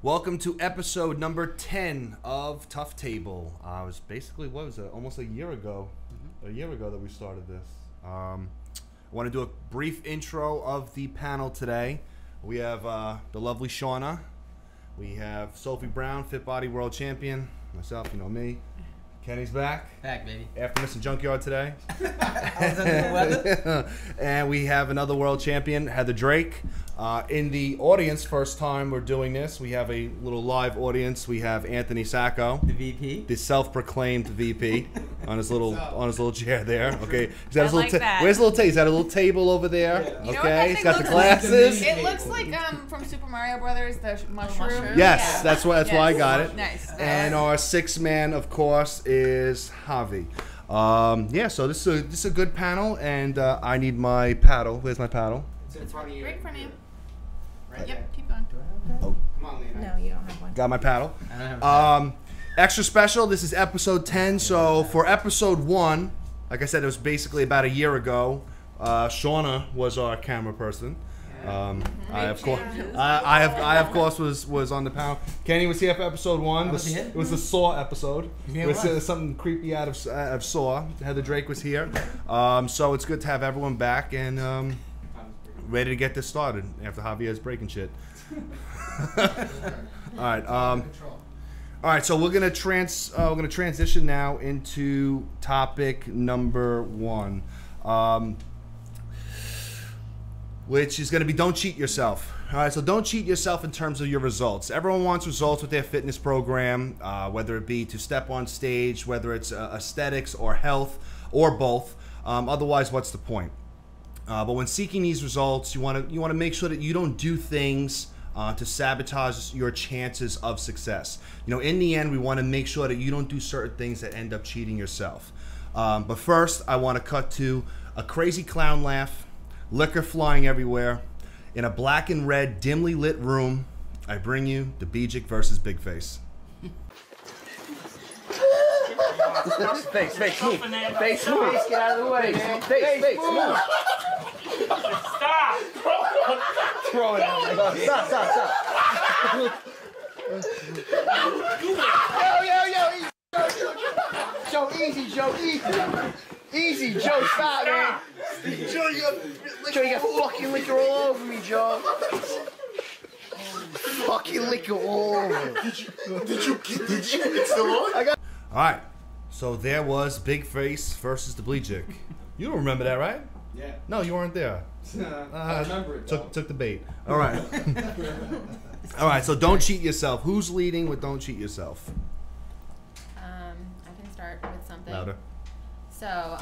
Welcome to episode number 10 of Tough Table. It was basically, what was it, almost a year ago. A year ago that we started this. I want to do a brief intro of the panel today. We have the lovely Shauna. We have Sophie Browne, Fit Body World Champion. Myself, you know me. Kenny's back. Back, baby. After missing Junkyard today. I was under the weather. And we have another world champion, Heather Drake. In the audience, first time we're doing this, we have a little live audience. We have Anthony Sacco, the VP, the self-proclaimed VP, on his little chair there. Okay, he's got his like that. Where's the little table? He's got a little table over there. Yeah. You know Okay, he's got the looks glasses. Like? It looks like from Super Mario Brothers, the mushroom. Yes, that's why I got it. Nice. And our sixth man, of course, is Javi. Yeah, so this is a good panel, and I need my paddle. Where's my paddle? It's in front of you. Right in front of you. Right. Yep, keep going. Do I have that? Oh. Come on, Lena. No, you don't have one. Got my paddle. I don't have Extra special. This is episode 10. So for episode 1, like I said, it was basically about a year ago. Shauna was our camera person. I of course was on the panel. Kenny was here for episode 1. It was the Saw episode. It was something creepy out of Saw. Heather Drake was here. So it's good to have everyone back and ready to get this started after Javier's breaking shit. All right. So we're gonna transition now into topic number 1. Which is going to be don't cheat yourself. All right, so don't cheat yourself in terms of your results. Everyone wants results with their fitness program, whether it be to step on stage, whether it's aesthetics or health, or both. Otherwise, what's the point? But when seeking these results, you want to make sure that you don't do things to sabotage your chances of success. You know, in the end, we want to make sure that you don't do certain things that end up cheating yourself. But first, I want to cut to a crazy clown laugh. Liquor flying everywhere. In a black and red, dimly lit room, I bring you the Bijik versus Big Face. Face, move. Face, get out of the way. Face, move. Stop! Throw it out. Stop. Yo, easy, Joe, easy. Easy, Joe, stop, man. Joe, you got fucking liquor all over me, Joe. Fucking liquor all over. Did you? It's still on? All right. So there was Big Face versus the Bijik. You don't remember that, right? Yeah. No, you weren't there. I remember it. Took the bait. All right. All right. So don't cheat yourself. Who's leading with don't cheat yourself? I can start with something. Louder. So,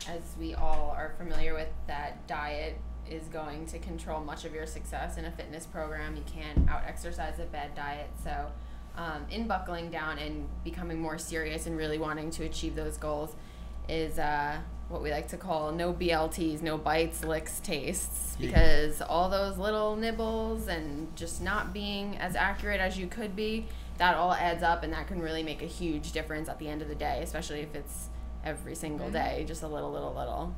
as we all are familiar with, that diet is going to control much of your success in a fitness program. You can't out-exercise a bad diet. So, in buckling down and becoming more serious and really wanting to achieve those goals is what we like to call no BLTs, no bites, licks, tastes. Because all those little nibbles and just not being as accurate as you could be, that all adds up, and that can really make a huge difference at the end of the day, especially if it's every single day, just a little.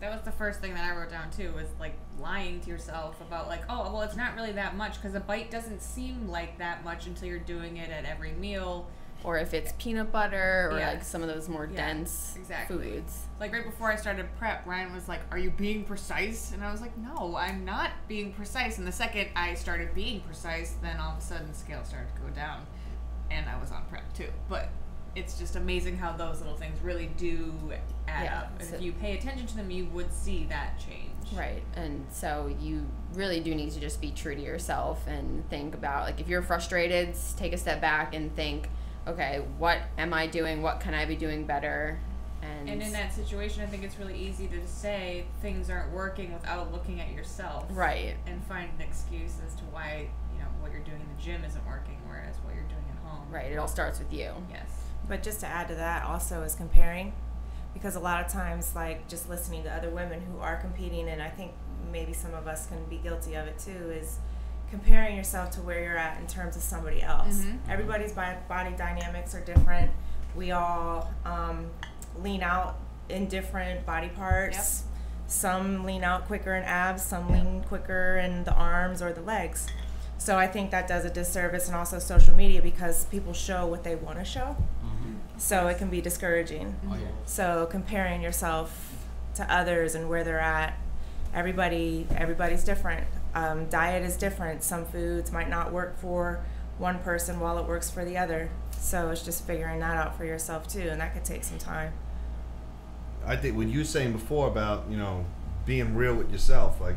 That was the first thing that I wrote down too, was like lying to yourself about like, oh, well, it's not really that much, because a bite doesn't seem like that much until you're doing it at every meal. Or if it's peanut butter or like some of those more dense foods. Like right before I started prep, Ryan was like, are you being precise? And I was like, no, I'm not being precise. And the second I started being precise, then all of a sudden the scale started to go down. And I was on prep too. But it's just amazing how those little things really do add up. And if you pay attention to them, you would see that change. Right. And so you really do need to just be true to yourself and think about, like, if you're frustrated, take a step back and think, okay, what am I doing? What can I be doing better? And in that situation, I think it's really easy to say things aren't working without looking at yourself. Right. And find an excuse as to why, what you're doing in the gym isn't working, whereas what you're doing at home. Right. It all starts with you. Yes. But just to add to that also is comparing, because a lot of times, like, just listening to other women who are competing, and I think maybe some of us can be guilty of it too, is comparing yourself to where you're at in terms of somebody else. Mm-hmm. Everybody's body dynamics are different. We all lean out in different body parts. Yep. Some lean out quicker in abs, some lean quicker in the arms or the legs. So I think that does a disservice, and also social media, because people show what they want to show. So it can be discouraging. Oh, yeah. So comparing yourself to others and where they're at, everybody's different. Diet is different. Some foods might not work for one person while it works for the other. So it's just figuring that out for yourself too, and that could take some time. I think what you were saying before about, being real with yourself, like,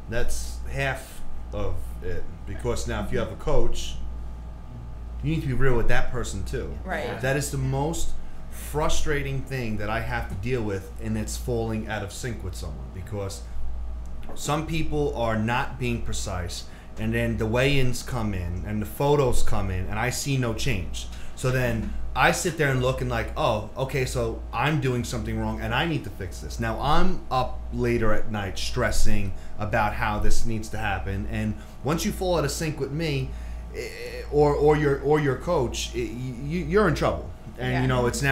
that's half of it. Because now if you have a coach, you need to be real with that person too. Right. That is the most frustrating thing that I have to deal with, and it's falling out of sync with someone, because some people are not being precise, and then the weigh-ins come in and the photos come in and I see no change. So then I sit there and look and like, oh, okay, so I'm doing something wrong and I need to fix this. Now I'm up later at night stressing about how this needs to happen, and once you fall out of sync with me or your coach, you're in trouble. And it's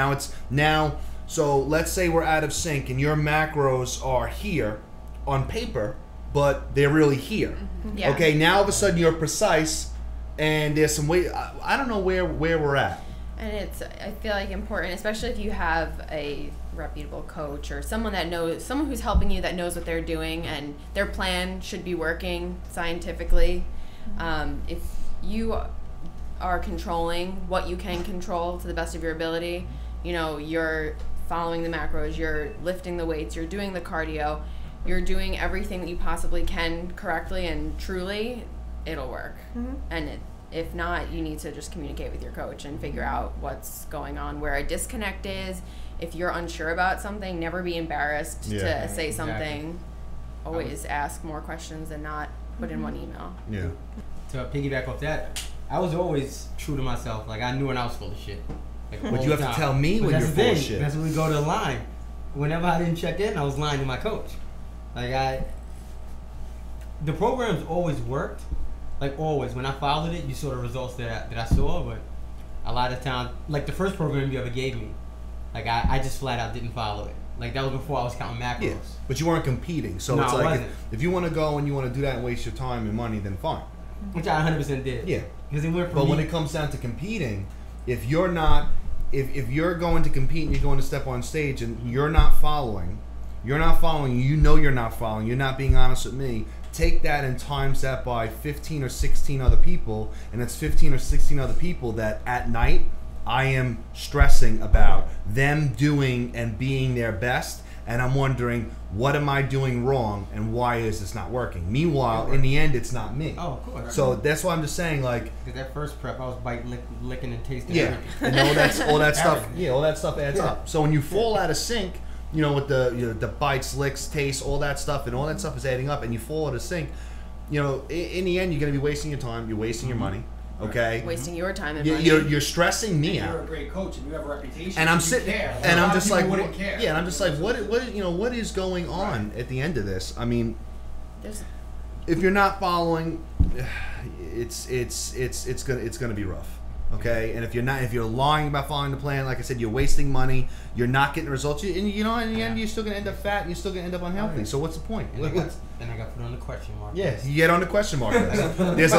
now. So let's say we're out of sync and your macros are here on paper, but they're really here. Yeah. Okay, now all of a sudden you're precise, and there's some way. I don't know where we're at. And I feel like important, especially if you have a reputable coach or someone who's helping you, that knows what they're doing and their plan should be working scientifically. If you are controlling what you can control to the best of your ability, you're following the macros, you're lifting the weights, you're doing the cardio, you're doing everything that you possibly can correctly and truly, it'll work. And if not, you need to just communicate with your coach and figure out what's going on, where a disconnect is. If you're unsure about something, never be embarrassed to say something. Always ask more questions and not put in one email. Yeah. To piggyback off that, I was always true to myself. Like, I knew when I was full of shit. Like, But you have to tell me when you're full of shit. That's when we go to the line. Whenever I didn't check in, I was lying to my coach. Like, the program's always worked. Like, always. When I followed it, you saw the results that I saw. But a lot of times, like the first program you ever gave me, like, I just flat out didn't follow it. Like, that was before I was counting macros. Yeah, but you weren't competing. So No, it's I like, wasn't. if you want to go and you want to do that and waste your time and money, then fine. Which I 100% did. Yeah. Because it went from But me. when it comes down to competing, if you're not, if you're going to compete and you're going to step on stage and you're not following, you're not being honest with me, take that and times that by 15 or 16 other people, and it's 15 or 16 other people that at night I am stressing about them doing and being their best, and I'm wondering, what am I doing wrong and why is this not working? Meanwhile, in the end, it's not me. Oh, of course. So that's why I'm just saying, like, Because that first prep, I was biting, licking, and tasting yeah, everything. and all that stuff. Everything. Yeah, all that stuff adds up. So when you fall out of sync, with the bites, licks, taste, all that stuff, and all that stuff is adding up, and you fall out of sync, in the end, you're gonna be wasting your time. You're wasting your money. Okay. Wasting your time and money. You're stressing me out. You're a great coach and you have a reputation. And I'm you sitting, care. and A I'm lot of just like, people wouldn't care. yeah, and I'm just like, what is going on at the end of this? I mean, There's- if you're not following, it's gonna be rough. Okay, and if you're lying about following the plan, like I said, you're wasting money. You're not getting results, and in the end, you're still gonna end up fat, and you're still gonna end up unhealthy. So what's the point? And I got put on the question mark. Yes, you get on the question mark list. There's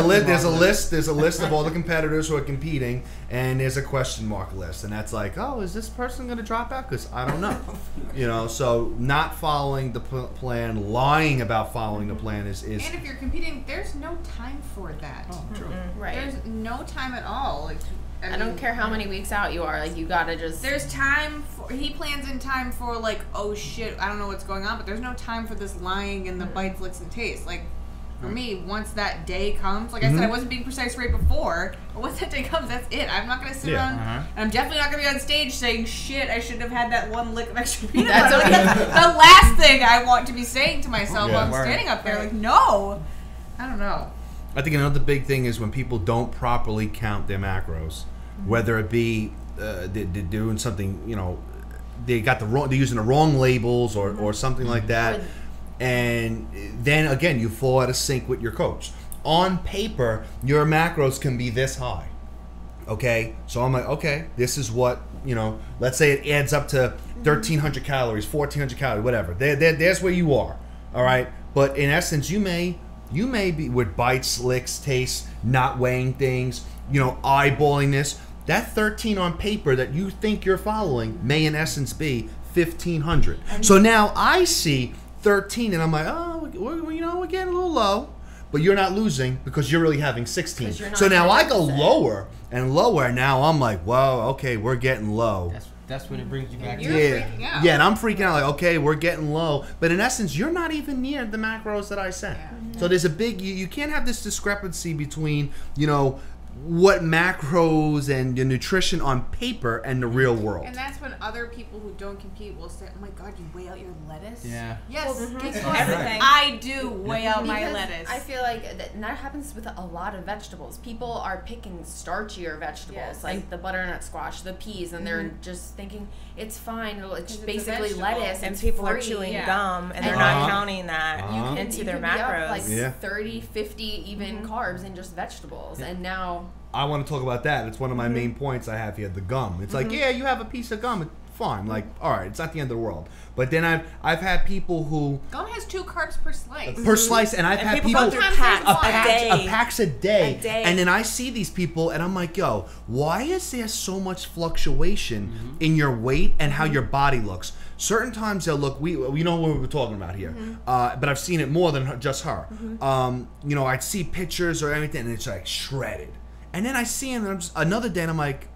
a list of all the competitors who are competing, and there's a question mark list, and that's like, oh, is this person going to drop out? Because I don't know. So not following the plan, lying about following the plan is. And if you're competing, there's no time for that. Oh, true. Right. There's no time at all. Like, I don't care how many weeks out you are. Like, you gotta just. There's time for. He plans in time for, like, oh shit, I don't know what's going on, but there's no time for this lying and the bites, licks, and tastes. Like, for me, once that day comes, like I said, I wasn't being precise right before, but once that day comes, that's it. I'm not gonna sit around, and I'm definitely not gonna be on stage saying, shit, I should have had that one lick of extra peanut butter. Like, that's the last thing I want to be saying to myself while I'm standing up there. Like, no. I don't know. I think another big thing is when people don't properly count their macros, whether it be they're doing something, they're using the wrong labels or something like that, and then again you fall out of sync with your coach. On paper, your macros can be this high. Okay, so I'm like, okay, this is what let's say it adds up to 1,300 calories, 1,400 calories, whatever. There's where you are. All right, but in essence, you may You may be with bites, licks, tastes, not weighing things, eyeballing this. That 13 on paper that you think you're following may in essence be 1,500. So now I see 13 and I'm like, oh, we're getting a little low. But you're not losing because you're really having 16. So now I go lower and lower, and now I'm like, whoa, okay, we're getting low. That's when it brings you back to freaking out. Yeah, and I'm freaking out like, okay, we're getting low. But in essence, you're not even near the macros that I set. Yeah. So there's a big, you can't have this discrepancy between, what macros and the nutrition on paper and the real world. And that's when other people who don't compete will say, oh my God, you weigh out your lettuce? Yeah. Yes, guess what? Everything. I do weigh out my Because lettuce. I feel like that happens with a lot of vegetables. People are picking starchier vegetables, like the butternut squash, the peas, and they're just thinking, it's fine, it's basically lettuce, and it's people free. are chewing gum, and they're not counting that into their you can macros. be up like 30, 50 even carbs in just vegetables, and now... I want to talk about that. It's one of my main points I have here, the gum. It's like, yeah, you have a piece of gum, it's fine. Like, all right, it's not the end of the world. But then I've had people who... Gum has 2 carbs per slice. Per slice, and I've had people... go through packs a day. And then I see these people, and I'm like, yo, why is there so much fluctuation in your weight and how your body looks? Certain times they'll look, we know what we're talking about here, but I've seen it more than just her. I'd see pictures or anything, and it's like shredded. And then I see him another day, and I'm like,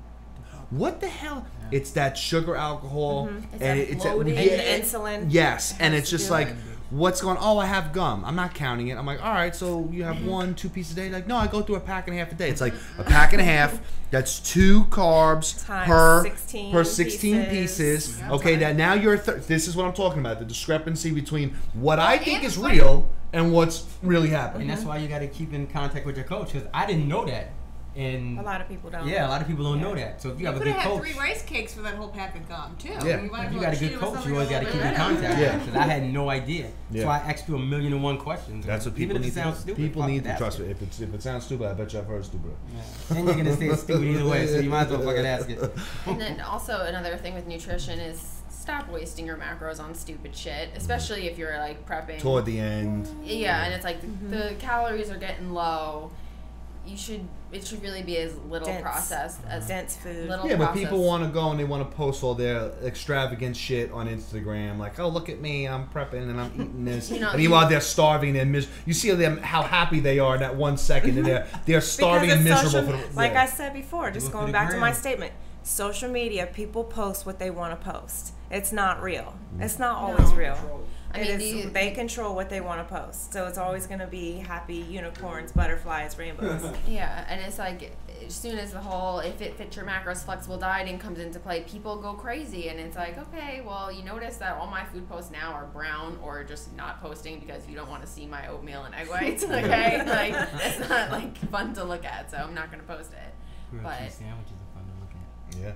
what the hell? Yeah. It's that sugar alcohol. And it's that and the insulin. Yes. And it's just like, what's going on? Oh, I have gum. I'm not counting it. I'm like, all right, so you have 1-2 pieces a day? Like, no, I go through a pack and a half a day. It's like a pack and a half. That's 2 carbs per 16 pieces. Okay, that now you're, this is what I'm talking about, the discrepancy between what I think is real and what's really happening. And that's why you got to keep in contact with your coach, because I didn't know that. And a lot of people don't. Yeah, a lot of people don't know that. So if you have a good coach, could have had 3 rice cakes for that whole pack of gum too. Yeah. If you got a good coach, you always got to keep in contact. Yeah. Because I had no idea. So I asked you 1,000,001 questions. That's what people Even need. if it sounds stupid, people need to ask trust it. it. If it sounds stupid, I bet you I've heard stupid. Yeah. And you're gonna say it's stupid either way, so you might as well fucking ask it. And then also another thing with nutrition is stop wasting your macros on stupid shit, especially if you're like prepping Toward the end. Yeah, and it's like the calories are getting low. It should really be as little processed as dense food. Yeah, but people want to go and they want to post all their extravagant shit on Instagram, like, oh, look at me, I'm prepping and I'm eating this. And meanwhile, they're starving and you see them how happy they are in that 1 second, and they're starving and miserable. I said before, just going back to my statement, social media, people post what they want to post. It's not real. It's not always real. They control what they want to post, so it's always going to be happy unicorns, butterflies, rainbows. Yeah, and it's like as soon as the whole if it fits your macros flexible dieting comes into play, people go crazy, and it's like, okay, well, you notice that all my food posts now are brown or just not posting because you don't want to see my oatmeal and egg whites. Okay, like it's not like fun to look at, so I'm not going to post it. But sandwiches are fun to look at. Yeah.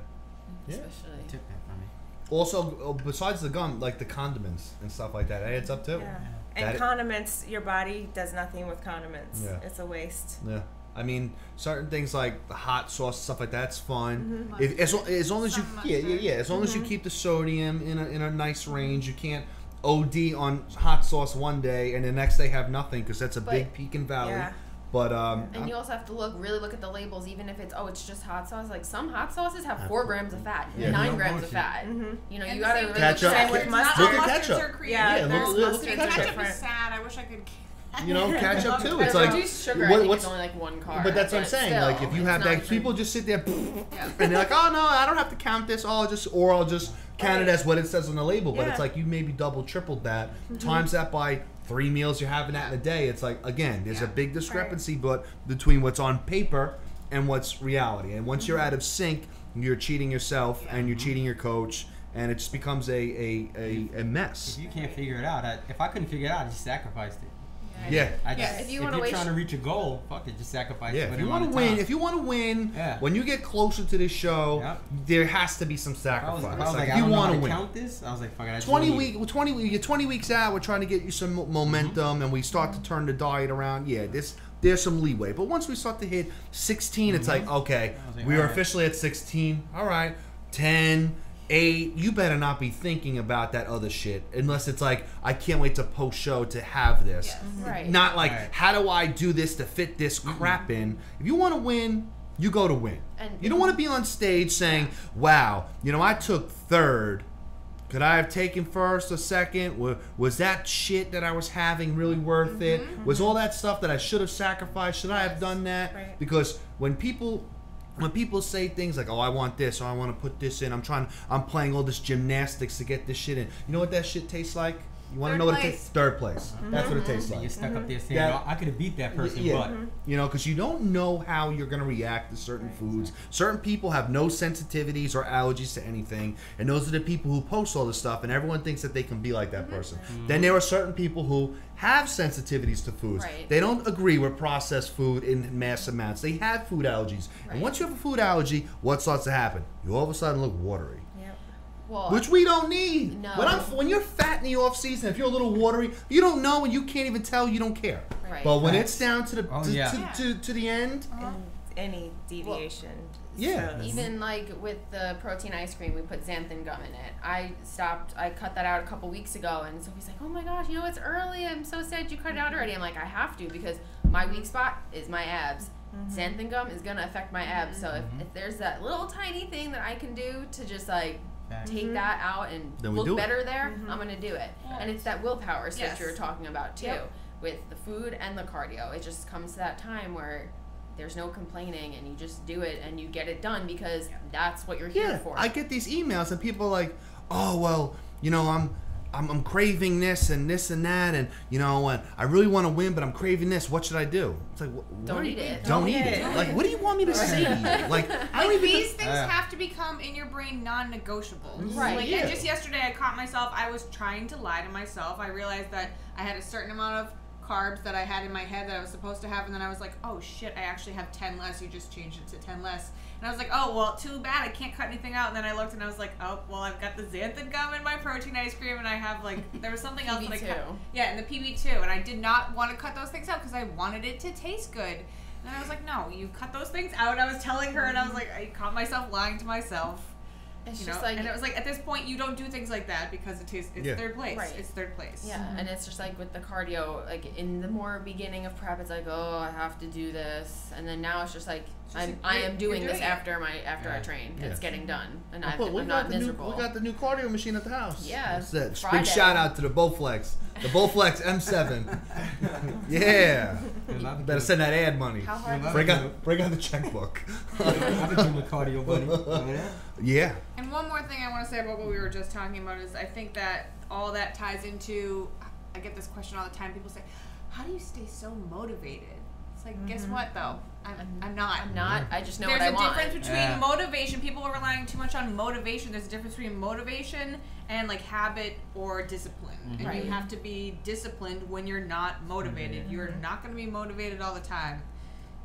Especially. Took that from me. Also, besides the gum, like the condiments and stuff like that, it adds up too. Yeah. And condiments, your body does nothing with condiments. Yeah. It's a waste. Yeah. I mean, certain things like the hot sauce, stuff like that's fine. As long as you, as long as you keep the sodium in a nice range, you can't OD on hot sauce one day and the next day have nothing, because that's a big peak and valley. Yeah. But and you also have to really look at the labels, even if it's it's just hot sauce. Like some hot sauces have 4 grams of fat, 9 grams of fat. You know, you gotta really ketchup. Same with mustard. Look at ketchup. Look at ketchup is sad. I wish I could. Ketchup too. It's like like sugar. I think it's only like 1 carb. But that's what I'm saying. Still, like if you have that, people just sit there and they're like, oh no, I don't have to count this. I'll just count it as what it says on the label. But it's like you maybe double, tripled that, times that by 3 meals you're having that in a day. It's like, again, there's a big discrepancy but between what's on paper and what's reality. And once you're out of sync, you're cheating yourself and you're cheating your coach, and it just becomes a mess. If you can't figure it out, if I couldn't figure it out, I just sacrificed it. If you're trying to reach a goal, fuck it, just sacrifice it. If you want to win, when you get closer to this show, there has to be some sacrifice. I was like, you want to count this? I was like, fuck it. 20 weeks out, we're trying to get you some momentum, and we start to turn the diet around. Yeah, there's some leeway. But once we start to hit 16, it's like, okay, we are officially at 16. All right, 10. you better not be thinking about that other shit unless it's like, I can't wait to post-show to have this. Yes. Right. Not like, how do I do this to fit this crap in? If you want to win, you go to win. And you don't want to be on stage saying, wow, I took third. Could I have taken first or second? Was that shit that I was having really worth it? Was all that stuff that I should have sacrificed? Should I have done that? Right. Because when people say things like, oh, I want this, or I want to put this in, I'm playing all this gymnastics to get this shit in. You know what that shit tastes like? You want to know what it tastes? Third place. That's what it tastes like. You're stuck up there saying, I could have beat that person, but... because you don't know how you're going to react to certain foods. Certain people have no sensitivities or allergies to anything, and those are the people who post all this stuff, and everyone thinks that they can be like that person. Then there are certain people who have sensitivities to foods. Right. They don't agree with processed food in mass amounts. They have food allergies. And once you have a food allergy, what starts to happen? You all of a sudden look watery. Well, Which we don't need. No. When you're fat in the off season, if you're a little watery, you don't know and you can't even tell. You don't care. Right. But when it's down to the to the end, And any deviation. Yeah. even like with the protein ice cream, we put xanthan gum in it. I cut that out a couple weeks ago, and Sophie's like, oh my gosh, it's early. I'm so sad you cut it out already. I'm like, I have to, because my weak spot is my abs. Xanthan gum is going to affect my abs. So if there's that little tiny thing that I can do to just like take that out and look better there, I'm going to do it. And it's that willpower switch you were talking about too. With the food and the cardio. It just comes to that time where there's no complaining, and you just do it and you get it done because that's what you're here for. I get these emails and people are like, oh well, I'm craving this and that, and and I really want to win, but I'm craving this. What should I do? It's like, Don't eat it. Don't eat it. Like, what do you want me to say to you? Like, I don't even. These things have to become in your brain non-negotiables. Right. Like, and just yesterday, I caught myself. I was trying to lie to myself. I realized that I had a certain amount of carbs that I had in my head that I was supposed to have, and then I was like, oh shit, I actually have 10 less. You just changed it to 10 less. And I was like, oh, well, too bad. I can't cut anything out. And then I looked and I was like, oh, well, I've got the xanthan gum in my protein ice cream, and I have, like, there was something else that I cut. Yeah, and the PB2. And I did not want to cut those things out because I wanted it to taste good. And I was like, no, you cut those things out. I was telling her, and I was like, I caught myself lying to myself. It's just like, and it was like, at this point, you don't do things like that because it's third place. Right. It's third place. Yeah, and it's just like with the cardio, like in the more beginning of prep, it's like, oh, I have to do this, and then now it's just like, I am doing this after I train. Yeah. It's getting done, and I'm not miserable. We got the new cardio machine at the house. Yeah. Big shout out to the Bowflex. The Bowflex M7. Yeah. Better send that ad money. How hard? Bring out the checkbook. I've been doing cardio, buddy. Yeah. And one more thing I want to say about what we were just talking about is I think that all that ties into, I get this question all the time. People say, how do you stay so motivated? It's like, guess what though? I'm not. I'm not. I just know what I want. There's a difference between motivation. People are relying too much on motivation. There's a difference between motivation and like habit or discipline. And you have to be disciplined when you're not motivated. You're not going to be motivated all the time.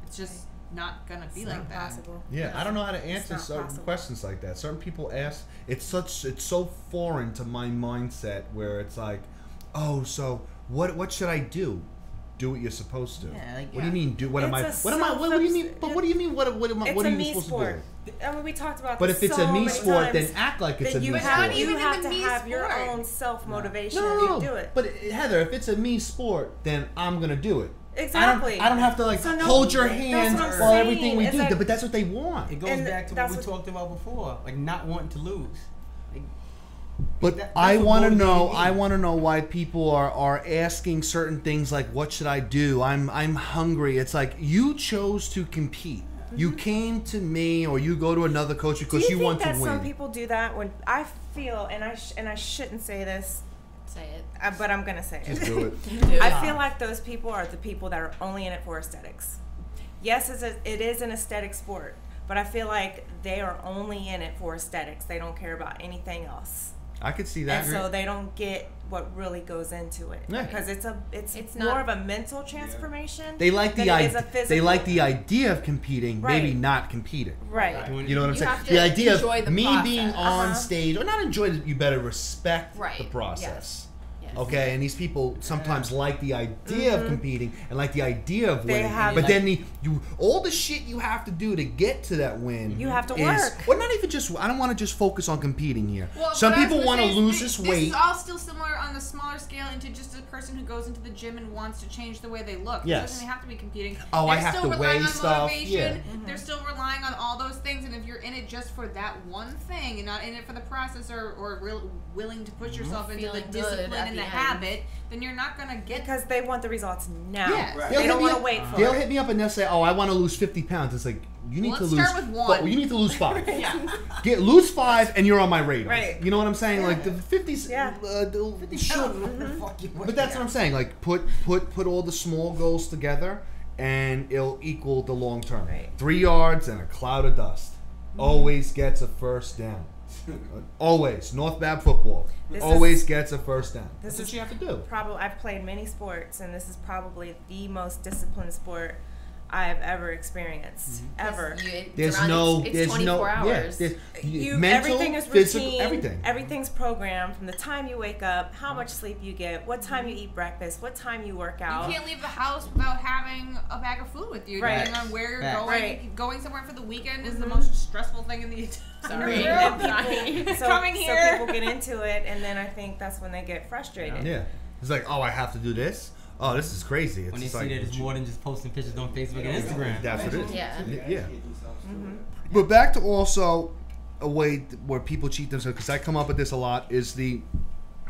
It's just not going to be like that. Possible. Yeah, I don't know how to answer certain questions like that. Certain people ask, it's so foreign to my mindset where it's like, oh, so what should I do? Do what you're supposed to. Yeah, like, what do you mean? Do what am I? What do you mean? But what do you mean? What are you supposed to do? I mean, we talked about. But this if it's so a me many sport, times, then act like it's a me you sport. have Even to in the have me your sport. own self motivation. No, to do it. But Heather, if it's a me sport, then I'm gonna do it. Exactly. I don't have to hold your hand what I'm while saying, everything we is do. that- But that's what they want. It goes back to what we talked about before, like not wanting to lose. But I want to know why people are asking certain things like, what should I do? I'm hungry. It's like, you chose to compete. You came to me, or you go to another coach because you want to win. Do you think that some people do that? When I feel, and I shouldn't say this, Say it. but I'm gonna say it. Just do it. I feel like those people are the people that are only in it for aesthetics. Yes, it is an aesthetic sport, but I feel like they are only in it for aesthetics. They don't care about anything else. I could see that. And so they don't get what really goes into it, Yeah. because it's not- more of a mental transformation. They like than the it is a idea. physical. They like the idea of competing, maybe Right. not competing. Right. You know what I'm You saying? have to The idea enjoy of the me process. being on stage, or not enjoy it, you better respect Right. the process. Yes. Okay, and these people sometimes like the idea of competing and like the idea of winning, have but then all the shit you have to do to get to that win. You have to work. Well, not even just. I don't want to just focus on competing here. Well, Some what I was people gonna want to say is lose this weight. This is all still similar on the smaller scale into just a person who goes into the gym and wants to change the way they look. Yes. It doesn't have to be competing. Oh, They're I have still to relying weigh on stuff. motivation. Yeah. They're still relying on all those things, and if you're in it just for that one thing and not in it for the process or willing to push yourself into the Feeling good discipline at and the the end. habit, then you're not going to get Because they want the results now. Yes. Right. They don't want to wait for They'll it. hit me up and they'll say, "Oh, I want to lose 50 pounds." It's like you need Well, to let's lose. start with one. Well, you need to lose 5. Yeah. Lose 5, and you're on my radar. Right. You know what I'm saying? Like the 50s. Yeah. The 50 should. But that's what I'm saying. Like put all the small goals together, and it'll equal the long term. Right. 3 yards and a cloud of dust. Always gets a first down. Always. North Bab football. This Always is- gets a first down. This That's what is you have to do. Probably I've played many sports, and this is probably the most disciplined sport I have ever experienced. Ever. There's It's 24 hours. Yeah, mental, Everything is physical, routine. everything. Everything's programmed from the time you wake up, how much sleep you get, what time you eat breakfast, what time you work out. You can't leave the house without having a bag of food with you, Right. depending on where you're Right. going. Right. Going somewhere for the weekend is the most stressful thing in the Sorry. world. Coming here. So people get into it, and then I think that's when they get frustrated. Yeah. It's like, oh, I have to do this? Oh, this is crazy. It's When they just see like, that it's more than just posting pictures on Facebook and Instagram. that's what it is. Yeah. Yeah. But back to also a way where people cheat themselves, because I come up with this a lot, is the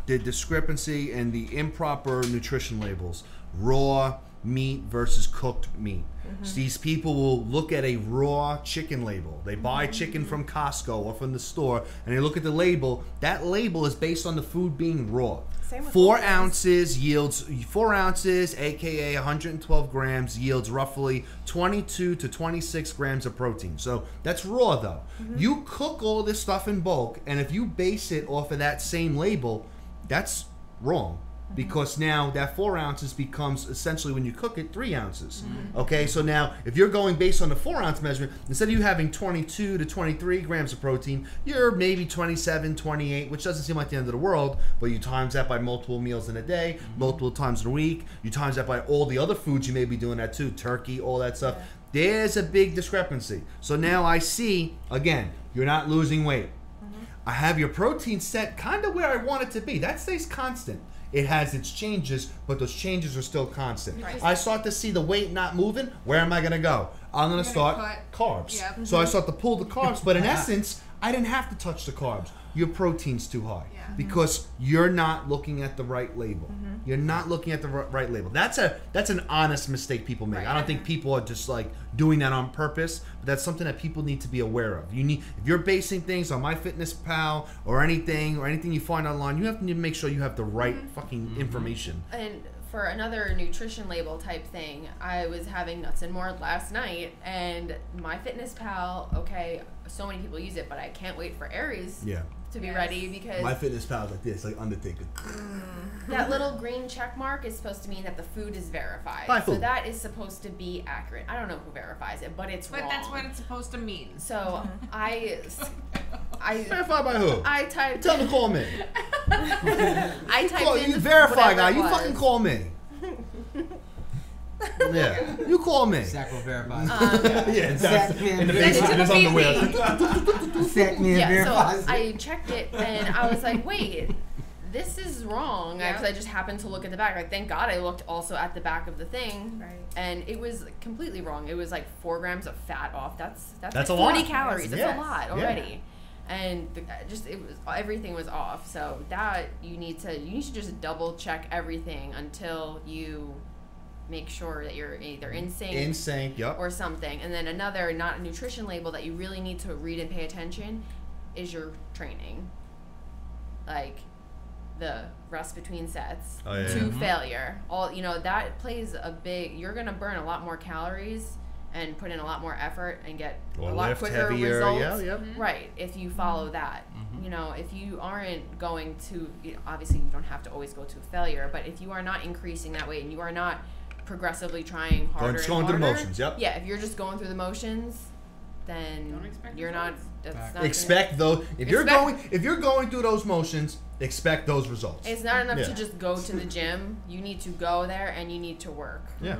discrepancy and the improper nutrition labels. Raw meat versus cooked meat. So these people will look at a raw chicken label. They buy chicken from Costco or from the store, and they look at the label. That label is based on the food being raw. Same with 4 Whole ounces yields 4 ounces, aka 112 grams, yields roughly 22 to 26 grams of protein. So that's raw though. You cook all this stuff in bulk, and if you base it off of that same label, that's wrong. Because now that 4 ounces becomes essentially, when you cook it, 3 ounces. Okay, so now if you're going based on the 4 ounce measurement, instead of you having 22 to 23 grams of protein, you're maybe 27, 28, which doesn't seem like the end of the world, but you times that by multiple meals in a day, multiple times in a week, you times that by all the other foods you may be doing that too, turkey, all that stuff. There's a big discrepancy. So now I see, again, you're not losing weight. I have your protein set kind of where I want it to be. That stays constant. It has its changes, but those changes are still constant. Right. I start to see the weight not moving. Where am I going to go? I'm going to You're gonna start carbs. Yep. So I start to pull the carbs, but in essence, I didn't have to touch the carbs. Your protein's too high because you're not looking at the right label. You're not looking at the right label. That's an honest mistake people make. Right. I don't think people are just like doing that on purpose, but that's something that people need to be aware of. If you're basing things on MyFitnessPal or anything you find online, you have to make sure you have the right fucking information. And for another nutrition label type thing, I was having nuts and more last night, and MyFitnessPal, okay, so many people use it, but I can't wait for Aries to be ready, because MyFitnessPal is like this, like Undertaker. that little green check mark is supposed to mean that the food is verified. By So who? that is supposed to be accurate. I don't know who verifies it, but it's But wrong. that's what it's supposed to mean. So I Verified by who? I typed. Tell them to call me. I typed Call, in you verify whatever guy. it You was. fucking call me. Yeah, you call me. Sacco verifies. Yeah, Sack man in the verifies. basement in his underwear. Sack man Yeah, verifies. so I checked it and I was like, wait, this is wrong. Yeah. Because I just happened to look at the back. Like, thank God I looked also at the back of the thing. Right. And it was completely wrong. It was like 4 grams of fat off. That's That's like a 40 lot. calories. That's Yeah. a lot Yeah. already. And everything was off. So that you need to just double check everything until you make sure that you're either in sync. In sync, yep. Or something. And then another, not a nutrition label that you really need to read and pay attention, is your training. Like the rest between sets to failure. That plays a big, you're going to burn a lot more calories and put in a lot more effort and get Or a lot lift quicker heavier, results. yeah, yep. Right, if you follow that. If you aren't going to, obviously you don't have to always go to failure, but if you are not increasing that weight and you are not progressively trying harder Just and going through the harder, motions, yep. Yeah, if you're just going through the motions, then Don't expect you're not. results. That's not Expect though, if you're going through those motions, expect those results. It's not enough Yeah. to just go to the gym. You need to go there and you need to work. Yeah.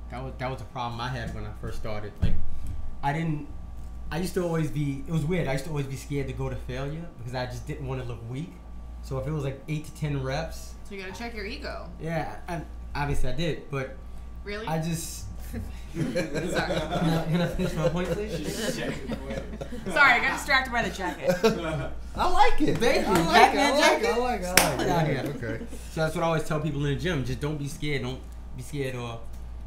So. That was a problem I had when I first started. Like, I used to always be, it was weird, I used to always be scared to go to failure because I just didn't want to look weak. So if it was like 8 to 10 reps. So you gotta check your ego. Yeah, obviously I did, but Really? I just... Sorry. Can I finish my point, please? Sorry, I got distracted by the jacket. I like it. Thank you. I like it. Yeah. Okay. So that's what I always tell people in the gym. Just don't be scared. Don't be scared or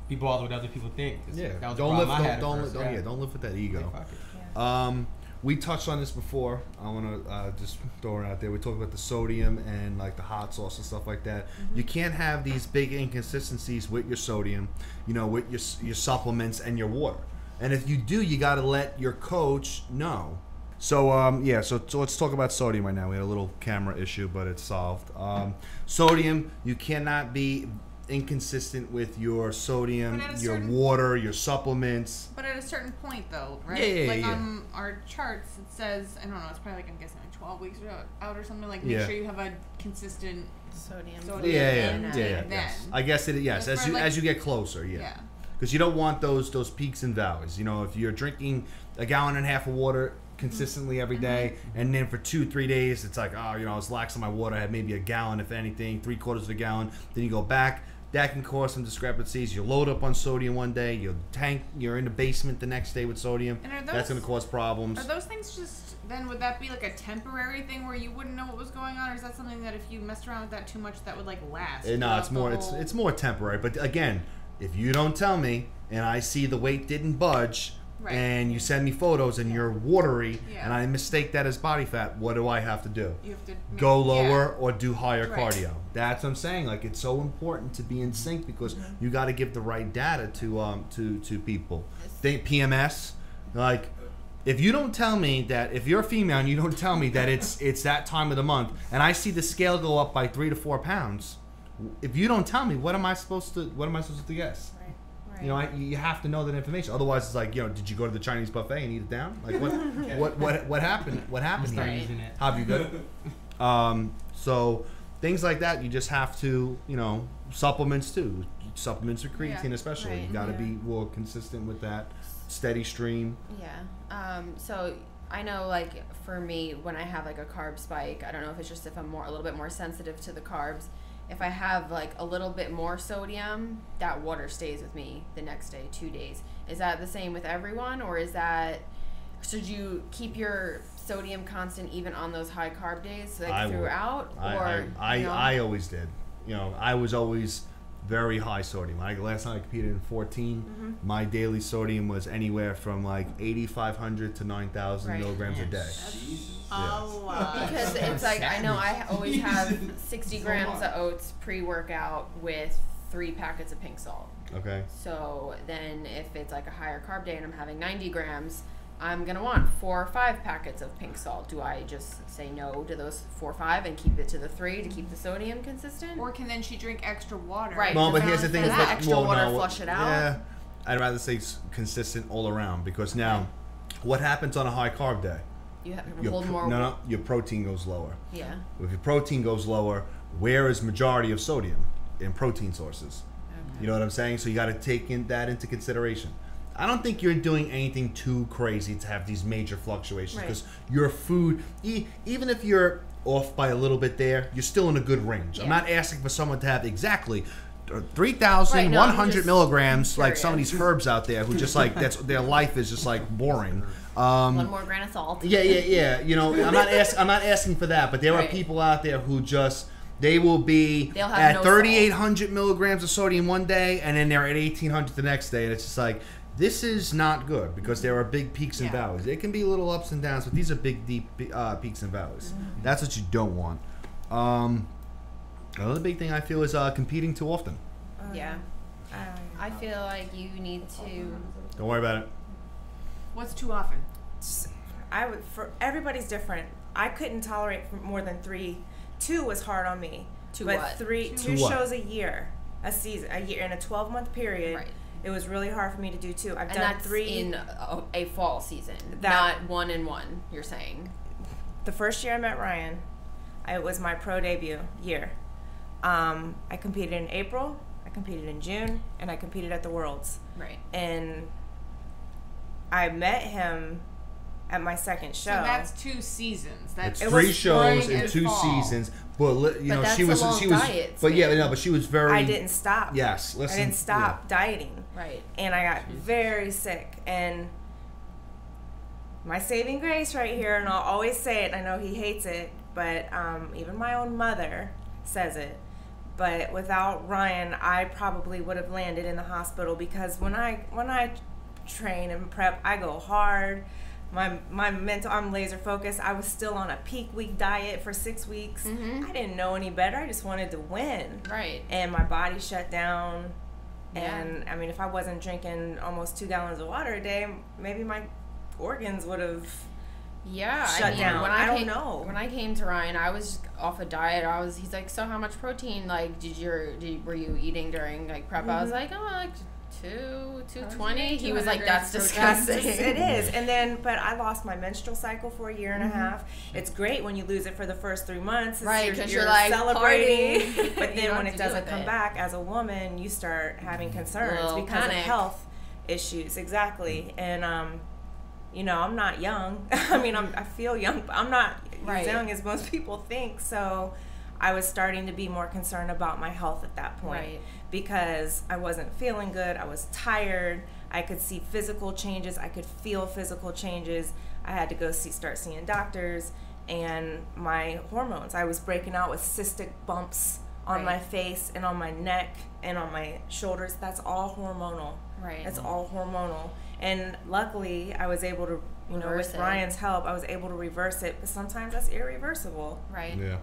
be bothered what other people think. 'Cause Yeah. that was Don't the live. problem I had at Don't first. don't live with that ego. Fuck it. We touched on this before. I want to just throw it out there. We talked about the sodium and like the hot sauce and stuff like that. You can't have these big inconsistencies with your sodium, you know, with your supplements and your water. And if you do, you got to let your coach know. So so let's talk about sodium right now. We had a little camera issue, but it's solved. Sodium, you cannot be inconsistent with your sodium, But at a your certain- water, your supplements. But at a certain point, though, right? Yeah, like yeah. on our charts, it says, I don't know, it's probably like, I'm guessing like 12 weeks out or something. Like, make Yeah. sure you have a consistent Sodium. Sodium. Yeah. Then. Yes. I guess it. Yes, That's as where, you like- as you get closer, Yeah. because you don't want those peaks and valleys. You know, if you're drinking a gallon and a half of water consistently every day, and then for 2-3 days it's like, oh, you know, I was lax on my water. I had maybe a gallon, if anything, 3/4 of a gallon. Then you go back. That can cause some discrepancies. You load up on sodium one day, you're in the basement the next day with sodium. And are That's going to cause problems. Are those things just, then would that be like a temporary thing where you wouldn't know what was going on? Or is that something that if you messed around with that too much, that would like last? No, throughout it's the more whole- it's more temporary. But again, if you don't tell me and I see the weight didn't budge, Right. and you send me photos and you're watery, Yeah. and I mistake that as body fat, what do I have to do? You have to Go yeah. lower or do higher Right. cardio. That's what I'm saying. Like, it's so important to be in sync because you got to give the right data to people. Think PMS, like. If you don't tell me that, if you're a female and you don't tell me that it's that time of the month, and I see the scale go up by 3 to 4 pounds, if you don't tell me, what am I supposed to guess? Right. You know, you have to know that information. Otherwise, it's like, you know, did you go to the Chinese buffet and eat it down? Like, what happened? What happened? Start here? using it. How you good? So things like that, you just have to, you know, supplements too. Supplements with creatine, Yeah, especially. right, You got to yeah. be more consistent with that steady stream. Yeah. So I know, like, for me, when I have like a carb spike, I don't know if it's just if I'm a little bit more sensitive to the carbs. If I have like a little bit more sodium, that water stays with me the next day, 2 days. Is that the same with everyone, or is that, should you keep your sodium constant even on those high carb days, like I would. throughout? I always did. You know, I was always very high sodium. Like last time I competed in 14, my daily sodium was anywhere from like 8,500 to 9,000 Right. milligrams a day. A lot. Because it's like, I know I always have 60 grams of oats pre-workout with 3 packets of pink salt. Okay. So then if it's like a higher carb day and I'm having 90 grams, I'm going to want 4 or 5 packets of pink salt. Do I just say no to those 4 or 5 and keep it to the 3 to keep the sodium consistent? Or can then she drink extra water? Right. Well, but Does here's the thing: is that that extra water flush it out? Yeah, I'd rather say consistent all around because now, what happens on a high carb day? You have to Your hold more. no, your protein goes lower. Yeah. If your protein goes lower, where is majority of sodium? In protein sources. Okay. You know what I'm saying? So you got to take that into consideration. I don't think you're doing anything too crazy to have these major fluctuations because your food, even if you're off by a little bit there, you're still in a good range. I'm Yeah. not asking for someone to have exactly 3,100 milligrams like some of these herbs out there who just like that's their life is just like boring. One more grain of salt. Yeah. You know, I'm not asking for that, but there are Right. people out there who just they will be They'll have at no 3,800 milligrams of sodium one day, and then they're at 1,800 the next day, and it's just like this is not good because there are big peaks and valleys. It can be little ups and downs, but these are big, deep peaks and valleys. That's what you don't want. Another big thing I feel is competing too often. Yeah. I feel like you need to. Don't worry about it. What's too often? I would, for everybody's different. I couldn't tolerate more than 3. 2 was hard on me. Two but what? 2 Two what? shows a year, a season, a year in a 12-month period. Right. It was really hard for me to do 2. I've And done that's 3 in a fall season, That- not 1 and 1. You're saying. the first year I met Ryan, it was my pro debut year. I competed in April, I competed in June, and I competed at the Worlds. Right. And I met him at my second show. So that's 2 seasons. It's That's 3 shows spring in and 2 fall. seasons. But you know, that's she a was long diet but yeah, span. no, but she was very. I didn't stop. Yes, listen. I didn't stop dieting. Right. And I got very sick. And my saving grace right here, and I'll always say it, I know he hates it, but even my own mother says it. But without Ryan, I probably would have landed in the hospital, because when I train and prep, I go hard. My mental, I'm laser focused. I was still on a peak week diet for 6 weeks. I didn't know any better. I just wanted to win. Right. And my body shut down. Yeah. And I mean, if I wasn't drinking almost 2 gallons of water a day, maybe my organs would have shut down. When I don't came, know. When I came to Ryan, I was off a diet. He's like, so how much protein? Like, were you eating during like prep? I was like, oh, like 220. He was like, that's disgusting. It is. And then, but I lost my menstrual cycle for a year and a half. It's great when you lose it for the first 3 months. Right, because you're like celebrating. partying. But You then don't when have it to doesn't do come it. back, as a woman, you start having concerns Little because panic. of health issues. Exactly. And you know, I'm not young. I mean, I feel young, but I'm not Right. as young as most people think. So I was starting to be more concerned about my health at that point. Right. Because I wasn't feeling good. I was tired. I could see physical changes. I could feel physical changes. I had to go start seeing doctors. And my hormones, I was breaking out with cystic bumps on Right. my face and on my neck and on my shoulders. That's all hormonal. Right. It's all hormonal. And luckily, I was able to, Reverse with it. Ryan's help, I was able to reverse it. But sometimes that's irreversible. Right. Yeah.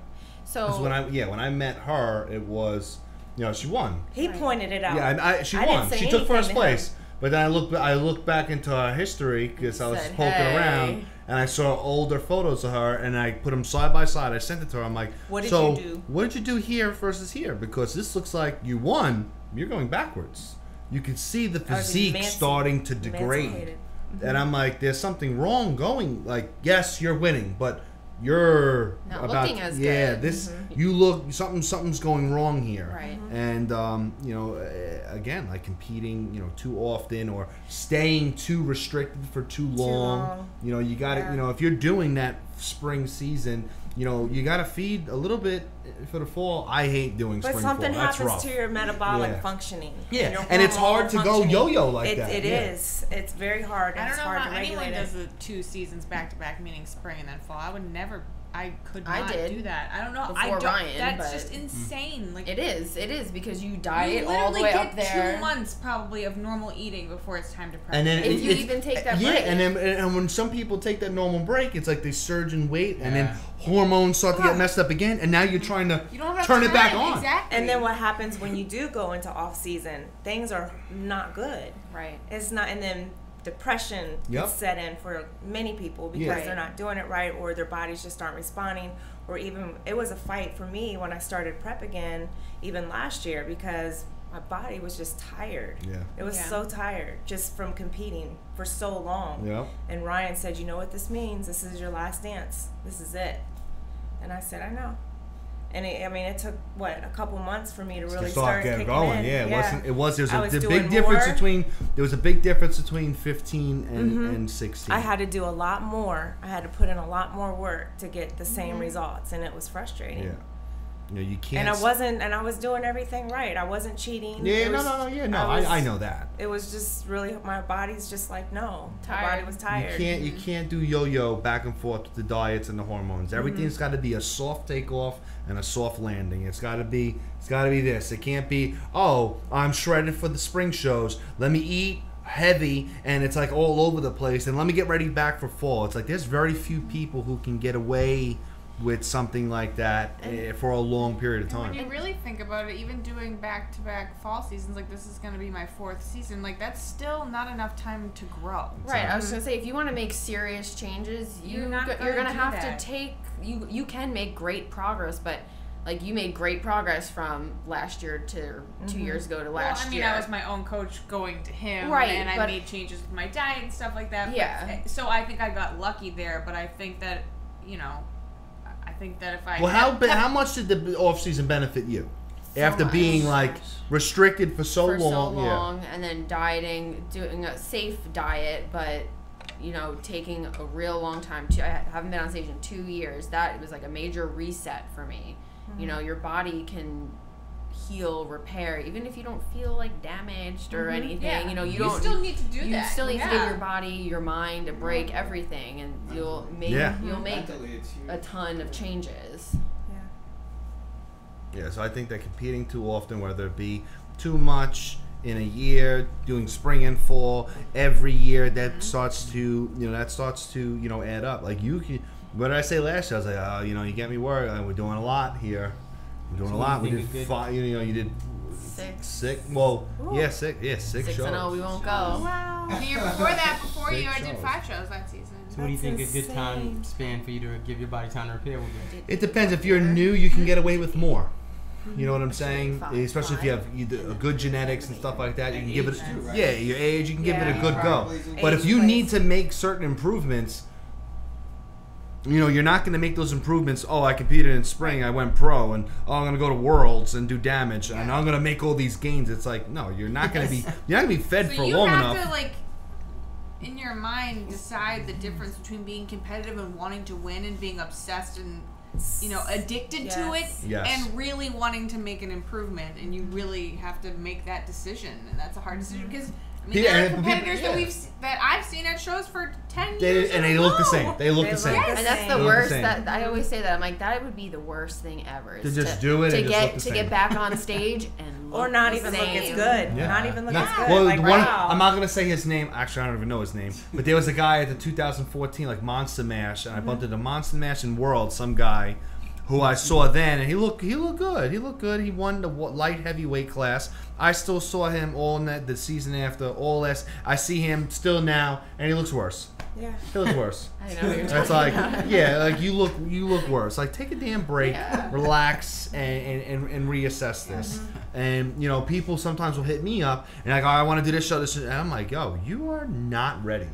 So 'Cause when I met her, it was, you know, she won. He pointed it out. Yeah, and she I won. didn't say She took anything first to place. him. But then I looked back into her history because I was Said, poking "Hey." around, and I saw older photos of her, and I put them side by side. I sent it to her. I'm like, What did so you do?" what did you do here versus here? Because this looks like you won. You're going backwards. You can see the I was physique starting to degrade. emancipated. And I'm like, there's something wrong going. Like, yes, you're winning, but you're Not about looking as yeah. good. This you look something's going wrong here. Right. And you know, again, like competing, you know, too often or staying too restricted for too long. You know, you got to, you know, if you're doing that spring season, you know, you got to feed a little bit for the fall. I hate doing But spring something fall. That's happens rough. to your metabolic Yeah. functioning. Yeah, your and it's hard hormonal to go functioning. yo-yo like that. It Yeah. is. It's very hard. I And don't it's know hard how to anyone regulate does it. the 2 seasons back to back, meaning spring and then fall. I could I not did. do that. I don't know. I Before don't, Ryan, that's but- just insane. Like It is because you you diet all the literally way get up there. 2 months probably of normal eating before it's time to prep. And then If you it's- even take that yeah, break. and when some people take that normal break, it's like they surge in weight, and Yeah. then hormones start to get messed up again, and now you're trying to you don't have turn time. it back on. Exactly. And then what happens when you do go into off season? Things are not good. Right. It's not, and then depression Yep. gets set in for many people because Yeah. they're not doing it right, or their bodies just aren't responding, or even it was a fight for me when I started prep again, even last year, because my body was just tired. Yeah. It was Yeah. so tired just from competing for so long. Yeah. And Ryan said, "You know what this means? This is your last dance. This is it." And I said, "I know." And it took a couple months for me to really start getting kicking going. in. Yeah, it wasn't. It was. There's I a was the doing big difference more. between. There was a big difference between 15 and 16. I had to do a lot more. I had to put in a lot more work to get the same results, and it was frustrating. Yeah. You know, you can't. And I was doing everything right. I wasn't cheating. Yeah. It No. was- No. Yeah. No. was- I know that. It was just really, my body's just like, no. My Tired. body was tired. You can't do yo-yo back and forth with the diets and the hormones. Everything's got to be a soft takeoff and a soft landing. It's got to be this. It can't be, oh, I'm shredded for the spring shows. Let me eat heavy and it's like all over the place and let me get ready back for fall. It's like there's very few people who can get away with something like that for a long period of And time. when you really think about it, even doing back-to-back fall seasons, like this is going to be my 4th season, like that's still not enough time to grow. Right. I was gonna say, if you want to make serious changes, You're not you're gonna gonna do have that. to take. You can make great progress, but like you made great progress from last year to 2 years ago to last Well, I mean, year. I was my own coach going to him, Right, and I but- made changes with my diet and stuff like that. Yeah. But, so I think I got lucky there, but I think that, you know, I think that if I Well, how much did the off season benefit you? After being like restricted for so long, and then dieting, doing a safe diet, but you know, taking a real long time. I haven't been on stage in 2 years. That was like a major reset for me. You know, your body can heal, repair, even if you don't feel like damaged or anything. Yeah. You know, you still need to do that. You still need to give your body, your mind a break, everything, and you'll make a ton of changes. Yeah, so I think that competing too often, whether it be too much in a year, doing spring and fall every year, that starts to add up. Like what did I say last year? I was like, oh, you get me worried. We're doing a lot here. We're doing a lot. We did 5. You did 6. Well, yeah, 6. Yeah, 6 shows. 6-0. We won't go. Wow. The year before you, I did 5 shows that season. So what do you think a good time span for you to give your body time to repair would be? It depends. If you're new, you can get away with more. You know what I'm saying? Especially if you have good genetics and stuff like that, you can give it. Yeah, your age, you can give it a good go. But if you need to make certain improvements, you're not going to make those improvements. Oh, I competed in spring, I went pro, and I'm going to go to Worlds and do damage, and I'm going to make all these gains. It's like, no, you're not going to be. You're not going to be fed for long enough. You have to like, in your mind, decide the difference between being competitive and wanting to win, and being obsessed and addicted to it, and really wanting to make an improvement. And you really have to make that decision, and that's a hard decision because. I mean, there are competitors that I've seen at shows for 10 years, and they look the same. They look the same. And that's the worst. That I always say that I'm like, that would be the worst thing ever. To just do it to get back on stage and or not even look as good. Yeah. Not even look as good. Well, like, wow. I'm not gonna say his name. Actually, I don't even know his name. But there was a guy at the 2014 Monster Mash, and I bumped into Monster Mash in World. Some guy who I saw then, and he looked good. He looked good. He won the light heavyweight class. I still saw him all the season after, all this. I see him still now, and he looks worse. Yeah, he looks worse. I know what you're That's talking like, about. yeah, like you look worse. Like take a damn break, relax, and reassess this. And people sometimes will hit me up and like, oh, I want to do this show, and I'm like, yo, you are not ready.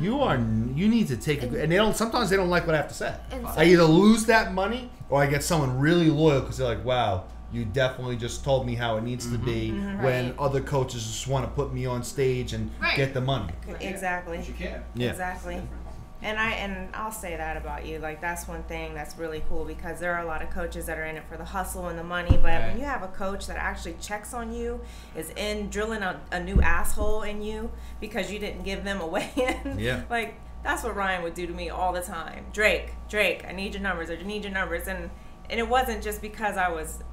You need to take and sometimes they don't like what I have to say. I either lose that money or I get someone really loyal because they're like, wow, you definitely just told me how it needs to be, when other coaches just want to put me on stage and get the money. Exactly. You can. Yeah. Exactly. And I'll say that about you. Like, that's one thing that's really cool, because there are a lot of coaches that are in it for the hustle and the money, but when you have a coach that actually checks on you, is in drilling a new asshole in you because you didn't give them a weigh-in. Yeah. Like, that's what Ryan would do to me all the time. Drake, I need your numbers, or you need your numbers. And it wasn't just because I was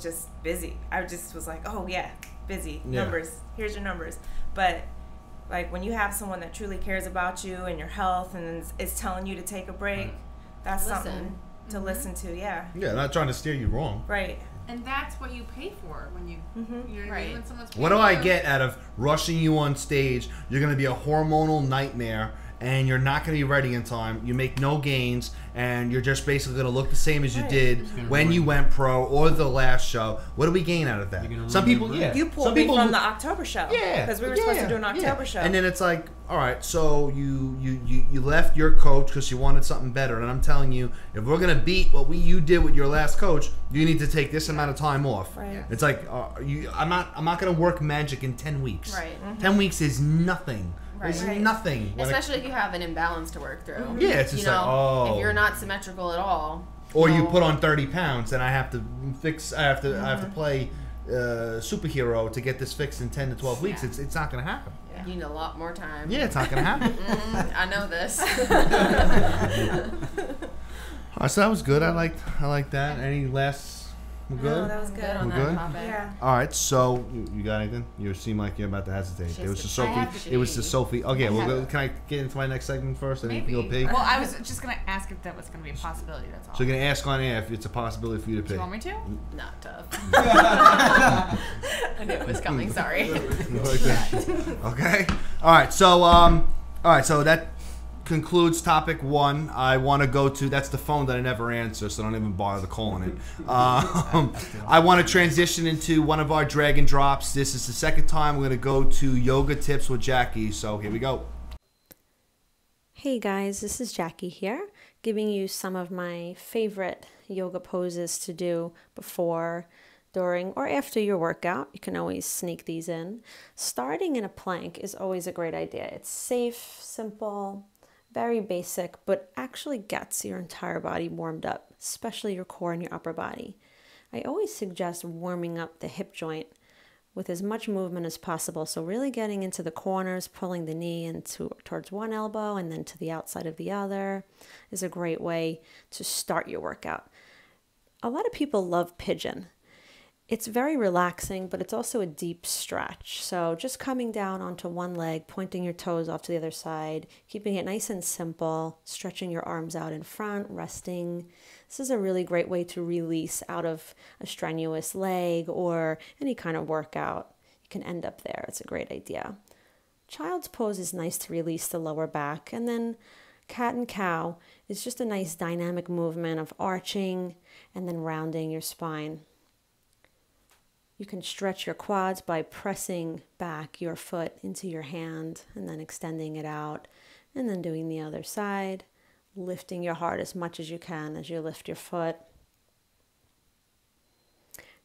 just busy. I just was like, oh yeah, busy, numbers, here's your numbers. But like, when you have someone that truly cares about you and your health and is telling you to take a break, that's something to listen to. Yeah, not trying to steer you wrong. Right. And that's what you pay for when you, you know what I mean? When someone's What do I get out of rushing you on stage? You're going to be a hormonal nightmare, and you're not going to be ready in time. You make no gains, and you're just basically going to look the same as you did when you went pro or the last show. What do we gain out of that? Some people, You pulled me from the October show. Yeah. Because we were supposed to do an October show. And then it's like, all right, so you left your coach because you wanted something better. And I'm telling you, if we're going to beat what you did with your last coach, you need to take this amount of time off. Right. It's like, I'm not going to work magic in 10 weeks. Right. 10 weeks is nothing. It's nothing. Especially if you have an imbalance to work through. Yeah, it's just if you're not symmetrical at all. Or you put on 30 pounds and I have to play superhero to get this fixed in 10 to 12 weeks. It's not going to happen. Yeah. You need a lot more time. Yeah, it's not going to happen. I know this. All right, so that was good. I like that. Any last? We're good? No, that was good. on We're that good? topic. Yeah. All right, so you got anything? You seem like you're about to hesitate. It was the Sophie. It was the Sophie. Okay, well, can I get into my next segment first? And Maybe. you can go pee. Well, I was just going to ask if that was going to be a possibility, that's all. So you're gonna ask on air if it's a possibility for you to pee. Do you want me to? Not tough. I knew it was coming. Sorry. Okay. All right. So that concludes topic 1. I want to go to, that's the phone that I never answer, so don't even bother calling it. I want to transition into one of our drag and drops. This is the second time we're going to go to yoga tips with Jackie. So here we go. Hey guys, this is Jackie here. giving you some of my favorite yoga poses to do before, during, or after your workout. You can always sneak these in. Starting in a plank is always a great idea. It's safe, simple, very basic, but actually gets your entire body warmed up, especially your core and your upper body. I always suggest warming up the hip joint with as much movement as possible. So really getting into the corners, pulling the knee into towards one elbow and then to the outside of the other is a great way to start your workout. A lot of people love pigeon. It's very relaxing, but it's also a deep stretch. So just coming down onto one leg, pointing your toes off to the other side, keeping it nice and simple, stretching your arms out in front, resting. This is a really great way to release out of a strenuous leg or any kind of workout. You can end up there. It's a great idea. Child's pose is nice to release the lower back. And then cat and cow is just a nice dynamic movement of arching and then rounding your spine. You can stretch your quads by pressing back your foot into your hand and then extending it out and then doing the other side, lifting your heart as much as you can as you lift your foot.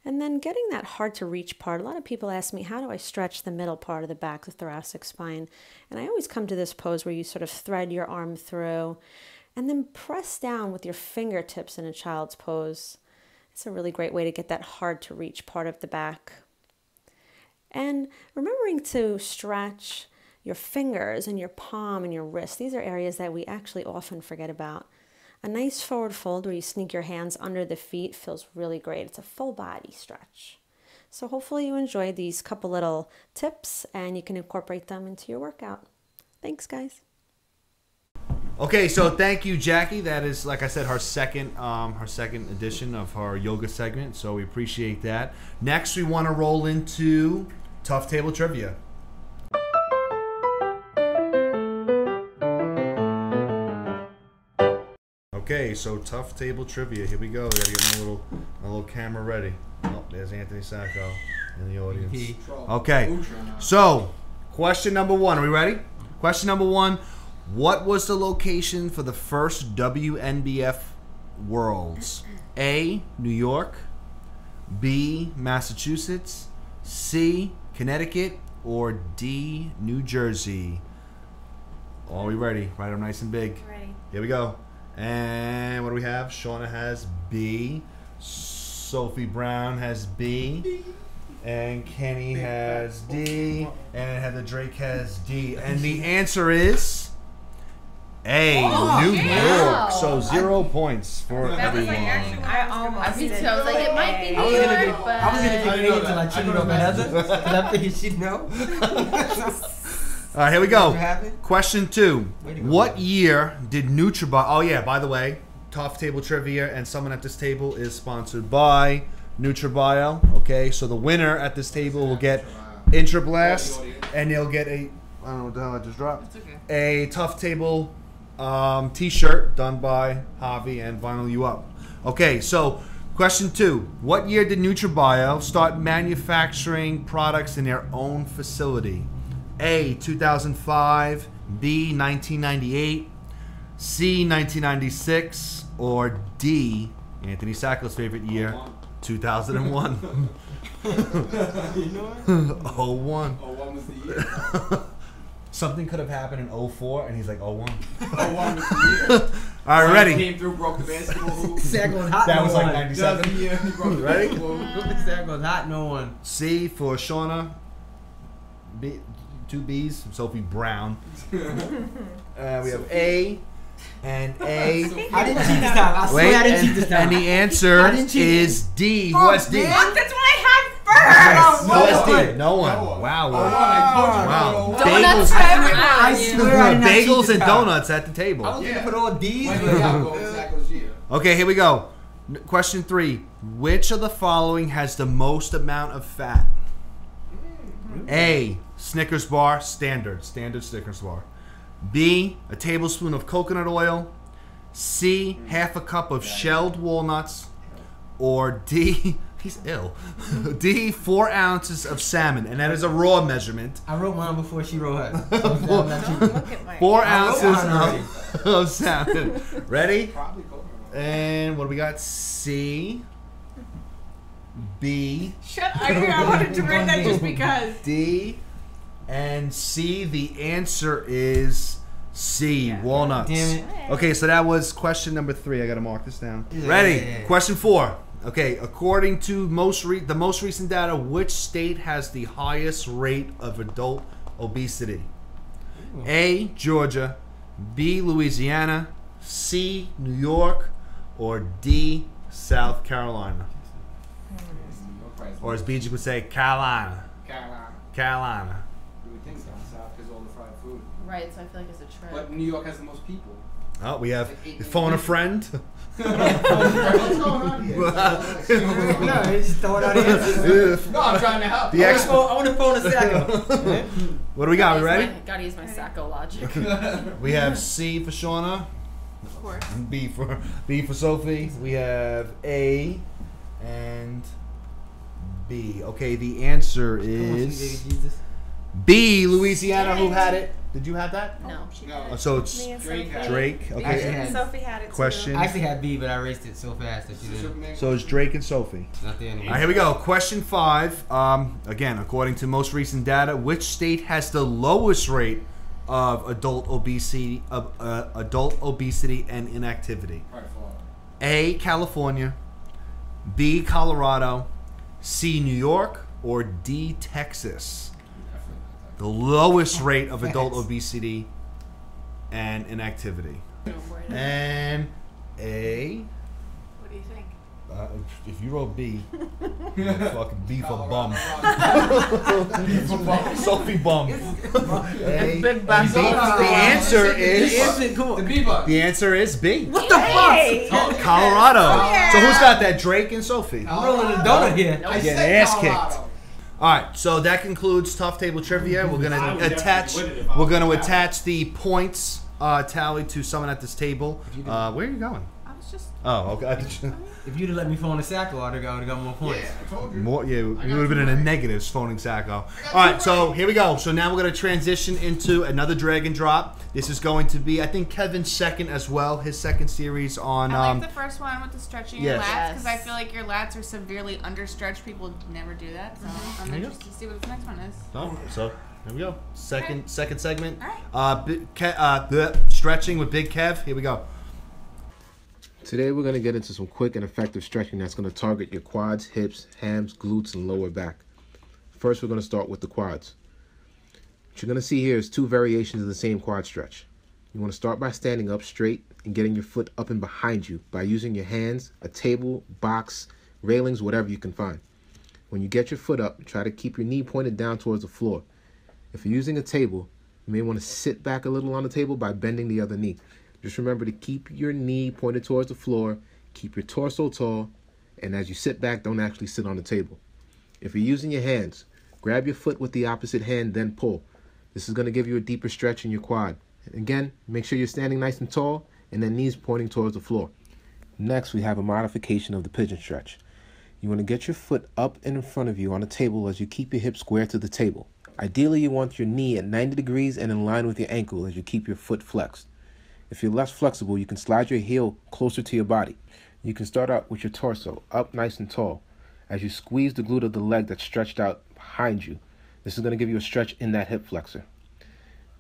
And then getting that hard to reach part. A lot of people ask me, how do I stretch the middle part of the back, the thoracic spine? And I always come to this pose where you sort of thread your arm through and then press down with your fingertips in a child's pose. It's a really great way to get that hard to reach part of the back. And remembering to stretch your fingers and your palm and your wrist. These are areas that we actually often forget about. A nice forward fold where you sneak your hands under the feet feels really great. It's a full body stretch. So hopefully you enjoyed these couple little tips and you can incorporate them into your workout. Thanks, guys. Okay, so thank you, Jackie. That is, like I said, her second edition of her yoga segment. So we appreciate that. Next, we want to roll into Tough Table Trivia. Okay, so Tough Table Trivia. Here we go. We gotta get my little camera ready. Oh, there's Anthony Sacco in the audience. Okay, so question number one. Are we ready? Question number one. What was the location for the first WNBF Worlds? A, New York, B, Massachusetts, C, Connecticut, or D, New Jersey? Are we ready? Write them nice and big. Ready. Here we go. And what do we have? Shauna has B. Sophie Browne has B. And Kenny has D. And Heather Drake has D. And the answer is A, New York. So 0 points for everyone. I almost Me did. too. I was like, it might be New I was gonna York, pick but A until I cheated over Heather. Because I figured she'd know. All right, here we go. What happened? Question 2. Way to go, What man. year did NutriBio... Oh, yeah, by the way, Tough Table Trivia and someone at this table is sponsored by NutriBio. Okay, so the winner at this table will get Intra Blast, and they'll get a... I don't know what the hell I just dropped. It's okay. A Tough Table t-shirt done by Javi and VinylYouUp. Okay, so question 2. What year did NutriBio start manufacturing products in their own facility? A, 2005, B, 1998, C, 1996, or D, Anthony Sacco's favorite year, 2001. You know it? 01. 01 was the year. Something could have happened in 04, and he's like, 01. 01 was the year. All right, ready? Came through, broke the basketball hoop. Sacco's hot. That no was like one. 97. That was the year he broke the Ready? basketball hoop. Sacco's hot. No one. C for Shauna. B, 2 B's, Sophie Browne. We have A and A. I didn't cheat this time. I swear I didn't cheat this time. And the answer I didn't cheat. is D. Who has D? Fuck, that's what I had first! Who has No D? one. No one. No one. Wow. I told you. Wow. donuts Bagels, everywhere. I swear I did not cheat bagels this and time. donuts at the I table. was gonna put all D's. When but- did y'all go Sacco's year? Okay, here we go. Question 3. Which of the following has the most amount of fat? A, Snickers bar, standard Snickers bar. B, a tablespoon of coconut oil. C, half a cup of shelled walnuts. or D, he's ill, D, 4 ounces of salmon, and that is a raw measurement. I wrote mine before she wrote hers. Look at my 4 I wrote mine ounces of salmon. Ready? Probably coconut. And what do we got? C, B, Shut up. I wanted to read that just because. D, and C. The answer is C, walnuts. Damn it. Okay, so that was question number 3. I gotta mark this down. Yeah. Ready? Question 4. Okay, according to the most recent data, which state has the highest rate of adult obesity? A, Georgia, B, Louisiana, C, New York, or D, South Carolina? Or as BG would say, Carolina. Carolina. You would think down south because all the fried food. Right, so I feel like it's a trip. But New York has the most people. Oh, we have phone a friend. What's going on here? No, he's just throwing out answers. No, I'm trying to help. The ex- I want to phone a Sacco. What do we got? We ready? Gotta use my Sacco logic. We have C for Shauna. Of course. B for Sophie. We have A and B. Okay, the answer is B, Louisiana. Who had it? Did you have that? No. Oh, so it's Me and Drake Sophie. had Drake. Actually Okay. had- Sophie had it too. Question. I actually had B, but I erased it so fast that she didn't. So it's Drake and Sophie. It's not there All anymore. right, here we go. Question 5. Again, according to most recent data, which state has the lowest rate of adult obesity and inactivity? Probably Florida. A, California, B, Colorado, C, New York, or D, Texas? The lowest rate of adult obesity and inactivity. And A, What do you think? if you wrote B, fucking B for bum. Sophie bum. A, Big bum. the answer is The B-Bug. the answer is B. What the fuck? Colorado. So who's got that? Drake and Sophie. I'm rolling a donut here. I Getting said ass Colorado. kicked. All right, so that concludes Tough Table Trivia. We're I gonna would attach. definitely win it if I We're was gonna back. attach the points tally to someone at this table. Where are you going? I was just. Oh, okay. If you'd have let me phone a Sacco, I'd have got more points. Yeah, I told you. More, yeah, you would have been in the negatives phoning Sacco. All right, so here we go. So now we're going to transition into another drag and drop. This is going to be, I think, Kevin's second as well. His second series on. I like the first one with the stretching your yes. lats because I feel like your lats are severely understretched. People never do that, so I'm There you go. interested to see what the next one is. So here we go. Second segment. All right. The stretching with Big Kev. Here we go. Today we're going to get into some quick and effective stretching that's going to target your quads, hips, hams, glutes, and lower back. First, we're going to start with the quads. What you're going to see here is 2 variations of the same quad stretch. You want to start by standing up straight and getting your foot up and behind you by using your hands, a table, box, railings, whatever you can find. When you get your foot up, try to keep your knee pointed down towards the floor. If you're using a table, you may want to sit back a little on the table by bending the other knee. Just remember to keep your knee pointed towards the floor, keep your torso tall, and as you sit back, don't actually sit on the table. If you're using your hands, grab your foot with the opposite hand, then pull. This is going to give you a deeper stretch in your quad. Again, make sure you're standing nice and tall, and then knees pointing towards the floor. Next, we have a modification of the pigeon stretch. You want to get your foot up and in front of you on a table as you keep your hips square to the table. Ideally, you want your knee at 90 degrees and in line with your ankle as you keep your foot flexed. If you're less flexible, you can slide your heel closer to your body. You can start out with your torso up nice and tall as you squeeze the glute of the leg that's stretched out behind you. This is going to give you a stretch in that hip flexor.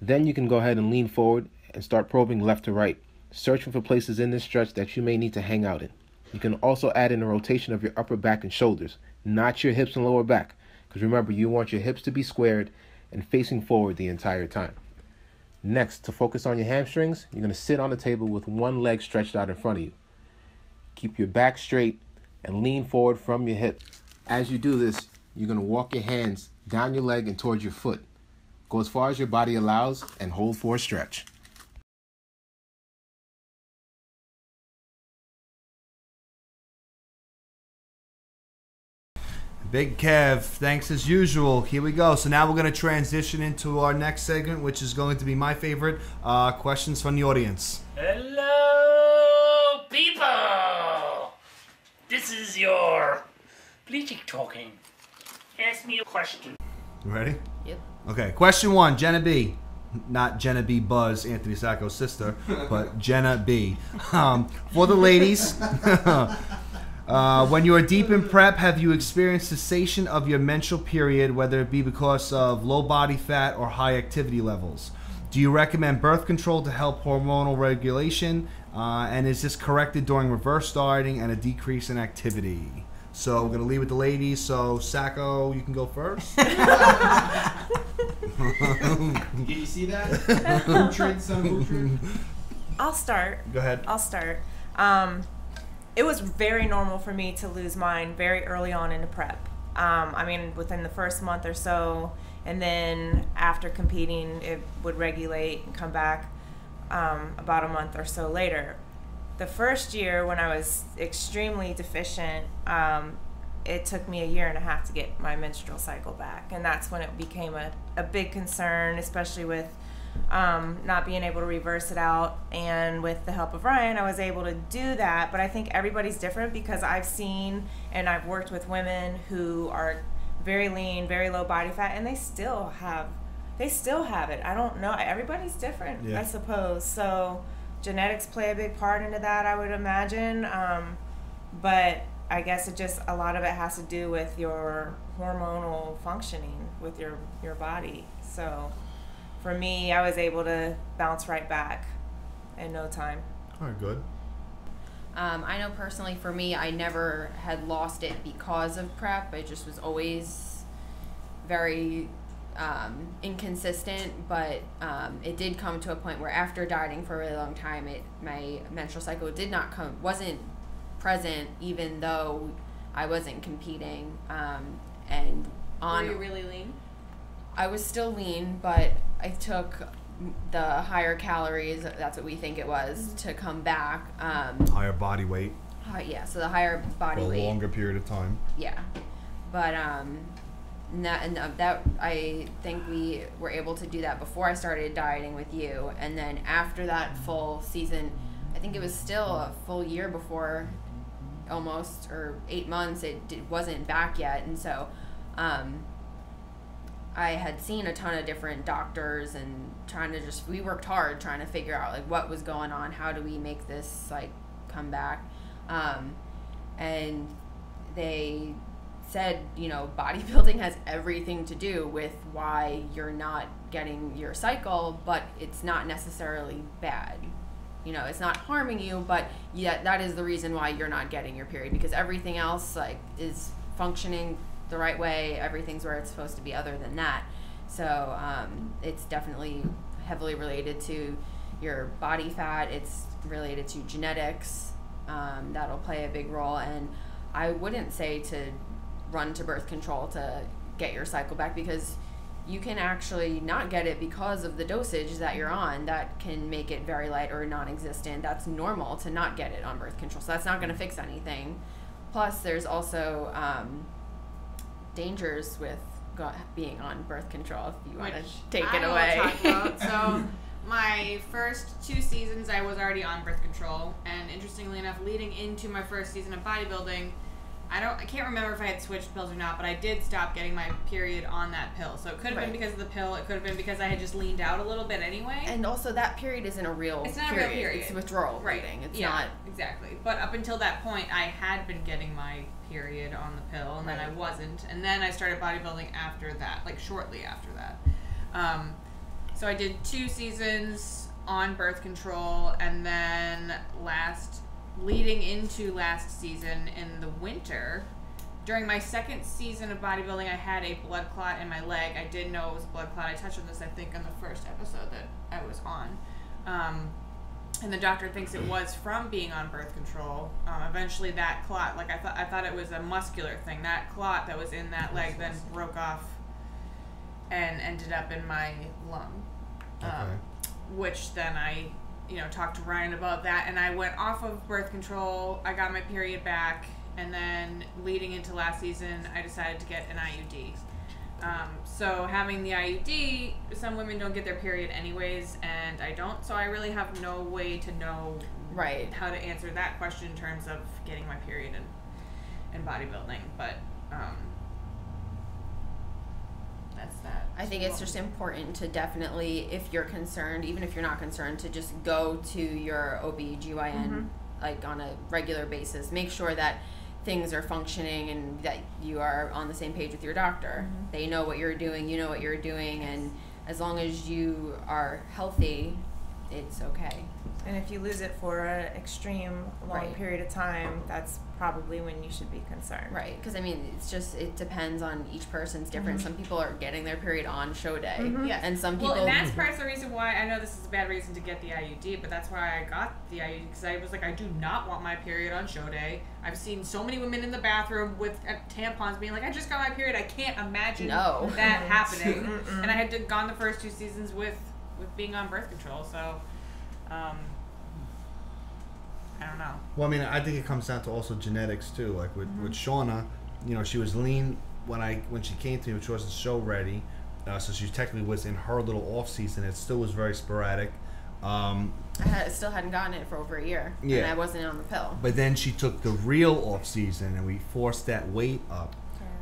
Then you can go ahead and lean forward and start probing left to right, searching for places in this stretch that you may need to hang out in. You can also add in a rotation of your upper back and shoulders, not your hips and lower back, because remember, you want your hips to be squared and facing forward the entire time. Next, to focus on your hamstrings, you're going to sit on the table with one leg stretched out in front of you. Keep your back straight and lean forward from your hip. As you do this, you're going to walk your hands down your leg and towards your foot. Go as far as your body allows and hold for a stretch. Big Kev, thanks as usual. Here we go. So now we're going to transition into our next segment, which is going to be my favorite, questions from the audience. Hello, people! This is your bleaching talking. Ask me a question. You ready? Yep. Okay, question 1, Jenna B. Not Jenna B. Buzz, Anthony Sacco's sister, but Jenna B. For the ladies, when you are deep in prep, have you experienced cessation of your menstrual period, whether it be because of low body fat or high activity levels? Do you recommend birth control to help hormonal regulation? And is this corrected during reverse dieting and a decrease in activity? So we're going to leave with the ladies. So Sacco, you can go first. Did you see that? Bootrid, son of Bootrid. I'll start. Go ahead. I'll start. It was very normal for me to lose mine very early on into prep. I mean, within the first month or so, and then after competing, it would regulate and come back about a month or so later. The first year, when I was extremely deficient, it took me 1.5 years to get my menstrual cycle back, and that's when it became a big concern, especially with not being able to reverse it out. And with the help of Ryan, I was able to do that. But I think everybody's different, because I've seen and I've worked with women who are very lean, very low body fat, and they still have it. I don't know. Everybody's different, yeah. I suppose. So genetics play a big part into that, I would imagine. But I guess a lot of it has to do with your hormonal functioning with your body. So for me, I was able to bounce right back in no time. All right, good. I know personally for me, I never had lost it because of prep. It just was always very inconsistent, but it did come to a point where after dieting for a really long time, my menstrual cycle wasn't present, even though I wasn't competing. And Were you really lean? I was still lean, but I took the higher calories, that's what we think it was, to come back. Higher body weight. Yeah, so the higher body for a weight. longer period of time. Yeah, but that I think we were able to do that before I started dieting with you, and then after that full season, I think it was still a full year before, almost, or 8 months. It wasn't back yet, and so I had seen a ton of different doctors and we worked hard trying to figure out like what was going on, how do we make this like come back, and they said, bodybuilding has everything to do with why you're not getting your cycle, but it's not necessarily bad. It's not harming you, but yet that is the reason why you're not getting your period, because everything else like is functioning the right way. Everything's where it's supposed to be other than that. So it's definitely heavily related to your body fat. It's related to genetics. That'll play a big role. And I wouldn't say to run to birth control to get your cycle back, because you can actually not get it because of the dosage that you're on. That can make it very light or non-existent. That's normal to not get it on birth control. So that's not going to fix anything. Plus, there's also dangers with being on birth control, if you want to take it away. Talk about. So my first 2 seasons I was already on birth control, and interestingly enough, leading into my first season of bodybuilding, I can't remember if I had switched pills or not, but I did stop getting my period on that pill. So it could have been because of the pill, it could have been because I had just leaned out a little bit anyway. And also that period isn't a real period. It's not a real period. It's withdrawal bleeding. It's not exactly. But up until that point, I had been getting my period on the pill, and then I wasn't. And then I started bodybuilding after that, like shortly after that. So I did 2 seasons on birth control, and then leading into last season in the winter, during my second season of bodybuilding, I had a blood clot in my leg. I didn't know it was a blood clot. I touched on this, I think, in the first episode that I was on. And the doctor thinks it was from being on birth control. Eventually that clot, like I thought it was a muscular thing. That clot that was in that leg then broke off and ended up in my lung. Which then I talked to Ryan about that, and I went off of birth control. I got my period back, and then leading into last season, I decided to get an IUD. So having the IUD, some women don't get their period anyways, and I don't, so I really have no way to know how to answer that question in terms of getting my period. And bodybuilding, but that's that. I think it's just important to definitely, if you're concerned, even if you're not concerned, to just go to your OB/GYN like on a regular basis. Make sure that things are functioning and that you are on the same page with your doctor. They know what you're doing, you know what you're doing, and as long as you are healthy, it's okay. And if you lose it for an extreme long period of time, that's probably when you should be concerned. Right, because I mean, it's just, it depends on each person's different. Some people are getting their period on show day, Yes. and some people... Well, and that's part of the reason why, I know this is a bad reason to get the IUD, but that's why I got the IUD, because I was like, I do not want my period on show day. I've seen so many women in the bathroom with tampons being like, I just got my period. I can't imagine that happening. And I had gone the first 2 seasons with being on birth control, so... I don't know. Well, I mean, I think it comes down to also genetics too. Like with Shauna, you know, she was lean when she came to me, which wasn't show ready. So she technically was in her little off season. It still was very sporadic. I still hadn't gotten it for over a year, and I wasn't on the pill. But then she took the real off season, and we forced that weight up.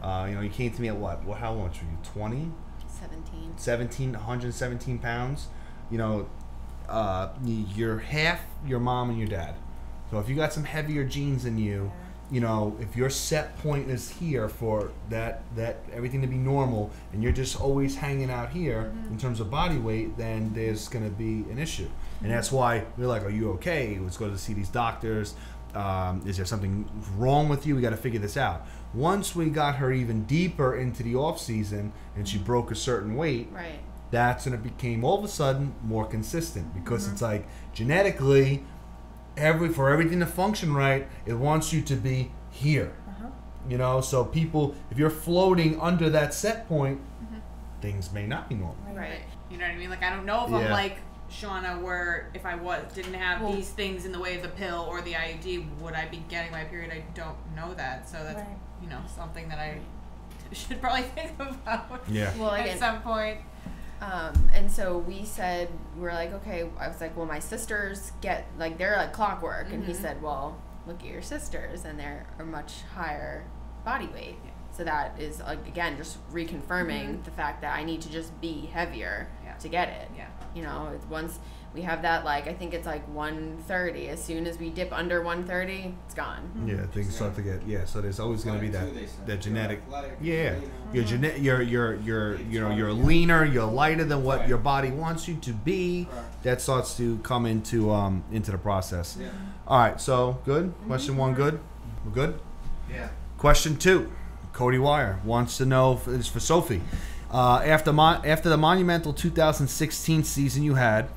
You know, you came to me at what? Well, how much were you? 20? 117 pounds. You know, you're half your mom and your dad. So if you got some heavier genes in you, you know, if your set point is here for that everything to be normal, and you're just always hanging out here in terms of body weight, then there's going to be an issue. And that's why we're like, are you okay? Let's go to see these doctors. Is there something wrong with you? We got to figure this out. Once we got her even deeper into the off season and she broke a certain weight, that's when it became all of a sudden more consistent, because it's like genetically, for everything to function right, it wants you to be here. You know, so people, if you're floating under that set point, things may not be normal. Right. You know what I mean? Like, I don't know if I'm like Shauna, where if I didn't have these things in the way of the pill or the IUD, would I be getting my period? I don't know that. So that's, you know, something that I should probably think about at some point. And so we were like, okay, I was like, well, my sisters get, like, they're like clockwork. And he said, well, look at your sisters, and they're a much higher body weight. So that is, like, again, just reconfirming the fact that I need to just be heavier to get it. You know, once we have that, like, I think it's like 130. As soon as we dip under 130, it's gone. Yeah, things start to get, so there's always going to be that genetic. You're leaner, you're lighter than what your body wants you to be. That starts to come into the process. All right, so good. Question 1 good. We're good. Question 2. Cody Wyer wants to know, it's for Sophie. After the monumental 2016 season you had,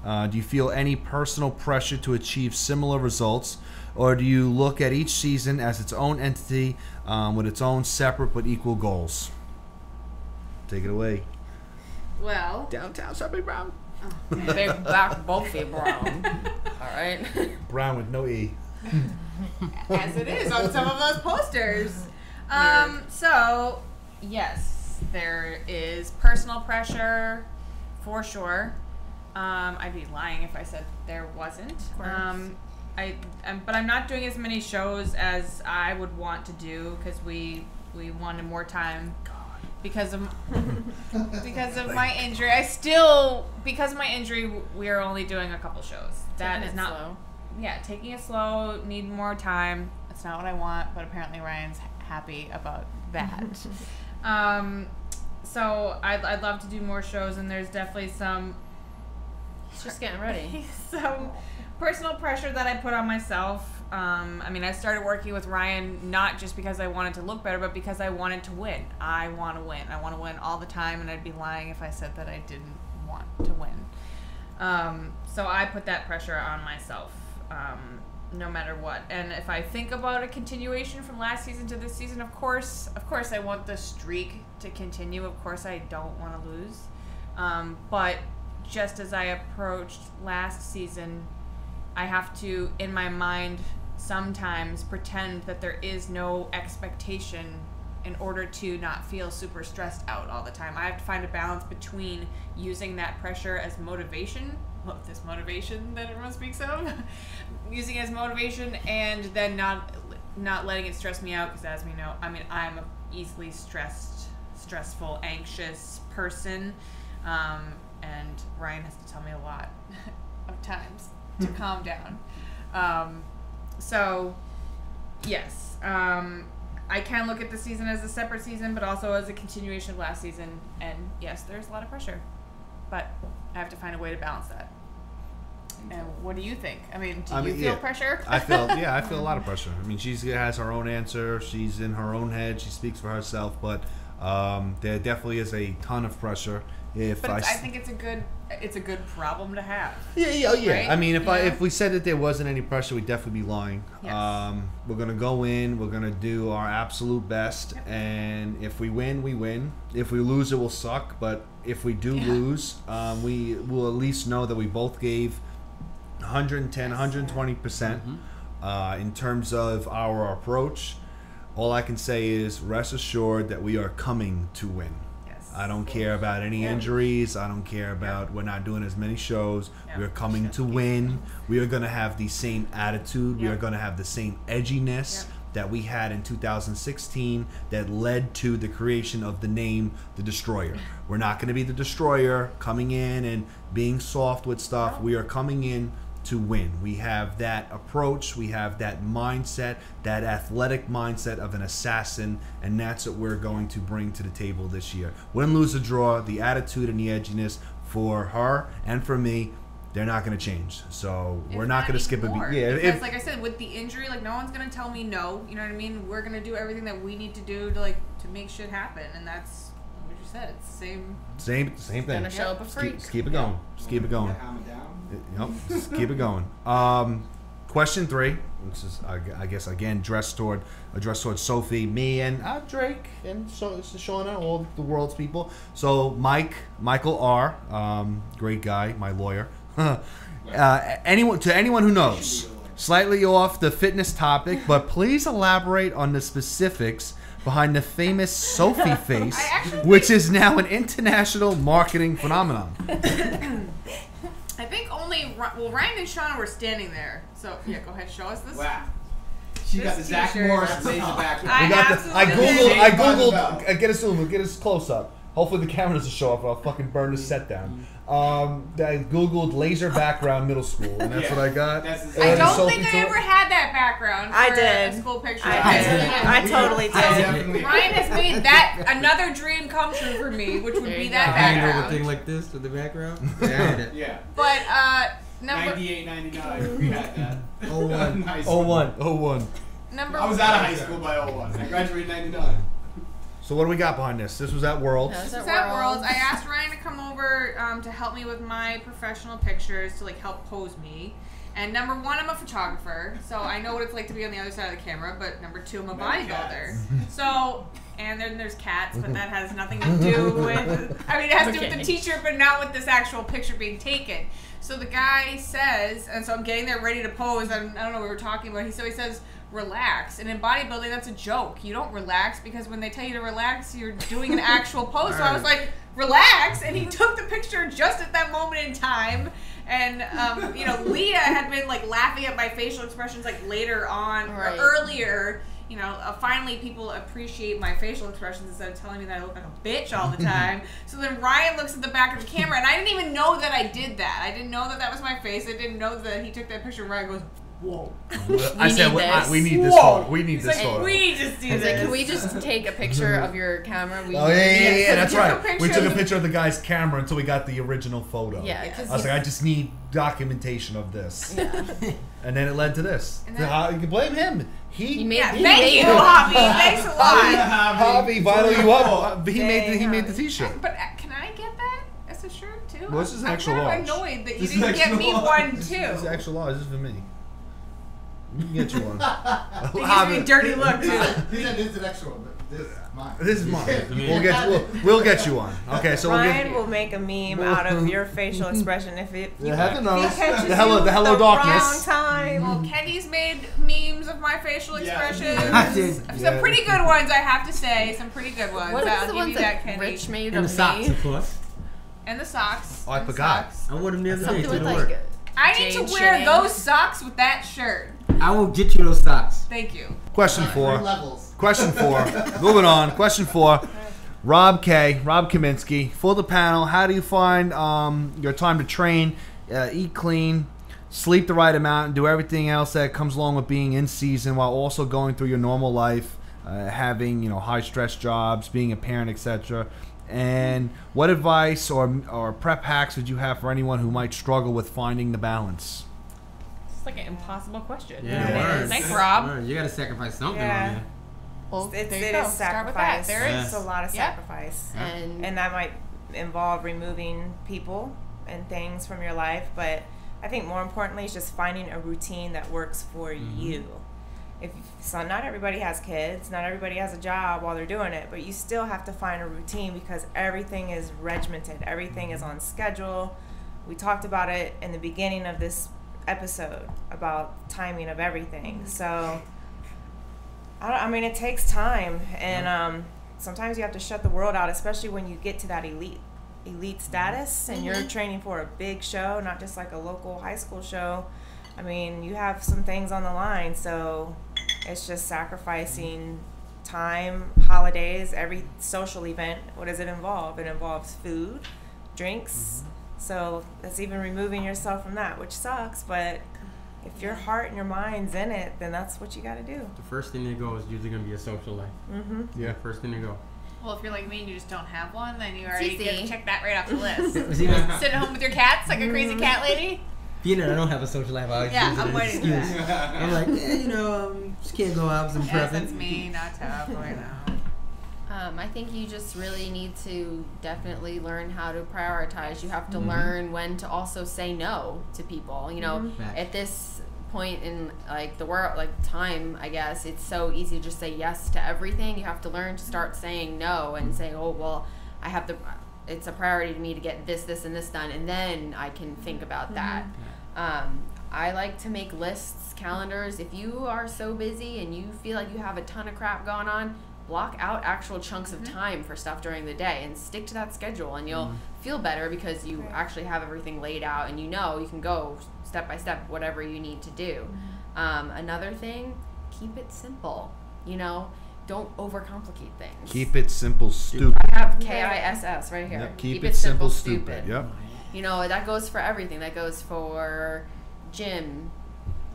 do you feel any personal pressure to achieve similar results, or do you look at each season as its own entity with its own separate but equal goals? Take it away. Well, downtown Sophie Browne. Big black Sophie Browne. All right. Brown with no E. As it is on some of those posters. So, yes, there is personal pressure for sure. I'd be lying if I said there wasn't. But I'm not doing as many shows as I would want to do, because we wanted more time because of my injury. Because of my injury, we are only doing a couple shows. That is not slow. Yeah, taking it slow. Need more time. That's not what I want, but apparently Ryan's happy about that. So I'd love to do more shows, and there's definitely some. Just getting ready. Some personal pressure that I put on myself. I mean, I started working with Ryan not just because I wanted to look better, but because I wanted to win. I want to win. I want to win all the time, and I'd be lying if I said that I didn't want to win. So I put that pressure on myself, no matter what. And if I think about a continuation from last season to this season, of course I want the streak to continue. Of course I don't want to lose. But just as I approached last season, I have to, in my mind, sometimes pretend that there is no expectation in order to not feel super stressed out all the time. I have to find a balance between using that pressure as motivation, this motivation that everyone speaks of, using it as motivation, and then not not letting it stress me out, because as we know, I mean, I'm a easily stressful, anxious person, and Ryan has to tell me a lot of times to calm down. So, yes, I can look at the season as a separate season, but also as a continuation of last season. And yes, there's a lot of pressure, but I have to find a way to balance that. And what do you think? I mean, do you feel pressure? I feel a lot of pressure. I mean, she has her own answer. She's in her own head. She speaks for herself, but there definitely is a ton of pressure. But I think it's a good problem to have. Yeah. Right? I mean, if we said that there wasn't any pressure, we'd definitely be lying. Yes. We're gonna go in. We're gonna do our absolute best, and if we win, we win. If we lose, it will suck. But if we do lose, we will at least know that we both gave 110, 120% in terms of our approach. All I can say is rest assured that we are coming to win. I don't care about any injuries. I don't care about we're not doing as many shows. We're coming to win. We are going to have the same attitude. We are going to have the same edginess that we had in 2016 that led to the creation of the name The Destroyer. We're not going to be the Destroyer coming in and being soft with stuff. We are coming in to win. We have that approach, we have that mindset, that athletic mindset of an assassin, and that's what we're going to bring to the table this year. Win, lose, or draw, the attitude and the edginess for her and for me, they're not going to change. So we're not going to skip a beat. Yeah, because like I said, with the injury, like no one's going to tell me no. You know what I mean? We're going to do everything that we need to do to make shit happen, and that's what you said. It's the same thing. Gonna show up a freak. Just keep it going. Just keep it going. Yep. Just keep it going. Question 3, which is I guess again addressed toward Sophie, me, and Drake, and Shauna, all the world's people. So Michael R, great guy, my lawyer. Anyone who knows, slightly off the fitness topic, but please elaborate on the specifics behind the famous Sophie face, which is now an international marketing phenomenon. I think Ryan and Shauna were standing there. So yeah, go ahead, show us this. Wow. She got the Zach Morris laser back. I googled. Get us close up. Hopefully the camera doesn't show up, or I'll fucking burn the set down. I googled laser background middle school, and that's what I got. I don't think I ever had that background. I did. A school picture. I totally did. Ryan has made that another dream come true for me, which would be that background. Thing like this with the background. Yeah. Yeah. But number 98, 99. We had that. 01. I was out of high school by 01. I graduated 99. So what do we got behind this? This was at Worlds. This was at Worlds. I asked Ryan to come over to help me with my professional pictures, to help pose me. And number 1, I'm a photographer, so I know what it's like to be on the other side of the camera. But number 2, I'm a bodybuilder. So, and then there's cats, but that has nothing to do with. I mean, it has to do with the T-shirt, but not with this actual picture being taken. So the guy says, and so I'm getting there ready to pose. I don't know what we were talking about. He says, relax. And in bodybuilding, that's a joke. You don't relax, because when they tell you to relax, you're doing an actual pose. So I was like, relax. And he took the picture just at that moment in time. And, Leah had been laughing at my facial expressions later on or earlier. Finally people appreciate my facial expressions instead of telling me that I look like a bitch all the time. So then Ryan looks at the back of the camera, and I didn't even know that I did that. I didn't know that was my face. I didn't know that he took that picture. Ryan goes, whoa. I said, we need this photo. We need this photo. We need to see this. Can we just take a picture of your camera? Yeah, that's right. We took a picture of the guy's camera until we got the original photo. Yeah. I was like, I just need documentation of this. Yeah. And then it led to this. You can blame him. Thank you, Javi. Thanks a lot. Javi, VinylYouUp. He made the T-shirt. But can I get that as a shirt too? Well, this is an extra large. I'm kind of annoyed that you didn't get me one too. This is extra large. This is for me. We can get you one. It gives me a dirty look too. He said this is an extra one, but this is mine. This is mine. We'll get you one. Okay, so Ryan will make a meme out of your facial expression if you heaven knows. The hello darkness. Wrong time. Well, Kenny's made memes of my facial expressions. Some pretty good ones, I have to say. Some pretty good ones. What I'll the give ones you that, that Kenny. Rich made And of the socks, me? of course. And the socks. Oh, I forgot. I wore them the other day Something to with work. I need to Jade wear shitting. those socks with that shirt. I will get you those socks. Thank you. Question 4. Levels. Question 4. Moving on. Question 4. Rob Kaminsky. For the panel, how do you find your time to train, eat clean, sleep the right amount, and do everything else that comes along with being in season while also going through your normal life, having high stress jobs, being a parent, etc.? And what advice or prep hacks would you have for anyone who might struggle with finding the balance? It's like an impossible question. Yeah, Thanks, Rob. You got to sacrifice something Yeah. on there. Well, It there you is go. Start with that. sacrifice. There is. It's a lot of Yeah. sacrifice. And And that might involve removing people and things from your life, but I think more importantly is just finding a routine that works for you. Not everybody has kids, not everybody has a job while they're doing it, but you still have to find a routine because everything is regimented, everything is on schedule. We talked about it in the beginning of this episode about timing of everything. So I mean, it takes time, and sometimes you have to shut the world out, especially when you get to that elite status and you're training for a big show, not just like a local high school show. I mean, you have some things on the line, so it's just sacrificing time, holidays, every social event. What does it involve? It involves food, drinks. So that's even removing yourself from that, which sucks, but if your heart and your mind's in it, then that's what you got to do. The first thing to go is usually going to be a social life. Yeah. First thing to go. Well, if you're like me and you just don't have one, then you already easy. get to check that right off the list. See, Sit at home with your cats like a crazy cat lady. being that I don't have a social life, I always Yeah, use it I'm as waiting an for excuse. that. I'm like, just can't go out because I'm Yes, prepping. that's me, not tough right now. I think you just really need to definitely learn how to prioritize. You have to learn when to also say no to people. You know, at this point in like the world, like time, I guess it's so easy to just say yes to everything. You have to learn to start saying no and say, oh well, I have the. It's a priority to me to get this, this, and this done, and then I can think about that. I like to make lists, calendars. If you are so busy and you feel like you have a ton of crap going on, block out actual chunks of time for stuff during the day and stick to that schedule, and you'll feel better because you actually have everything laid out and you know you can go step by step whatever you need to do. Another thing, keep it simple. You know, don't overcomplicate things. Keep it simple, stupid. I have KISS right here. Yep, keep it simple, stupid. Yep. You know, that goes for everything. That goes for gym.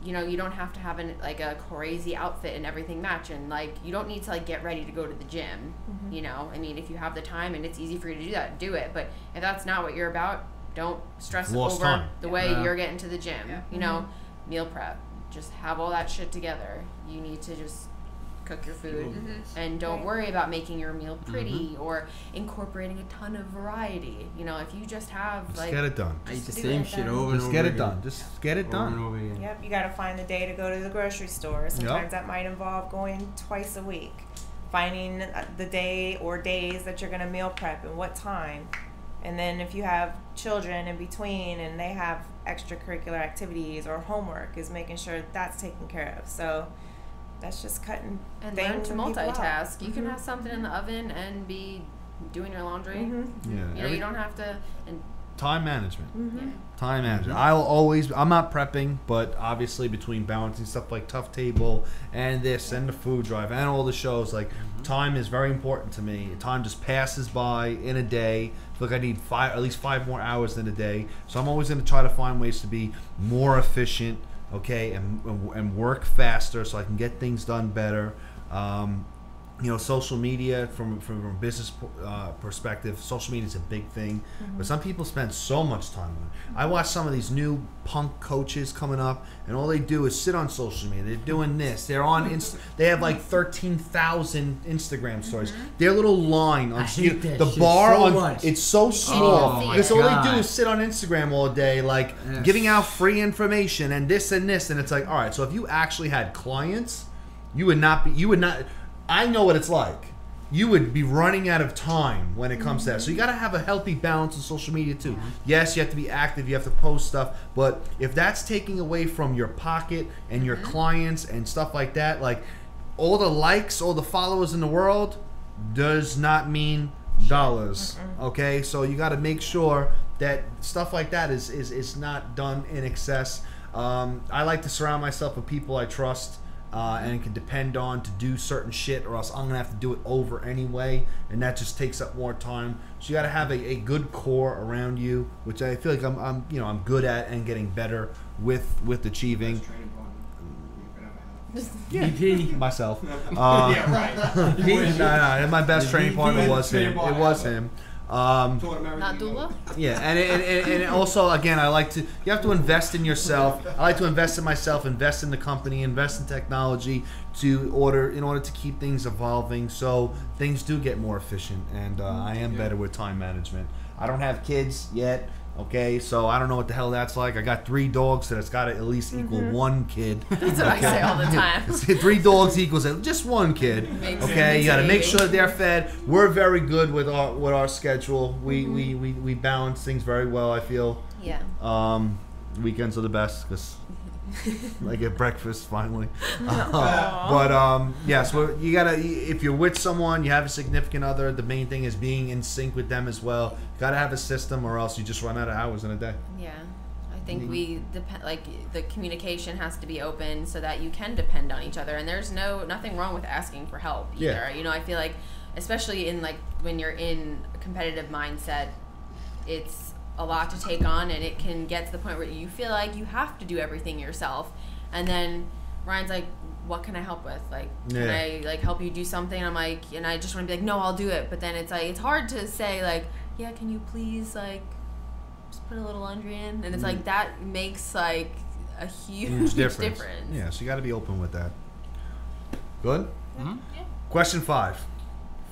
You know, you don't have to have like a crazy outfit and everything matching. Like, you don't need to like get ready to go to the gym. You know, I mean, if you have the time and it's easy for you to do that, do it. But if that's not what you're about, don't stress Lost over time. the way you're getting to the gym. You know, meal prep. Just have all that shit together. You need to just cook your food and don't worry about making your meal pretty or incorporating a ton of variety. You know, if you just have Just like get it done. I eat the do same it shit then. over and Just over get it again. done. Just get it Over done. and over again. Yep, you got to find the day to go to the grocery store. Sometimes that might involve going twice a week. Finding the day or days that you're going to meal prep and what time. And then if you have children in between and they have extracurricular activities or homework, is making sure that's taken care of. So that's just cutting and things learn to and people out. multitask. You can have something in the oven and be doing your laundry. Yeah. You know, you don't have to. And Time management. yeah. Time management. I'm not prepping, but obviously between balancing stuff like Tough Table and this and the food drive and all the shows, like time is very important to me. Time just passes by in a day. I feel like I need at least 5 more hours in a day. So I'm always going to try to find ways to be more efficient, okay, and work faster so I can get things done better. You know, social media from a business perspective, social media is a big thing, but some people spend so much time on it. I watch some of these new punk coaches coming up, and all they do is sit on social media. They're doing this. They're on they have like 13,000 Instagram stories. Their little line on I hate that the shit bar so on much. it's so small Oh my because all they God. do is sit on Instagram all day, like giving out free information and this and this, and it's like, all right, so if you actually had clients, you would not. I know what it's like. You would be running out of time when it comes to that. So you got to have a healthy balance on social media too. Yes, you have to be active. You have to post stuff. But if that's taking away from your pocket and your clients and stuff like that, like all the likes, all the followers in the world does not mean dollars. Okay? So you got to make sure that stuff like that is not done in excess. I like to surround myself with people I trust and can depend on to do certain shit, or else I'm gonna have to do it over anyway, and that just takes up more time. So you got to have a good core around you, which I feel like I'm good at and getting better with achieving. VP. Myself. Yeah, right. No, my best training partner was him. It was him. Not doula? Yeah, and also, again, you have to invest in yourself. I like to invest in myself, invest in the company, invest in technology in order to keep things evolving, so things do get more efficient, and I am better with time management. I don't have kids yet. Okay, so I don't know what the hell that's like. I got 3 dogs, so that's got to at least equal 1 kid. That's what I say all the time. 3 dogs equals just 1 kid. Okay, you got to make sure that they're fed. We're very good with our schedule. We balance things very well, I feel. Yeah. Weekends are the best because I get breakfast finally. Yes, you gotta. If you're with someone, you have a significant other. The main thing is being in sync with them as well. You gotta have a system, or else you just run out of hours in a day. Yeah, I think we depend. Like the communication has to be open so that you can depend on each other, and there's nothing wrong with asking for help either. Yeah. You know, I feel like, especially in like when you're in a competitive mindset, it's a lot to take on, and it can get to the point where you feel like you have to do everything yourself. And then Ryan's like, what can I help with? Like, can I like help you do something? I'm like, and I just want to be like, no, I'll do it. But then it's like, it's hard to say like, yeah, can you please like just put a little laundry in? And it's like, that makes like a huge difference. Yeah, so you got to be open with that. Good? Yeah. Question 5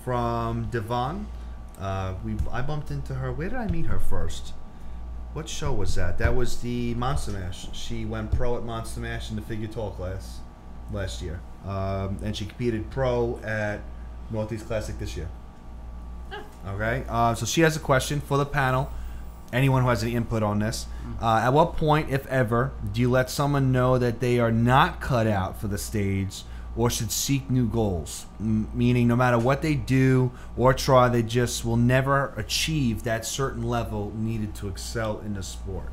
from Devon. I bumped into her. Where did I meet her first? What show was that? That was the Monster Mash. She went pro at Monster Mash in the figure tall class last year. And she competed pro at Northeast Classic this year. Okay? So she has a question for the panel. Anyone who has any input on this. At what point, if ever, do you let someone know that they are not cut out for the stage or should seek new goals? Meaning no matter what they do or try, they just will never achieve that certain level needed to excel in the sport.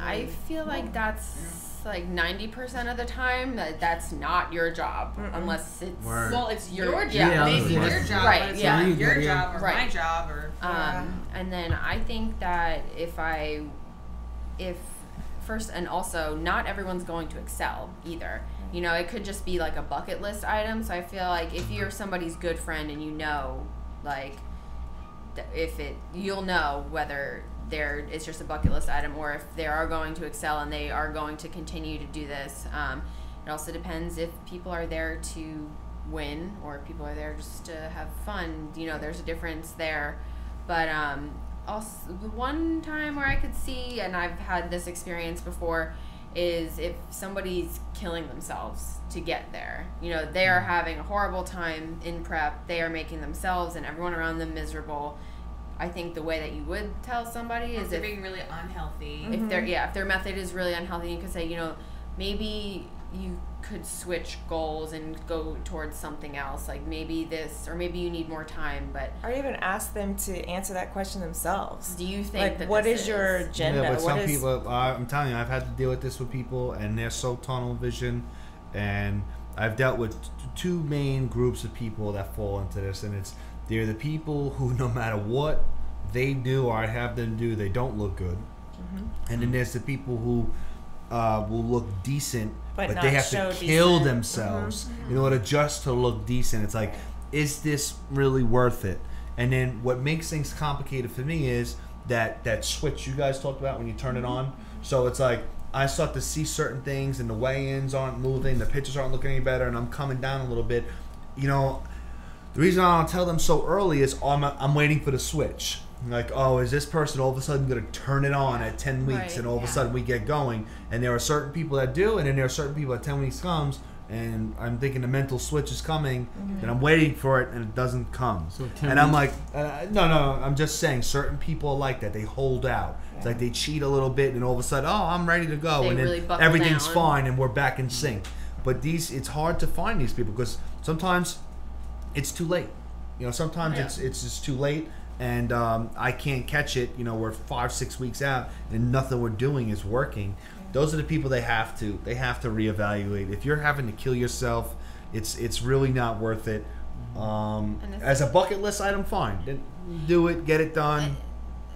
I feel like that's like 90% of the time that's not your job unless it's well, it's your job. Yeah, Maybe yeah. your job, Right, but it's yeah. not your Yeah. job or Right. my job or and then I think that if first, and also not everyone's going to excel either. You know, it could just be like a bucket list item. So I feel like if you're somebody's good friend and you know, like, you'll know whether it's just a bucket list item or if they are going to excel and they are going to continue to do this. It also depends if people are there to win or if people are there just to have fun. You know, there's a difference there. But also, the one time where I could see, and I've had this experience before, is if somebody's killing themselves to get there. You know, they are having a horrible time in prep. They are making themselves and everyone around them miserable. I think the way that you would tell somebody is they're being really unhealthy. If their method is really unhealthy, you could say, you know, maybe you could switch goals and go towards something else, like maybe this, or maybe you need more time. But or even ask them to answer that question themselves. Do you think like that what this is your agenda? Yeah, but some people, I'm telling you, I've had to deal with this with people, and they're so tunnel vision, and I've dealt with 2 main groups of people that fall into this, and they're the people who, no matter what they do or I have them do, they don't look good, and then there's the people who will look decent, but they have to kill themselves in order just to look decent. It's like, is this really worth it? And then what makes things complicated for me is that switch you guys talked about when you turn it on. So it's like I start to see certain things, and the weigh-ins aren't moving, the pitches aren't looking any better, and I'm coming down a little bit. You know, the reason I don't tell them so early is I'm waiting for the switch. Like, oh, is this person all of a sudden going to turn it on at 10 weeks, and all of a sudden we get going? And there are certain people that do, and then there are certain people that 10 weeks comes, and I'm thinking the mental switch is coming, and I'm waiting for it, and it doesn't come. So and I'm like, no, I'm just saying certain people are like that. They hold out. It's like they cheat a little bit, and all of a sudden, oh, I'm ready to go, they and then really everything's down. fine, and we're back in sync. But it's hard to find these people because sometimes it's too late. You know, sometimes it's just too late. and I can't catch it. You know, we're 5-6 weeks out and nothing we're doing is working. Those are the people they have to reevaluate. If you're having to kill yourself, it's really not worth it. As a bucket list item, fine. Then do it, get it done.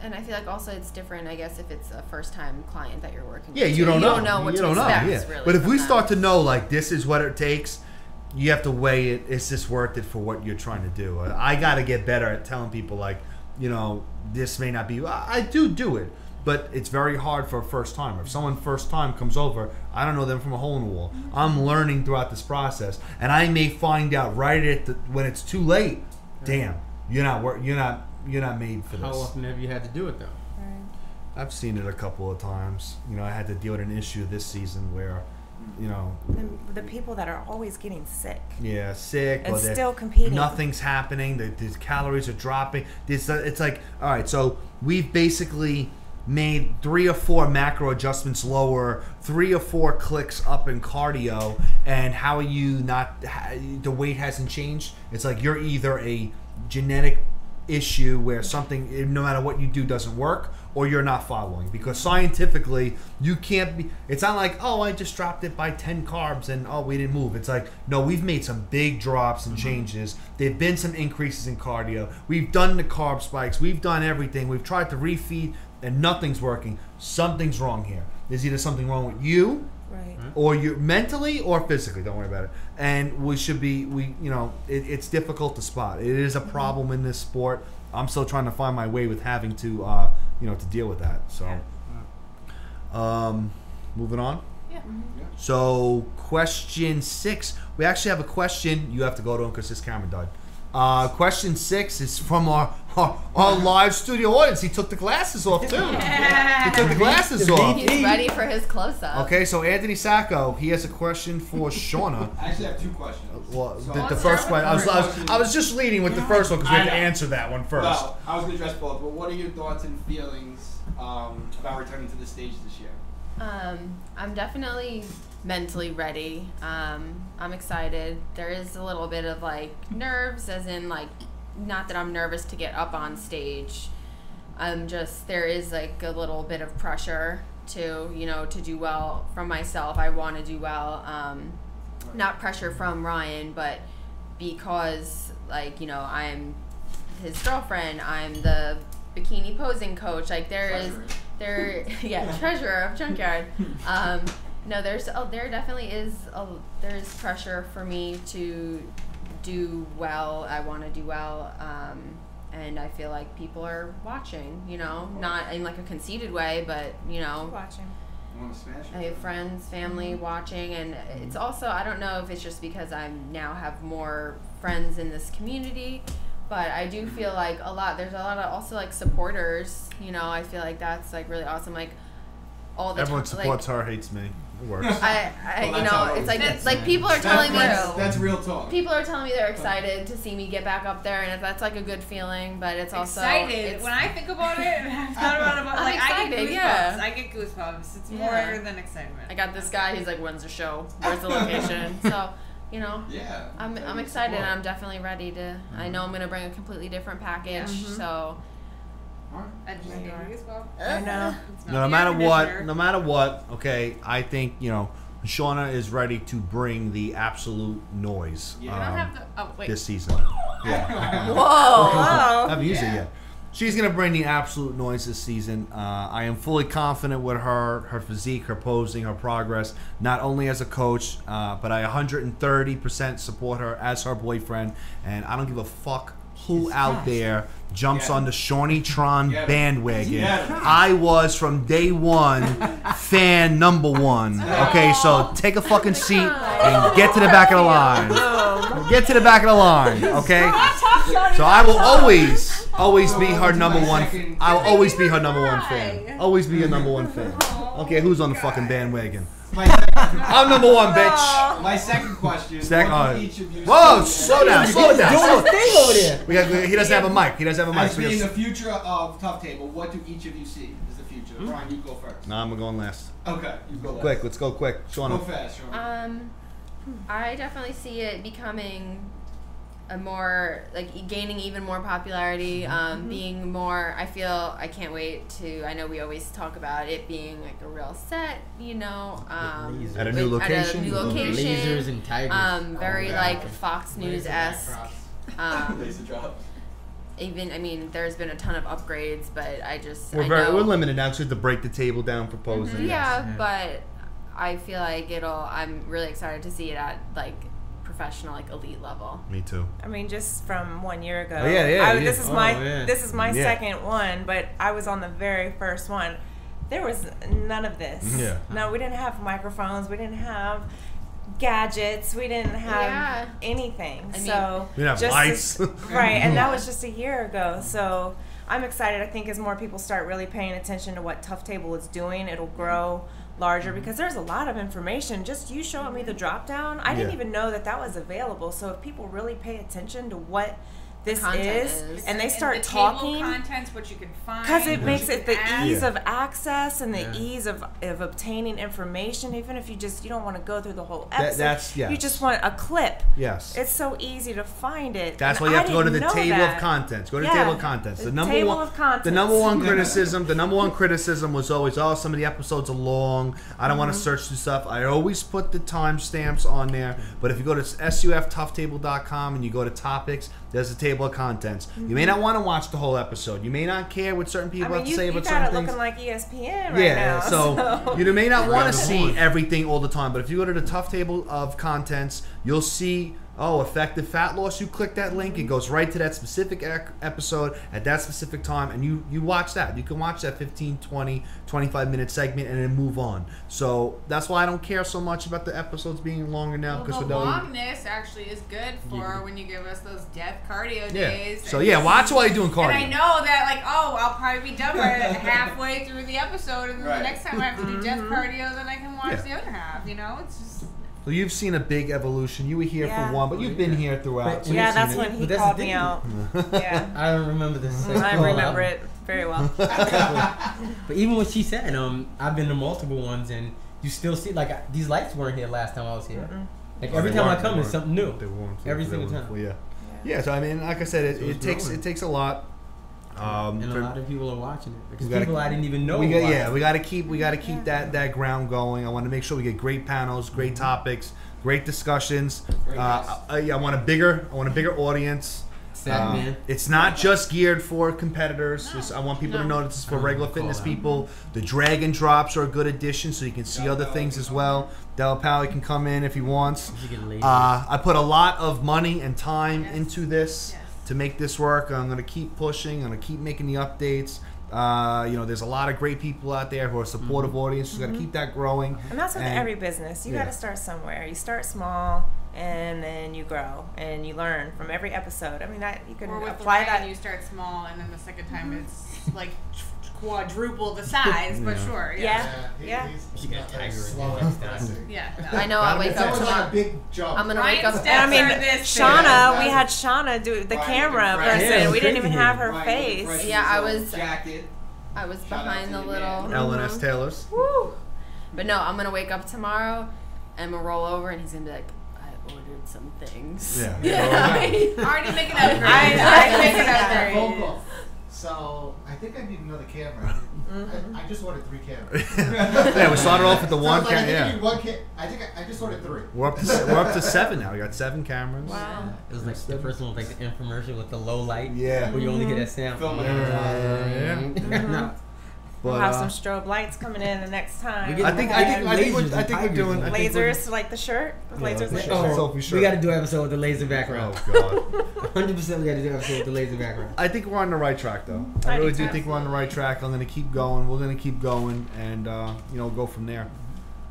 And I feel like also it's different, I guess, if it's a first-time client that you're working with. Yeah, you don't know. You don't know what to expect, really. But if we start to know, like, this is what it takes, you have to weigh it. Is this worth it for what you're trying to do? I got to get better at telling people, like, you know, this may not be. I do it. But it's very hard for a first timer. If someone first time comes over, I don't know them from a hole in the wall. I'm learning throughout this process, and I may find out right at when it's too late. Damn, you're not made for this. How often have you had to do it though? I've seen it a couple of times. You know, I had to deal with an issue this season where, you know, the people that are always getting sick. Yeah, sick. And or still competing. Nothing's happening. The calories are dropping. It's like, all right, so we've basically made 3 or 4 macro adjustments lower, 3 or 4 clicks up in cardio, and how are you not, the weight hasn't changed? It's like you're either a genetic issue where something, no matter what you do, doesn't work, or you're not following. Because scientifically, you can't be, it's not like, oh, I just dropped it by 10 carbs and oh, we didn't move. It's like, no, we've made some big drops and changes. There've been some increases in cardio. We've done the carb spikes. We've done everything. We've tried to refeed and nothing's working. Something's wrong here. There's either something wrong with you, right, or you mentally or physically. Don't worry about it. And we should be, you know, it's difficult to spot. It is a problem in this sport. I'm still trying to find my way with having to, you know, to deal with that. So, moving on. Yeah. So, question 6. We actually have a question. You have to go to him because his camera died. Question 6 is from our live studio audience. He took the glasses off too. He took the glasses off. He's ready for his close-up. Okay, so Anthony Sacco, he has a question for Shauna. I actually have 2 questions. Well, So the first one, I was just leading with the first one because we had to answer that one first. Well, I was going to address both, but what are your thoughts and feelings about returning to the stage this year? I'm definitely mentally ready. I'm excited. There is a little bit of like nerves, as in like, not that I'm nervous to get up on stage. There is like a little bit of pressure to, you know, to do well from myself. I want to do well. Not pressure from Ryan, but because, like, you know, I'm his girlfriend. I'm the bikini posing coach. Like treasurer of Junkyard. No, there definitely is there's pressure for me to do well. I want to do well, and I feel like people are watching. You know, not in like a conceited way, but you know, watching. I have friends, family watching, and it's also, I don't know if it's just because I now have more friends in this community, but I do feel like there's a lot of also like supporters. You know, I feel like that's like really awesome. Like all the everyone supports her, hates me. It works. You know, it's like people are telling me that's real talk. People are telling me they're excited to see me get back up there, and that's like a good feeling. But it's also excited. When I think about it, and I've thought about it, like I get goosebumps. Yeah. I get goosebumps. It's more than excitement. I got this guy. He's like, "When's the show? Where's the location?" So, you know, I'm excited, and I'm definitely ready to. I know I'm gonna bring a completely different package, so. I know. No matter what, okay, I think, you know, Shauna is ready to bring the absolute noise this season. Yeah. Whoa. I haven't used it yet. She's going to bring the absolute noise this season. I am fully confident with her physique, her posing, her progress, not only as a coach, but I 130% support her as her boyfriend, and I don't give a fuck who out there jumps on the Shawnee-tron bandwagon. I was from day one fan number 1. Okay, so take a fucking seat and get to the back of the line. Get to the back of the line, okay? So I will always be her number 1. I will always be her number 1 fan. Always be your number 1 fan. Okay, who's on the fucking bandwagon? I'm number 1, bitch. My second question. Whoa, slow down. Doing his thing over there. He doesn't have a mic. As being the future of Tough Table, what do each of you see as the future? Brian, you go first. No, I'm going last. Okay, you go last. Quick, let's go quick. Shauna. Go fast, Shauna. I definitely see it becoming a more like gaining even more popularity, being more. I feel I can't wait to. I know we always talk about it being like a real set, you know, at a new location, lasers and tigers. Very like Fox News-esque. Laser drops. Even, I mean, there's been a ton of upgrades, but we're limited now, so we have to break the table down for posing. Yeah, but I feel like I'm really excited to see it at like professional, like elite level. Me too. I mean, just from 1 year ago. Oh, yeah. This is my second one, but I was on the very first one. There was none of this. Yeah. No, we didn't have microphones. We didn't have gadgets. We didn't have anything. we didn't have lights. Right, and that was just a year ago. So I'm excited. I think as more people start really paying attention to what Tough Table is doing, it'll grow larger because there's a lot of information. Just you showing me the drop down, I didn't even know that was available. So if people really pay attention to what this is, and they start talking, table contents, what you can find, because it makes it the ease of access and the ease of obtaining information. Even if you don't want to go through the whole episode, you just want a clip. Yes, it's so easy to find it. That's why you have to go to the table of contents. Go to the table of contents. The number one criticism was always, some of the episodes are long. I don't want to search through stuff. I always put the timestamps on there. But if you go to SUFToughTable.com and you go to topics, there's a table of contents. You may not want to watch the whole episode. You may not care what certain people have to say about certain things. You got it looking like ESPN right now. So you may not want to see everything all the time. But if you go to the Tough Table of Contents, you'll see, effective fat loss. You click that link, it goes right to that specific episode at that specific time, and you watch that. You can watch that 15, 20, 25-minute segment and then move on. So that's why I don't care so much about the episodes being longer now. Well, the longness actually is good for when you give us those death cardio days. So watch while you're doing cardio. And I know that I'll probably be done by halfway through the episode, and then the next time I have to do death cardio, then I can watch the other half. You know, it's just. So you've seen a big evolution. You were here for one, but you've been here throughout. So that's when he called me out. I don't remember this. I remember it very well. But even what she said, I've been to multiple ones, and you still see these lights weren't here last time I was here. Like every time I come, it's something new. Every single time. Yeah. So I mean, like I said, it takes a lot. And a lot of people are watching it because people I didn't even know. We got to keep that ground going. I want to make sure we get great panels, great topics, great discussions. I want a bigger audience. It's not just geared for competitors. I want people to know this is for regular fitness people. The drag and drops are a good addition, so you can see other things as well. Del Pally can come in if he wants. I put a lot of money and time into this. To make this work, I'm going to keep pushing. I'm going to keep making the updates. There's a lot of great people out there who are supportive audience. We've got to keep that growing. And that's with every business. You got to start somewhere. You start small, and then you grow, and you learn from every episode. I mean, you can apply that. You start small, and then the second time it's like quadruple the size, but sure. Yeah. I know. I'll wake up tomorrow. I'm gonna wake up. I mean, Shauna. We had Shauna do the camera person. We didn't even have her face. Yeah, I was behind the little L&S Taylor's. Woo! But no, I'm gonna wake up tomorrow, and I'm gonna roll over, and he's gonna be like, I ordered some things. Already making up. I making up. So I think I need another camera. I just ordered 3 cameras. We started off with the one camera. I think I just ordered 3. We're up to 7 now. We got 7 cameras. Wow. It was like the first one was like the infomercial with the low light. Yeah. Where you only get that sound. We'll have some strobe lights coming in the next time. I think we're doing lasers like the shirt. Lasers like the shirt. We got to do an episode with the laser background. Oh God. 100% we got to do an episode with the laser background. I think we're on the right track though. I really do think we're on the right track. I'm gonna keep going. We're gonna keep going, and go from there.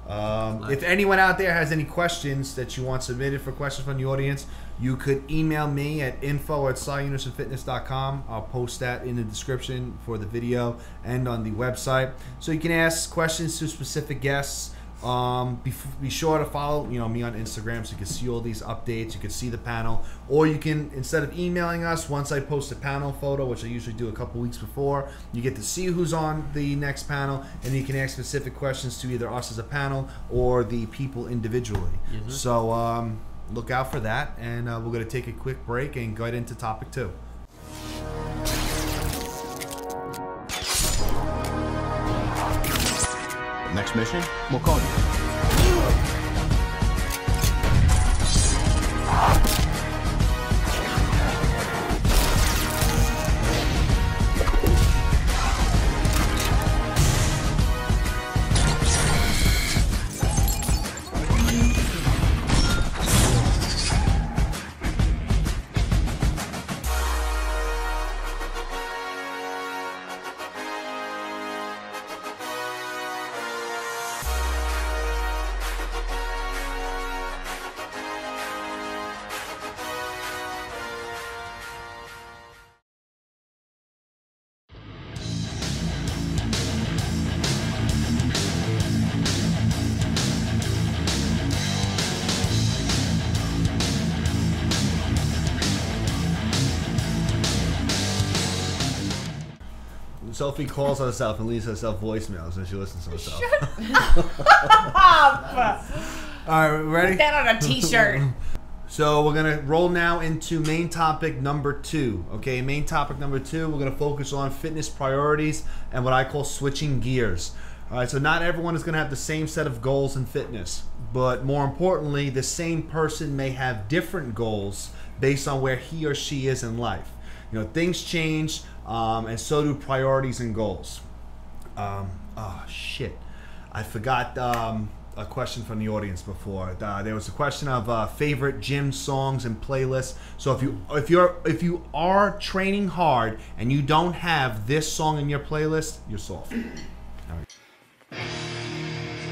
If anyone out there has any questions that you want submitted for questions from the audience, you could email me at info@Sci-Unisonfitness.com. I'll post that in the description for the video and on the website. So you can ask questions to specific guests. Be sure to follow me on Instagram so you can see all these updates. You can see the panel, or you can, instead of emailing us, once I post a panel photo, which I usually do a couple weeks before, you get to see who's on the next panel, and you can ask specific questions to either us as a panel or the people individually. So look out for that. And we're going to take a quick break and go right into topic 2. Next mission, we'll call you. Sophie calls herself and leaves herself voicemails when she listens to herself. All right, ready? Put that on a t-shirt. So we're going to roll now into main topic number 2. Okay, main topic number 2, we're going to focus on fitness priorities and what I call switching gears. All right, so not everyone is going to have the same set of goals in fitness, but more importantly, the same person may have different goals based on where he or she is in life. You know, things change, and so do priorities and goals. Oh, shit. I forgot a question from the audience before. There was a question of favorite gym songs and playlists. So if you are training hard and you don't have this song in your playlist, you're soft. All right.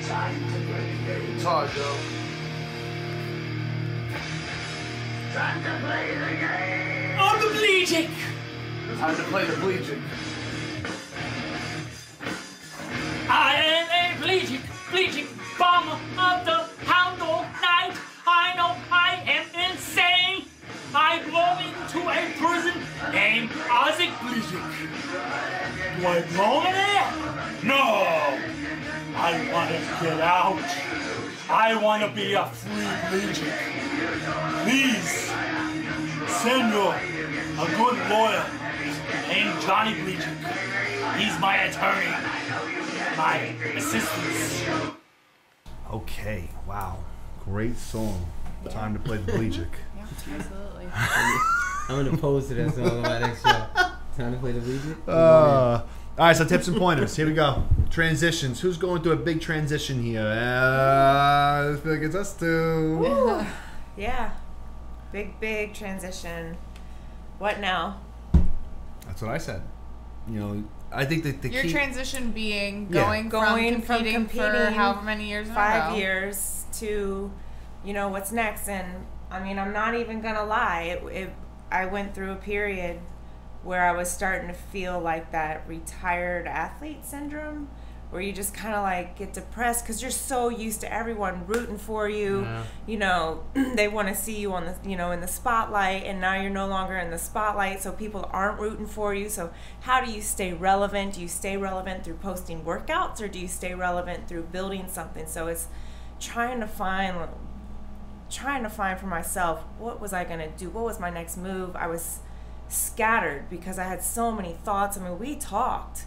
Time to play the game. It's hard, though. Time to play the game. On the bleaching. Time to play the bleaching. I am a bleaching bomber of the hound all night. I know I am insane. I belong into a prison named Isaac Bleaching. Do I belong in there? No. I want to get out. I want to be a free Bleaching. Please send a good lawyer named Johnny Bleaching. He's my attorney, my assistant. Okay, wow. Great song. Time to play the Bleaching. Yeah, absolutely. I'm going to post that song on my next show. Time to play the Bleaching. All right, so tips and pointers. Here we go. Transitions. Who's going through a big transition here? I feel like it's us two. Ooh. Yeah. Big transition. What now? That's what I said. You know, I think that the your key... transition being going from competing for however many years in a row. 5 years to, you know, what's next. And, I mean, I'm not even going to lie. I went through a period where I was starting to feel like that retired athlete syndrome, where you just kind of like get depressed because you're so used to everyone rooting for you. Yeah. You know, they want to see you on the, you know, in the spotlight, and now you're no longer in the spotlight, so people aren't rooting for you. So how do you stay relevant? Do you stay relevant through posting workouts, or do you stay relevant through building something? So it's trying to find for myself, what was I going to do? What was my next move? I was scattered because I had so many thoughts. I mean, we talked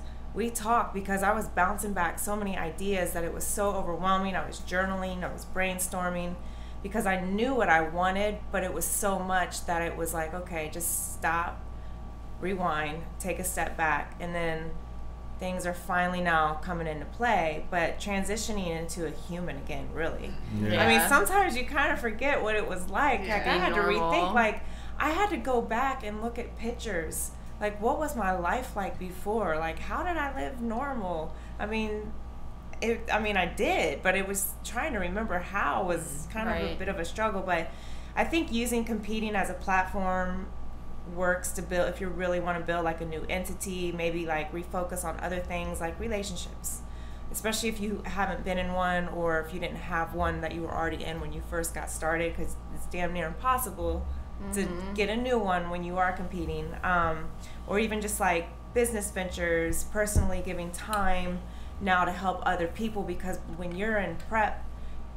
because I was bouncing back so many ideas that it was so overwhelming. I was journaling, I was brainstorming because I knew what I wanted, but it was so much that it was like, okay, just stop, rewind, take a step back, and then things are finally now coming into play, but transitioning into a human again, really. Yeah. I mean, sometimes you kind of forget what it was like. Yeah, like I had to rethink, like I had to go back and look at pictures. Like, what was my life like before? Like, how did I live normal? I mean, I did, but it was trying to remember how was kind of a bit of a struggle. But I think using competing as a platform works to build, if you really want to build like a new entity, maybe like refocus on other things like relationships, especially if you haven't been in one, or if you didn't have one that you were already in when you first got started, because it's damn near impossible to get a new one when you are competing, or even just like business ventures, personally giving time now to help other people, because when you're in prep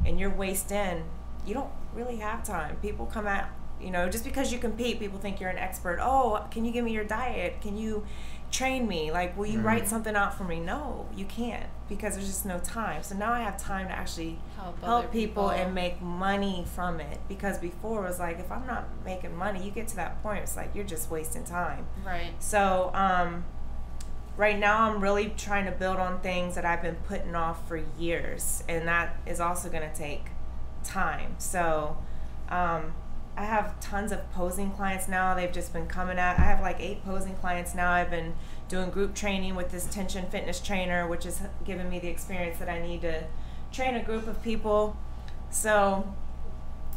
and you're waist in, you don't really have time. People come at, you know, just because you compete, people think you're an expert. Oh, can you give me your diet? Can you train me? Like, will you write something out for me? No, you can't, because there's just no time. So now I have time to actually help people and make money from it, because before it was like, if I'm not making money, you get to that point, it's like you're just wasting time. Right. So right now I'm really trying to build on things that I've been putting off for years, and that is also going to take time. So I have tons of posing clients now. They've just been coming at. I have like 8 posing clients now. I've been doing group training with this tension fitness trainer, which has given me the experience that I need to train a group of people. So,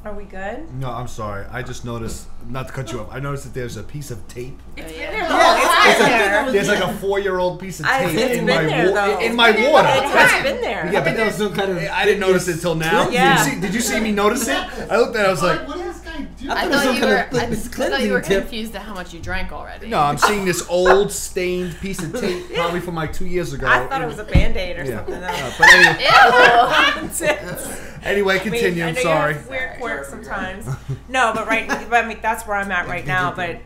are we good? No, I'm sorry. I just noticed, not to cut you off, I noticed that there's a piece of tape. It's been there the whole time. There's like a 4-year-old piece of tape in my water. It has been there. Yeah, but that was some kind of. I didn't notice it until now. Yeah. Did you see me notice it? I looked at it. I was like, What is this guy doing? I thought you were confused at how much you drank already. no, I'm seeing this old stained piece of tape, probably from like 2 years ago. I thought it was a Band-Aid or something. But anyway, continue. I'm sorry. You have weird quirks sometimes. No, but I mean, that's where I'm at right now. But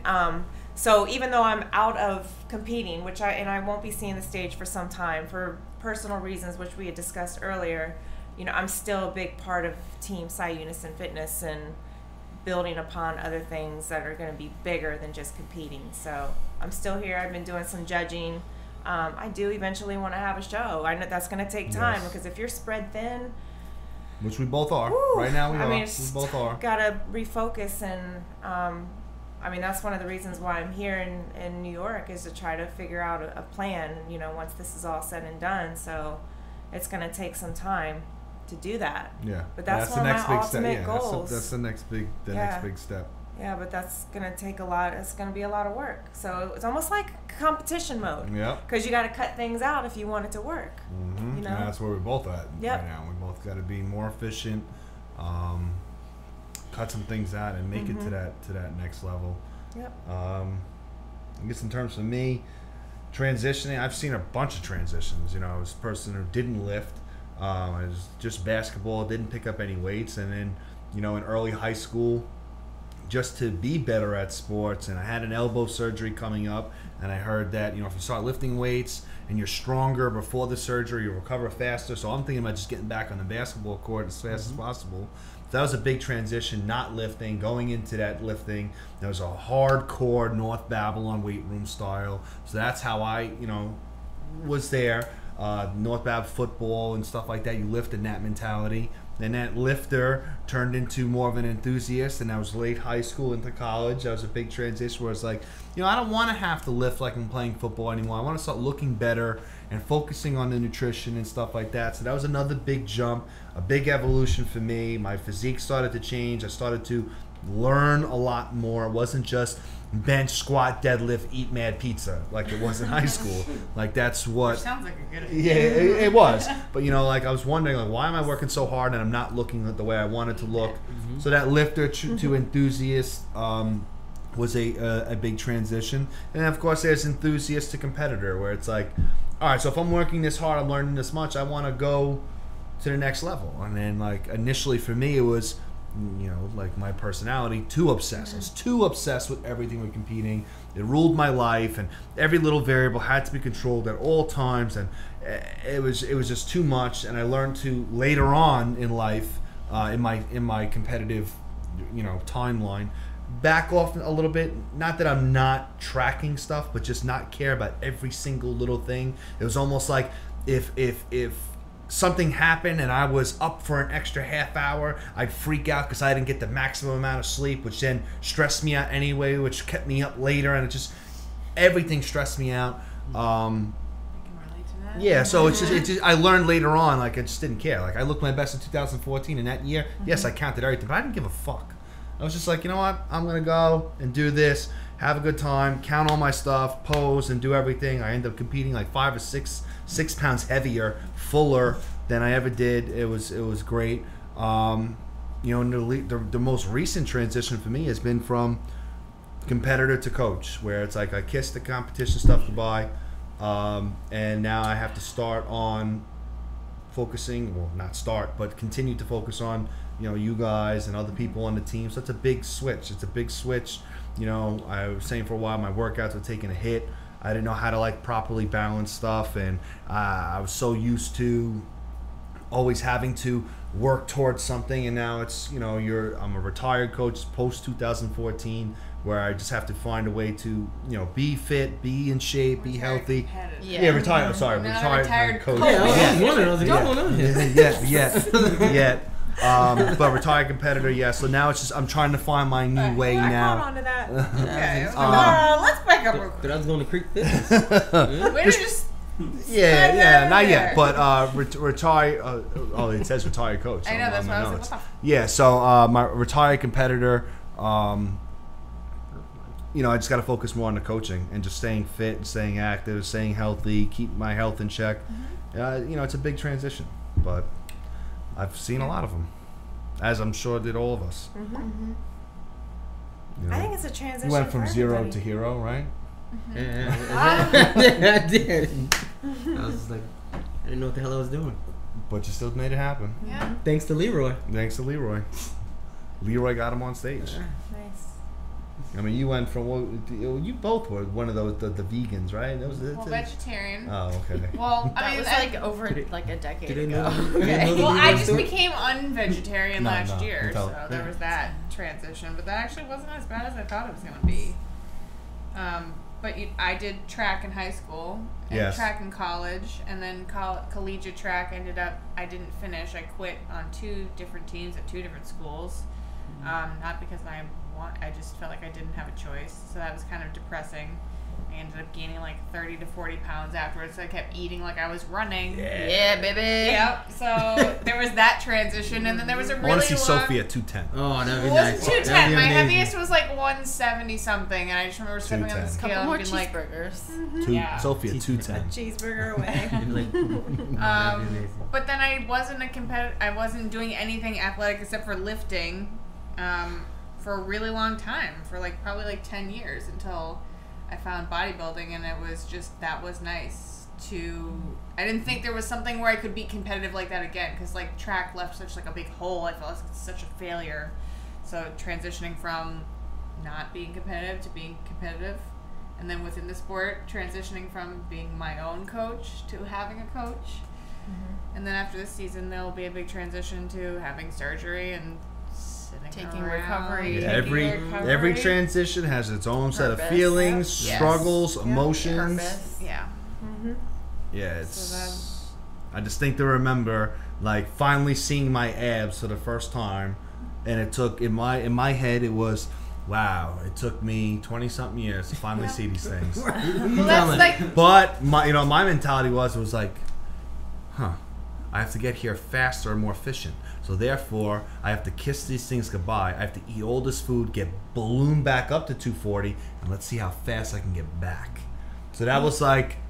so even though I'm out of competing, which I won't be seeing the stage for some time for personal reasons, which we had discussed earlier, you know, I'm still a big part of Team Sci-Unison Fitness and building upon other things that are going to be bigger than just competing. So I'm still here. I've been doing some judging. I do eventually want to have a show. I know that's going to take time, because if you're spread thin, which we both are right now, we both are. Gotta refocus, and I mean, that's one of the reasons why I'm here in New York, is to try to figure out a plan, you know, once this is all said and done. So it's going to take some time to do that. Yeah. But that's one the of next my big ultimate step. goals. That's the next big step. Yeah, but that's going to take a lot. It's going to be a lot of work. So it's almost like competition mode. Yeah. Because you got to cut things out if you want it to work. Mm-hmm. You know? And that's where we're both at right now. We both got to be more efficient, cut some things out, and make it to that next level. Yep. I guess in terms of me transitioning, I've seen a bunch of transitions. You know, I was a person who didn't lift. I was just basketball, didn't pick up any weights, and then, you know, in early high school, just to be better at sports, and I had an elbow surgery coming up, and I heard that, you know, if you start lifting weights and you're stronger before the surgery, you'll recover faster. So I'm thinking about just getting back on the basketball court as fast as possible. So that was a big transition, not lifting, going into that lifting. There was a hardcore North Babylon weight room style. So that's how I, you know, was there. North Bab football and stuff like that. You lift in that mentality. Then that lifter turned into more of an enthusiast, and I was late high school into college. That was a big transition where it's like, you know, I don't want to have to lift like I'm playing football anymore. I want to start looking better and focusing on the nutrition and stuff like that. So that was another big jump, a big evolution for me. My physique started to change. I started to learn a lot more. It wasn't just bench, squat, deadlift, eat mad pizza like it was in high school. Like that's what. Which sounds like a good idea. Yeah, it was. But you know, like I was wondering, like, why am I working so hard and I'm not looking the way I wanted to look? So that lifter to enthusiast was a big transition. And then of course there's enthusiast to competitor, where it's like, all right, so if I'm working this hard, I'm learning this much, I want to go to the next level. And then like initially for me it was, you know, like my personality, too obsessed. I was too obsessed with everything with competing. It ruled my life, and every little variable had to be controlled at all times, and it was just too much. And I learned to later on in life, in my competitive, you know, timeline, back off a little bit. Not that I'm not tracking stuff, but just not care about every single little thing. It was almost like if something happened and I was up for an extra half hour, I'd freak out because I didn't get the maximum amount of sleep, which then stressed me out anyway, which kept me up later, and it just, everything stressed me out. Yeah, so it's just I learned later on, like I just didn't care. Like I looked my best in 2014, and that year, yes, I counted everything, but I didn't give a fuck. I was just like, you know what, I'm gonna go and do this, have a good time, count all my stuff, pose, and do everything. I ended up competing like 5 or 6 pounds heavier, fuller than I ever did. It was great. You know, the most recent transition for me has been from competitor to coach, where it's like I kissed the competition stuff goodbye, and now I have to start on focusing, well, not start, but continue to focus on you guys and other people on the team. So it's a big switch. I was saying for a while my workouts were taking a hit. I didn't know how to properly balance stuff, and I was so used to always having to work towards something, and now it's I'm a retired coach post 2014, where I just have to find a way to be fit, be in shape, be healthy. Retired. Sorry, retired coach. But retired competitor, yeah. So now it's just I'm trying to find my new way now. I caught on to that. Okay. Let's back up real quick. But I was going to Creek Fitness. Way to just. Yeah, not yet. But retired. It says retired coach. I know, that's why I was like, what the f-? Yeah, so my retired competitor. I just got to focus more on the coaching and just staying fit and staying active, staying healthy, keep my health in check. It's a big transition, but I've seen a lot of them, as I'm sure did all of us. I think it's a transition. You went from for zero everybody. to hero, right? Yeah, I did. I was just like, I didn't know what the hell I was doing. But you still made it happen. Yeah. Thanks to Leroy. Leroy got him on stage. Nice. I mean, you went from you both were one of those the vegans, right? That was it. Vegetarian. Oh, okay. Well, That was over a decade ago. Well, I just became unvegetarian last year, no. so there was that transition. But that actually wasn't as bad as I thought it was going to be. But I did track in high school and track in college, and then collegiate track I didn't finish. I quit on 2 different teams at 2 different schools. Not because I just felt like I didn't have a choice, so that was kind of depressing. I ended up gaining 30 to 40 pounds afterwards, so I kept eating like I was running. Yeah, baby. Yep. So there was that transition, and then there was a really I want to see long... Sophie at 210. Oh, that'd be It nice. wasn't 210. My heaviest was 170 something, and I just remember stepping on the 210. scale Couple more and being cheeseburgers. Yeah. Sophie at 210. Cheeseburger away. But then I wasn't a competitor. I wasn't doing anything athletic except for lifting for a really long time, for probably 10 years, until I found bodybuilding, and it was just, that was nice to, I didn't think there was something where I could be competitive like that again, because track left such a big hole. I felt like it's such a failure. So transitioning from not being competitive to being competitive, and then within the sport, transitioning from being my own coach to having a coach. And then after this season, there'll be a big transition to having surgery and Taking around, recovery. Every transition has its own set of feelings, struggles, emotions. Purpose. Yeah. Yeah, it's. I distinctly remember finally seeing my abs for the first time, and it took in my head it was, wow, it took me 20-something years to finally see these things. Well, that's But my mentality was I have to get here faster and more efficient. So therefore, I have to kiss these things goodbye. I have to eat all this food, get ballooned back up to 240, and let's see how fast I can get back. So that was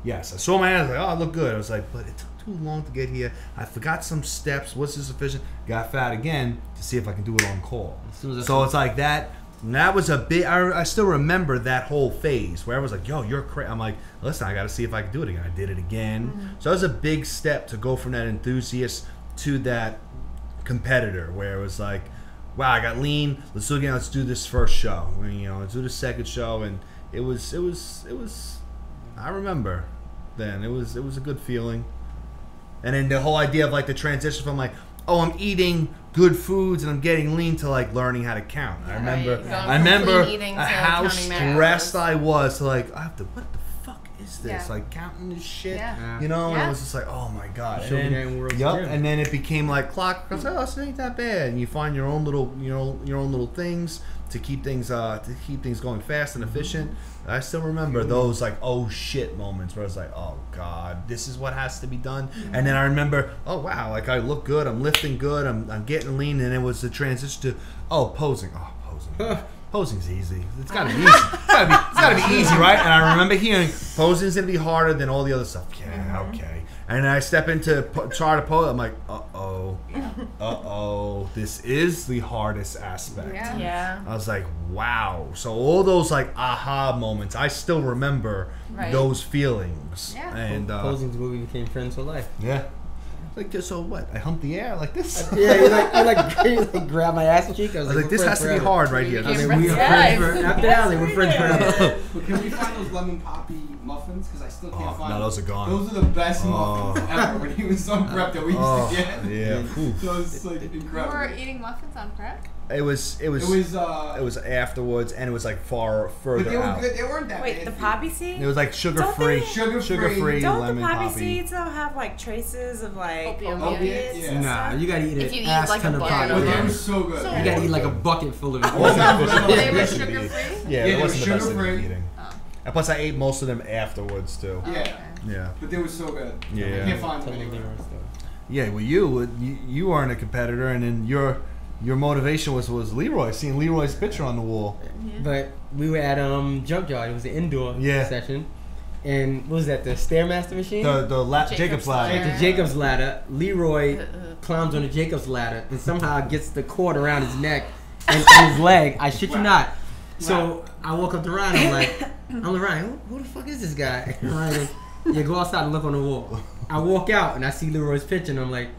yes. I saw my hands, I look good. I was but it took too long to get here. I forgot some steps. Was this sufficient? Got fat again to see if I can do it on call. So it's that. And that was a big. I still remember that whole phase where I was yo, you're crazy. I'm listen, I got to see if I can do it again. I did it again. So that was a big step to go from that enthusiast to that competitor, where it was wow, I got lean. Let's do it again. Let's do this first show. Let's do the second show, and it was. I remember then it was a good feeling, and then the whole idea of the transition from I'm eating good foods and I'm getting lean to learning how to count. I remember how stressed I was to I have to, what the fuck is this? Counting this shit, And I was just oh my god. And then it became clock goes, oh, this ain't that bad, and you find your own little things to keep things going fast and efficient. I still remember those oh shit moments where I was oh god, this is what has to be done. And then I remember, oh wow, I look good, I'm lifting good, I'm getting lean, and it was the transition to posing. Posing's easy. It's gotta be easy. It's gotta be easy, right? And I remember hearing posing's gonna be harder than all the other stuff. Yeah, okay. And then I step into try to pose. I'm this is the hardest aspect. Yeah. I was wow. So all those aha moments, I still remember those feelings. Yeah. And Posing's movie became friends for life. Yeah. Like, so what? I hump the air like this? Yeah, you like grab my ass cheek. I was like, this has to be hard right here. I was like, we are friends forever. After that, we're friends forever. But can we find those lemon poppy muffins? Because I still can't find them. No, those are gone. Those are the best muffins ever when he was on prep that we used to get. Yeah. Those like incredible. You were eating muffins on prep? It was afterwards, and it was like further But they were out. good. They weren't that Wait, the poppy seed? It was like sugar-free Don't lemon the poppy poppy. seeds though have like traces of like opiates? Yeah. And Nah, stuff? you gotta eat If you an eat ass like ton a of bucket poppy. of But they them. were so good. You gotta eat like a bucket full of it. They were sugar-free? Yeah, they it were wasn't the best thing to sugar-free. be eating. And plus, I ate most of them afterwards too. Yeah. Yeah. But they were so good. Yeah. I can't find them anywhere. Yeah, well, you weren't a competitor, and then your motivation was Leroy. Seeing Leroy's picture on the wall. But we were at Junkyard. It was an indoor Yeah. session. And what was that? The Stairmaster machine? The Jacob's ladder. The Jacob's ladder. Leroy climbs on the Jacob's ladder and somehow gets the cord around his neck and his leg. I shit you not. So I walk up to Ryan. I'm like, Ryan, who the fuck is this guy? And Ryan goes, yeah, go outside and look on the wall. I walk out and I see Leroy's picture and I'm like,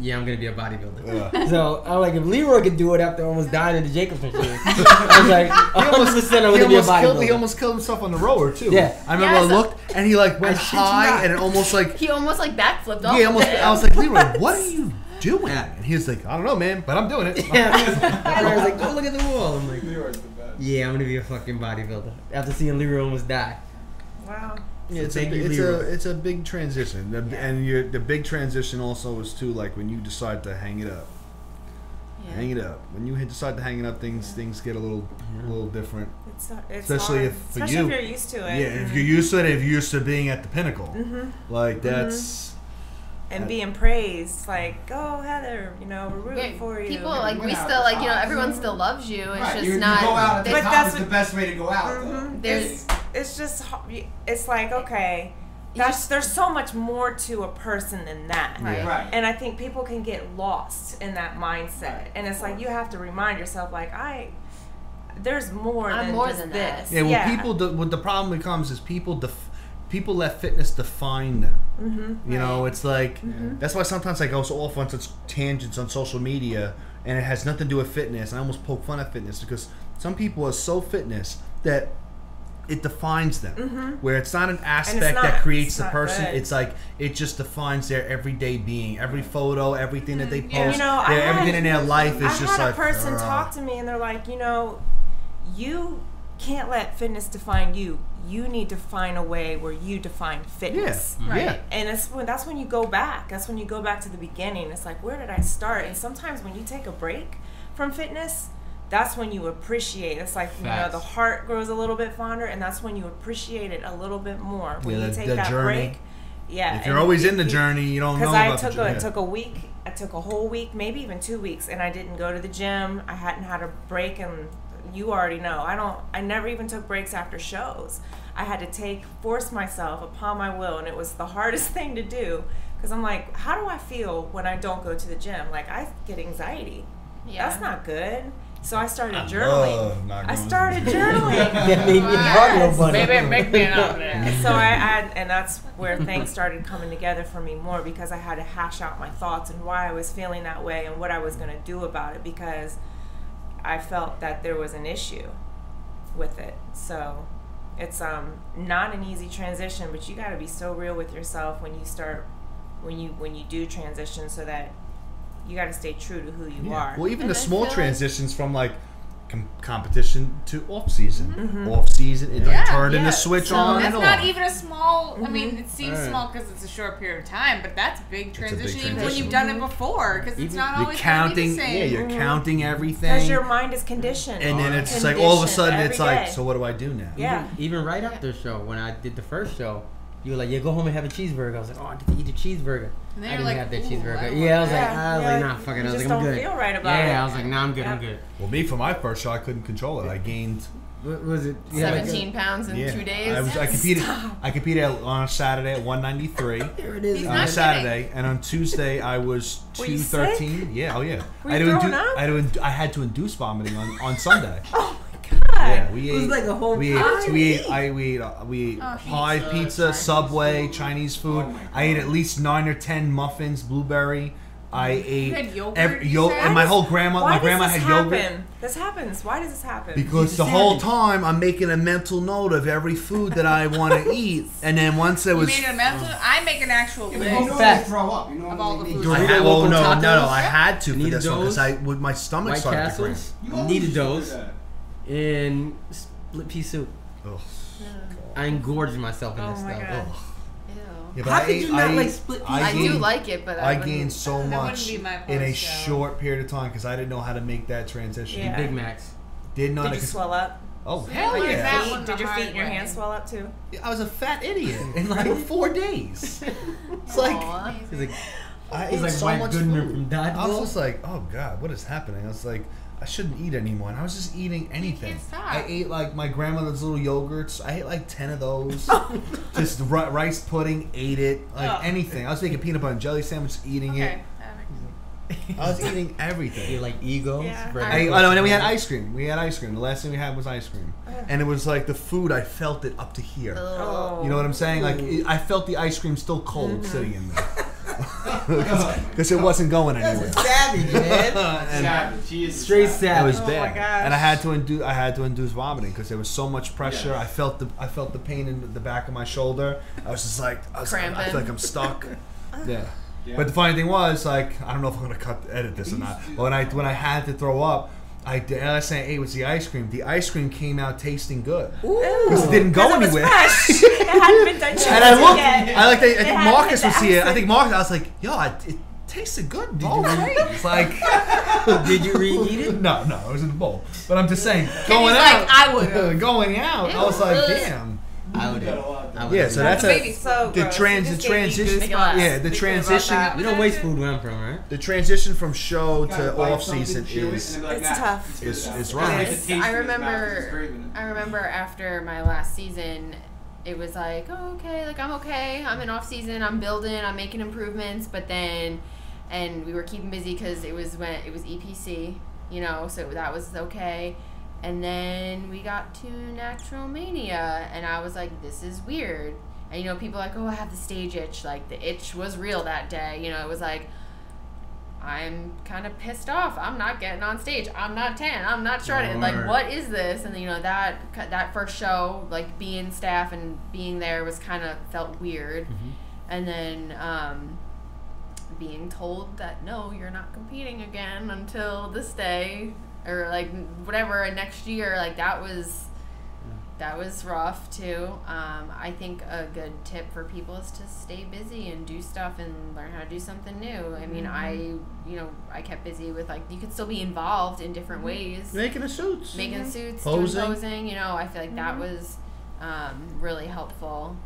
yeah, I'm gonna be a bodybuilder. Yeah. So I'm like, if Leroy could do it after almost dying in the Jacobs machine, I was like, 100% I'm gonna be a bodybuilder. He almost killed himself on the rower too. Yeah. I remember I looked and he like went I shit you high not. and it almost like He almost like backflipped off. yeah, almost. of it. I was like, Leroy, what are you doing? Yeah. And he was like, I don't know, man, but I'm doing it. Yeah. I was like, go look at the wall. I'm like, Leroy's the best. yeah, I'm gonna be a fucking bodybuilder after seeing Leroy almost die. Wow. Yeah, Thank you, Leroy. it's a big transition, and the big transition also is too like when you decide to hang it up. Yeah. Hang it up. When you decide to hang it up, things get a little different. It's Especially hard. if for Especially you, if you're used to it. Yeah, if you're used to it, if you're used to being at the pinnacle, like Mm-hmm. that's. And being praised, like, go Heather, we're rooting for you. People like we still like everyone still loves you. It's Right, just you not. go out at the But top that's is the best way to go out. Though. There's It's like, okay, there's so much more to a person than that. Right. Right. And I think people can get lost in that mindset. And it's like you have to remind yourself, like, there's more I'm than more just than this. that. Yeah, well, people. What the problem becomes is people let fitness define them. You know, it's like that's why sometimes I go off on such tangents on social media, and it has nothing to do with fitness. And I almost poke fun at fitness because some people are so fitness that it defines them. Where it's not an aspect that creates the person. good. It's like it just defines their everyday being. Every photo, everything that they post, Yeah. everything in their life is I just had like. a person talk to me, and they're like, you can't let fitness define you. You need to find a way where you define fitness. Yeah, Right. yeah. And that's when you go back. That's when you go back to the beginning. It's like, where did I start? And sometimes when you take a break from fitness, that's when you appreciate. It's like, the heart grows a little bit fonder, and that's when you appreciate it a little bit more. When you take the that journey. break. Yeah. If you're always in the journey, you don't know about the journey. I took a week. I took a whole week, maybe even 2 weeks, and I didn't go to the gym. I hadn't had a break, and you already know. I never even took breaks after shows. I had to force myself upon my will, and it was the hardest thing to do because I'm like, how do I feel when I don't go to the gym? Like, I get anxiety. Yeah. That's not good. So I started love journaling. not I going to the started gym. journaling. That made me cardio bunny. Baby, make me an omelet. So and that's where things started coming together for me more because I had to hash out my thoughts and why I was feeling that way and what I was going to do about it because I felt that there was an issue with it. So it's not an easy transition, but you got to be so real with yourself when you do transition so that you got to stay true to who you are. Well, even And the I small feel transitions from like competition to off season. Off season, it like turned into switch on That's and off. not even a small. I mean, it seems Right. small because it's a short period of time, but that's a big transition, even when transition. you've done it before, because it's not You're always counting, gonna be the same. you're counting everything, Because your mind is conditioned. and then it's like all of a sudden Conditioned it's every like, day. so what do I do now? Yeah. Even right after the show, when I did the first show, you were like, yeah, go home and have a cheeseburger. I was like, oh, I get to eat a cheeseburger. And then I you're didn't like, have that ooh, cheeseburger. I Yeah, I was want like, nah, fuck it. I was just like, I'm don't good. feel right about it. Yeah, I was like, nah, I'm good, I'm good. Well, me for my first show, I couldn't control it. I gained. What was it? 17 pounds in 2 days. I competed on a Saturday at 193 There it is. He's on not a Saturday, and on Tuesday I was Were you 213. Yeah, oh yeah. Were you throwing up? I had to induce vomiting on Sunday. Oh my God. We It was ate like a whole we pie. ate pie, pizza, Subway, Chinese food. I ate at least 9 or 10 muffins, blueberry. I ate had yogurt, and my whole grandma. Why My grandma does this had yogurt. happen? This happens. Why does this happen? Because the whole time I'm making a mental note of every food that I want to eat, and then once it You was, made a mental. I make an actual You list normally throw up. You of all the normally foods. I Dorito had, local no, tacos. I had to for Needed this one because those. with my stomach White started to cramp. Castles, You needed always do those, that. and split pea soup. Ugh. I engorged myself in Oh this my stuff. God. Ugh. Yeah, How could you not like split pea I soup? do like it, but I wouldn't- gained so That wouldn't much be my in a post show. short period of time because I didn't know how to make that transition. Yeah. Big Macs. Did not. Did you swell up? Oh See, hell like yeah! that Feet? one Did the your feet hard and your way. hands swell up too? I was a fat idiot in like 4 days. It's like Aw. He's like, I he's ate like so White much Goodman food. from I was Dodgeball. just like, oh god, what is happening? I was like, I shouldn't eat anymore. And I was just eating anything. can't stop. I ate like my grandmother's little yogurts. I ate like 10 of those. Just rice pudding, ate it, like Oh. anything. I was making peanut butter and jelly sandwich, eating Okay. it. that makes I was eating everything. You're like egos. Yeah. for I know, and then we had ice cream. We had ice cream. The last thing we had was ice cream, and it was like the food. I felt it up to here. Oh. You know what I'm saying? Like I felt the ice cream still cold sitting in there because it wasn't going anywhere. Savage, man. And Savage. He is Straight it savage. was Oh bad, my gosh. and I had to induce vomiting because there was so much pressure. Yeah. I felt the pain in the back of my shoulder. I was just like, I feel Cramping. like I'm stuck. Yeah. Yeah. But the funny thing was, like, I don't know if I'm gonna edit this or not. But when I had to throw up, I did. And I said, "Hey, what's the ice cream?" The ice cream came out tasting good because it didn't go Because it was anywhere. fresh. It hadn't been digested And I looked. yet. I like. I It think hadn't Marcus hit was the here. I acid. think Marcus. I was like, "Yo, it tasted good both ways." Like, Did you reheat it? no, it was in the bowl. But I'm just saying, Kenny's going like, out, I would've. going out. I was like, Ugh. damn. I would. Yeah, so that's baby a So the gross. trans It the just gave me transition. goosebumps. Yeah, the Thinking about transition. that. We don't waste food where I'm from, right? The transition from show Gotta to bite off something, season chew it, is and then be like, It's nah, tough. good It's enough. rough. Like It the is. taste in I his mouth remember- is craving it. I remember after my last season, it was like, oh, okay, like I'm okay. I'm in off season. I'm building. I'm making improvements. But then, and we were keeping busy because it was when it was EPC, you know, so that was okay. And then we got to Natural Mania, and I was like, this is weird. And you know, people are like, oh, I have the stage itch. Like the itch was real that day. You know, it was like, I'm kind of pissed off. I'm not getting on stage. I'm not tan. I'm not shredded. Like, what is this? And you know, that first show, like being staff and being there was kind of felt weird. And then being told that no, you're not competing again until this day or like whatever, and next year, like that was rough too. I think a good tip for people is to stay busy and do stuff and learn how to do something new. I mean, I kept busy with like, you could still be involved in different ways. making the suits. Making suits, Posing. doing posing, you know, I feel like that was really helpful.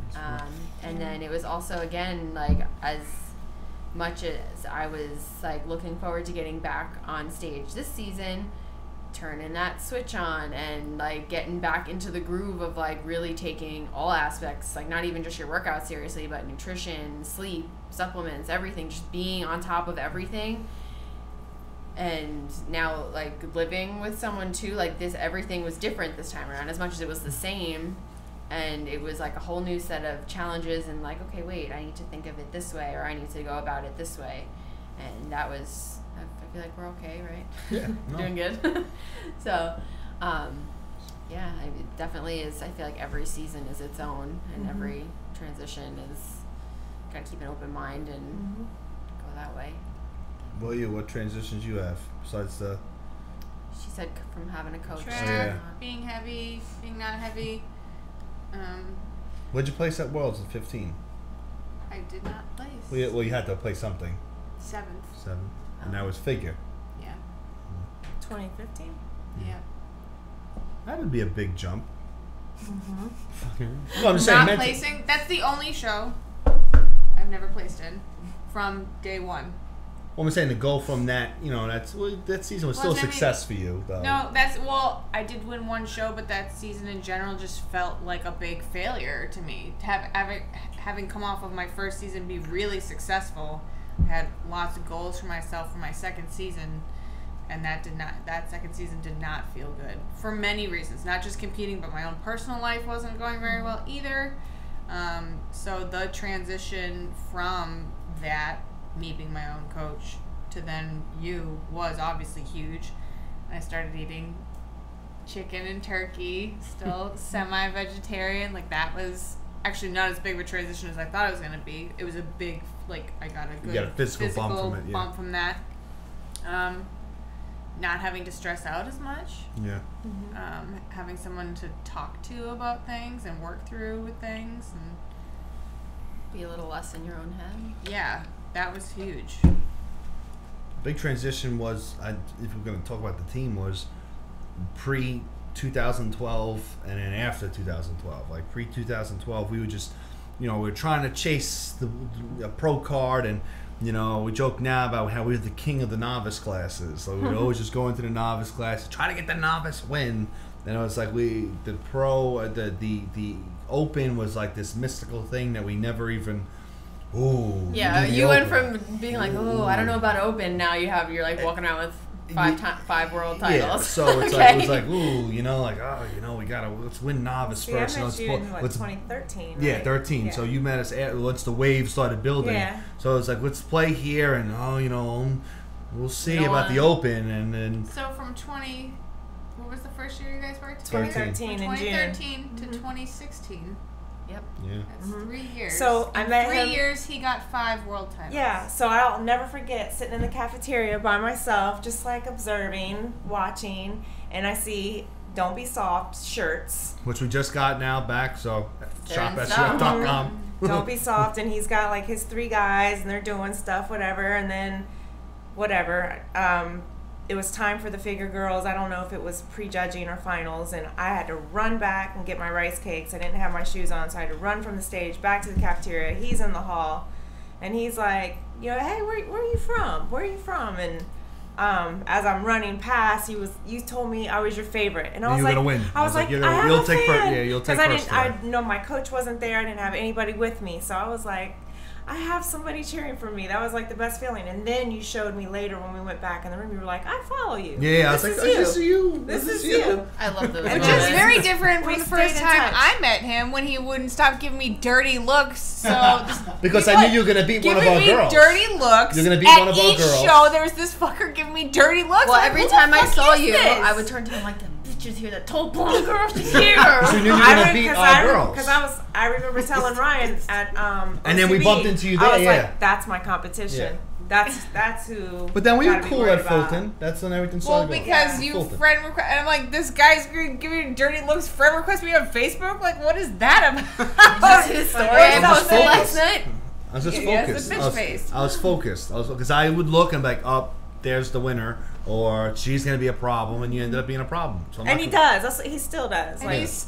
And then it was also, again, like as much as I was like looking forward to getting back on stage this season, turning that switch on and like getting back into the groove of like really taking all aspects, like not even just your workout seriously, but nutrition, sleep, supplements, everything, just being on top of everything. And now like living with someone too, like this, everything was different this time around as much as it was the same. And it was like a whole new set of challenges and like, okay, wait, I need to think of it this way, or I need to go about it this way. And that was, I feel like we're okay, right? Yeah, no. Doing good. So, yeah, it definitely is. I feel like every season is its own, and every transition is gotta keep an open mind and go that way. Well, what transitions you have besides the? She said from having a coach. Track, Yeah. being heavy, being not heavy. What'd you place at Worlds in 15? I did not place. Well, you had to play something. 7th. 7, and that was figure. Yeah. 2015. Yeah. That would be a big jump. Mm-hmm. Well, I'm just saying. Not mental- placing. That's the only show I've never placed in from day one. Well, I'm saying to go from that, that season was still a Well, I mean- success for you, though. No, I did win one show, but that season in general just felt like a big failure to me. Having come off of my first season be really successful, I had lots of goals for myself for my second season, and that second season did not feel good for many reasons. Not just competing, but my own personal life wasn't going very well either. So the transition from that, me being my own coach, to then you was obviously huge. I started eating chicken and turkey, still semi-vegetarian. Like, that was actually not as big of a transition as I thought it was going to be. It was a big, like, I got a good physical bump from that. Not having to stress out as much. Yeah. Having someone to talk to about things and work through with things. And be a little less in your own head. Yeah, that was huge. Big transition was, if we're going to talk about the team, was pre-2012 and then after 2012. Like, pre-2012, we were just, we were trying to chase a pro card, and, we joke now about how we were the king of the novice classes. So we would always just go into the novice class, try to get the novice win. And it was like the open was like this mystical thing that we never even... Ooh, yeah, you went from being like, oh, I don't know about open. Now you're like walking around with five world titles. Yeah, so it's like, it was like, ooh, we let's win novice first. I met you in 2013. Yeah, right? 13. Yeah. So you met us once the wave started building. Yeah. So it's like, let's play here, and we'll see about the open, and then. So from what was the first year you guys worked? 2013 in June. 2013 to 2016. Yep. Yeah. That's 3 years. So I met him. 3 years, he got 5 world titles. Yeah. So I'll never forget sitting in the cafeteria by myself, just like observing, watching, and I see "Don't Be Soft" shirts, which we just got now back. So shop at SUF.com. Don't Be Soft, and he's got like his 3 guys, and they're doing stuff, whatever, and then whatever. It was time for the figure girls. I don't know if it was prejudging or finals, and I had to run back and get my rice cakes. I didn't have my shoes on, so I had to run from the stage back to the cafeteria. He's in the hall, and he's like, hey, where are you from? Where are you from? And as I'm running past, you told me I was your favorite, and I was like, gonna win. I was like, you'll take first. You'll take first. I know my coach wasn't there. I didn't have anybody with me, so I was like, I have somebody cheering for me. That was like the best feeling. And then you showed me later when we went back in the room, you were like, I follow you. Yeah, I was like, this is you. This is you. I love those. Which is very different from the first time I met him, when he wouldn't stop giving me dirty looks. So because I knew you were going to beat one of our girls. Dirty looks. You're going to beat one of our girls. At each show, there was this fucker giving me dirty looks. Well, every time I saw you, I would turn to him like, the bitches here that told blonde girls to here. So you knew you were going to beat our girls. Because I remember telling Ryan at and then we bumped into you there. I was like, that's my competition. Yeah. That's who. But then we were cool at Fulton. That's when everything started. Well, because you friend request, and I'm like, this guy's giving me dirty looks. Friend request me on Facebook. Like, what is that about? Just his story. I posted last night. I was just focused. I was focused. Because I would look and be like, oh, there's the winner, or she's gonna be a problem, and you ended up being a problem. So and he does. He still does. And he's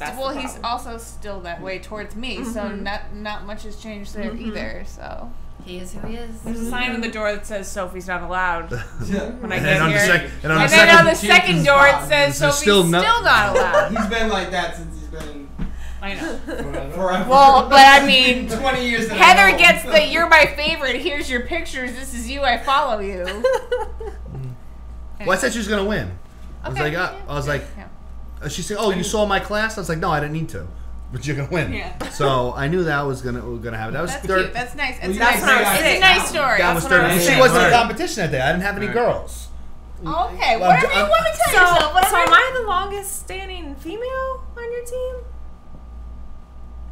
also still that way towards me. Mm-hmm. So not much has changed there either. So he is who he is. There's a sign on the door that says Sophie's not allowed when I and get here. And then on the second door it says Sophie's still not allowed. He's been like that since he's been. I know. Forever. Well, but I mean, 20 years. Heather gets the "you're my favorite. Here's your pictures. This is you. I follow you." Well, I said she was gonna win. I was like, she said, "Oh, you saw my class?" I was like, "No, I didn't need to, but you're gonna win." Yeah. So I knew that was gonna happen. That was That's third. cute. That's nice. It's a nice story. That was third. And she wasn't in competition that day. I didn't have any girls. Okay, whatever you want to tell yourself. So am I the longest standing female on your team?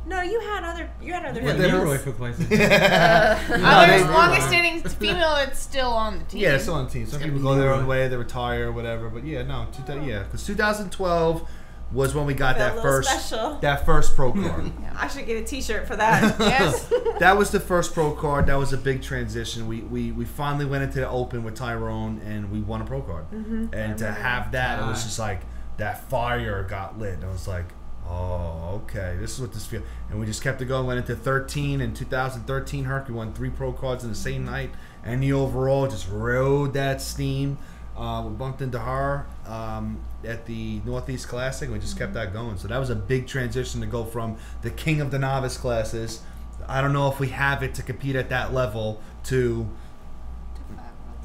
No, you had other Leroy for places. Longest standing female that's still on the team. Yeah, still on the team. Some people go their own way, they retire or whatever. But yeah, no, because 2012 was when we got that first pro card. I should get a T-shirt for that. Yes, that was the first pro card. That was a big transition. We finally went into the open with Tyrone and we won a pro card. Mm-hmm. And to have that, it was just like that fire got lit. I was like, oh, okay, this is what this feels. And we just kept it going. Went into 13 and 2013. Herc, we won 3 pro cards in the same night, and the overall just rode that steam. We bumped into her at the Northeast Classic, and we just kept that going. So that was a big transition to go from the king of the novice classes. I don't know if we have it to compete at that level to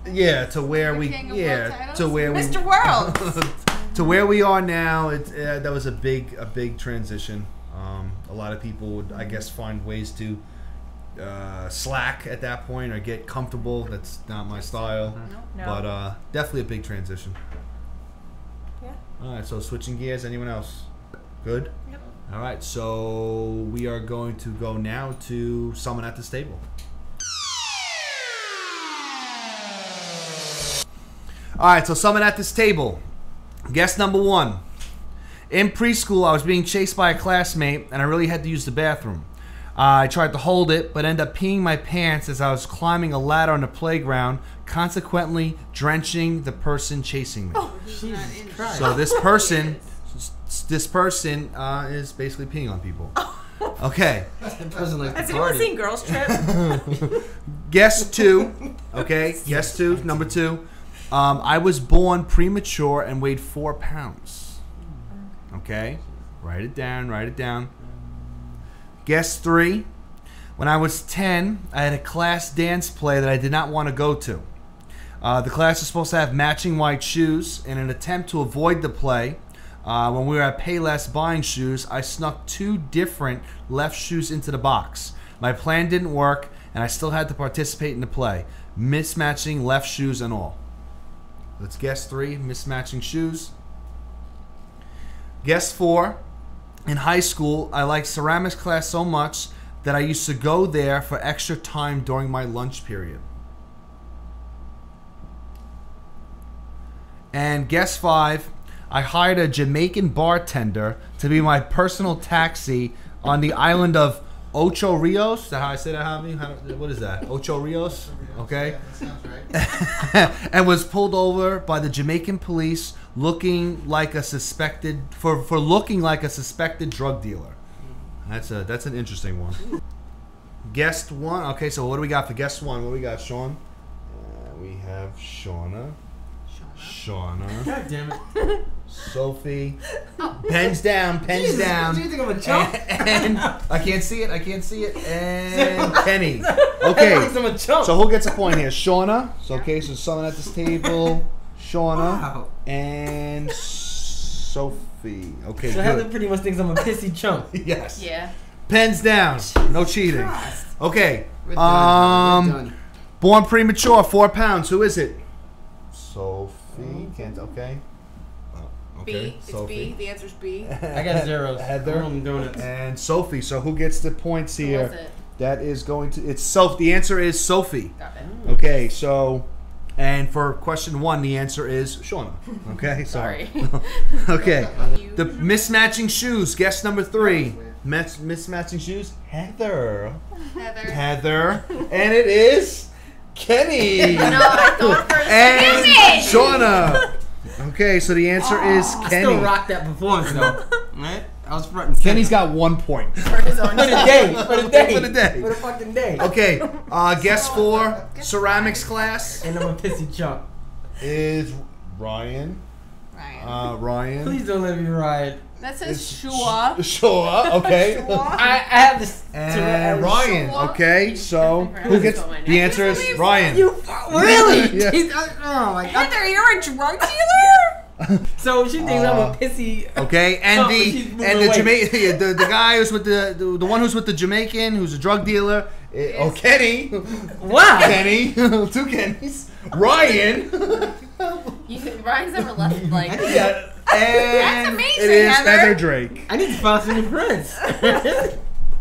Yeah, to where we, King of World titles? to where Mr. we, World. to where we are now. That was a big transition. A lot of people would, I guess, find ways to slack at that point or get comfortable. That's not my style. No. But definitely a big transition. Yeah. All right, so switching gears. Anyone else? Good? Yep. All right, so we are going to go now to someone at this table. All right, so someone at this table. Guest number 1. In preschool, I was being chased by a classmate, and I really had to use the bathroom. I tried to hold it, but ended up peeing my pants as I was climbing a ladder on the playground, consequently drenching the person chasing me. Oh, Jesus Christ. So this person is basically peeing on people. Okay. Has anyone seen Girls Trip? Guess 2. Okay. Guess 2. Number 2. I was born premature and weighed 4 pounds. Okay. Write it down. Write it down. Guess 3. When I was 10, I had a class dance play that I did not want to go to. The class was supposed to have matching white shoes. In an attempt to avoid the play, when we were at Payless buying shoes, I snuck 2 different left shoes into the box. My plan didn't work, and I still had to participate in the play. Mismatching left shoes and all. Let's guess 3. Mismatching shoes. Guess 4. In high school, I liked ceramics class so much that I used to go there for extra time during my lunch period. And guess 5. I hired a Jamaican bartender to be my personal taxi on the island of Ocho Rios. Is that how I say that, Javi? What is that? Ocho Rios? Okay. Yeah, that sounds right. And was pulled over by the Jamaican police looking like a suspected for looking like a suspected drug dealer. That's an interesting one. Guest 1. Okay, so what do we got for guest 1? What do we got, Sean? We have Shauna. God damn it. Sophie. Pens down. Pens down. Do you think I'm a chump? And I can't see it. And Kenny. Okay. I'm a chump. So who gets a point here? Shauna. So okay, so someone at this table. Shauna. Wow. And Sophie. Okay, So Heather good. pretty much thinks I'm a pissy chump. Yes. Yeah. Pens down. No cheating. Okay. We're done. We're done. Born premature, 4 pounds. Who is it? Sophie. Can't. Okay. B. It's Sophie. B. The answer's B. I got zeros. Heather I'm doing it. and Sophie. So who gets the points Who here? was it? That is going to. It's Sophie. The answer is Sophie. Got it. Okay. So, and for question 1, the answer is Shauna. Okay. Sorry. Okay. The mismatching shoes. Guess number 3. Mismatching shoes. Heather. Heather. And it is Kenny. No, I thought for a And second. Shauna. Okay, so the answer is I Kenny. still rocked that performance though. Right? I was fronting. Kenny's got 1 point. For his own For the day. For the day. For the day. For the fucking day. Okay, guess 4, ceramics class And I'm a pissy chump. is Ryan. Ryan. Please don't let me ride. That says Shua. Sure, okay. I have this. And Ryan, okay, so who gets, the answer is Ryan. You really? Yeah. Oh my god. Heather, you're a drug dealer? So she thinks I'm a pissy. Okay, and Oh, she's the moving away. Jamaican, the guy who's with the one who's with the Jamaican, who's a drug dealer. Kenny. Wow. Kenny. 2 Kennys. Ryan. Ryan's never left like. Yeah. And That's amazing, it is Heather. Heather Drake. I need to find some new friends.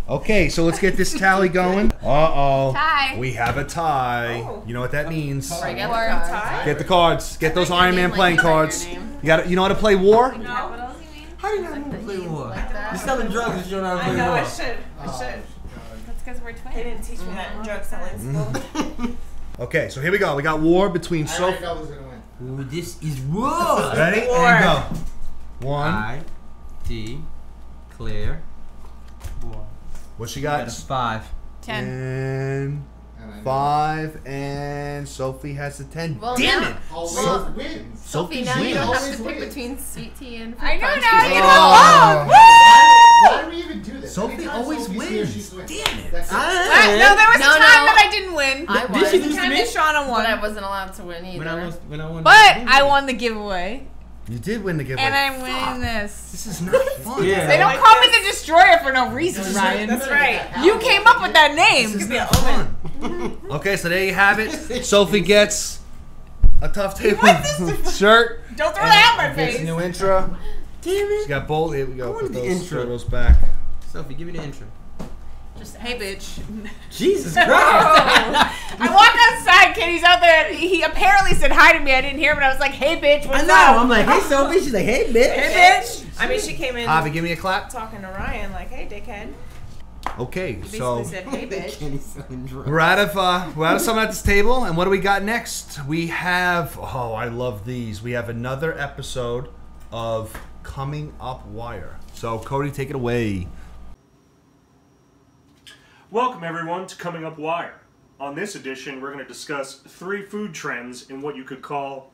Okay, so let's get this tally going. Uh-oh. Tie. We have a tie. You know what that means. Right, get War. the cards. Get the cards. Get those Iron Man like playing you write your cards. name. You know how to play War? No. What else you mean? How do you not know how to play war? Like that. You're selling drugs and you don't know how to I play know war. I should. That's because we're They twins. didn't teach me that in drug selling school. Okay, so here we go. We got War between I already Sophie. know who's gonna win. Ooh, this is war. Ready? War. And go. 1. I, D, Claire. What she Got a got? 5. 10. And And I know. 5. And Sophie has a 10. Well, Damn now- it. Always Well, wins. Sophie, Sophie's now you don't wins. have to pick Always between sweet tea and fruit I know punch. now. I get Oh. along. Why do we even do this? Sophie Anytime always Sophie's here, wins. she's winning. Damn it. That's it. What? No, there was No, a time no. that I didn't win. I Did won. she The lose to time me? that Shauna Shauna won. But I wasn't allowed to win either. When I won But I won the giveaway. You did win the giveaway. And I'm winning this. This is not fun. Yeah. They don't call me the Destroyer for no reason, Ryan. That's right. You came up with that name. This is not fun. Okay, so there you have it. Sophie gets a Tough Table shirt. Don't throw that in my Gets face. new intro. Damn it. She got both. Here we go. I wanted Put the those, intro. throw those back. Sophie, give me the intro. Just, hey, bitch. Jesus Christ. I walk outside, Kenny's out there. He apparently said hi to me. I didn't hear him, but I was like, hey, bitch, what's I know. up? I'm like, hey, Sophie. She's like, hey, bitch. Hey, bitch. I mean, she came in Javi, give me a clap. talking to Ryan like, hey, dickhead. Okay, He basically so said, hey, bitch. Kenny's selling drugs. we're out of something at this table, and what do we got next? We have, oh, I love these. We have another episode of Coming Up Wire. So, Cody, take it away. Welcome everyone to Coming Up Wire. On this edition, we're going to discuss 3 food trends in what you could call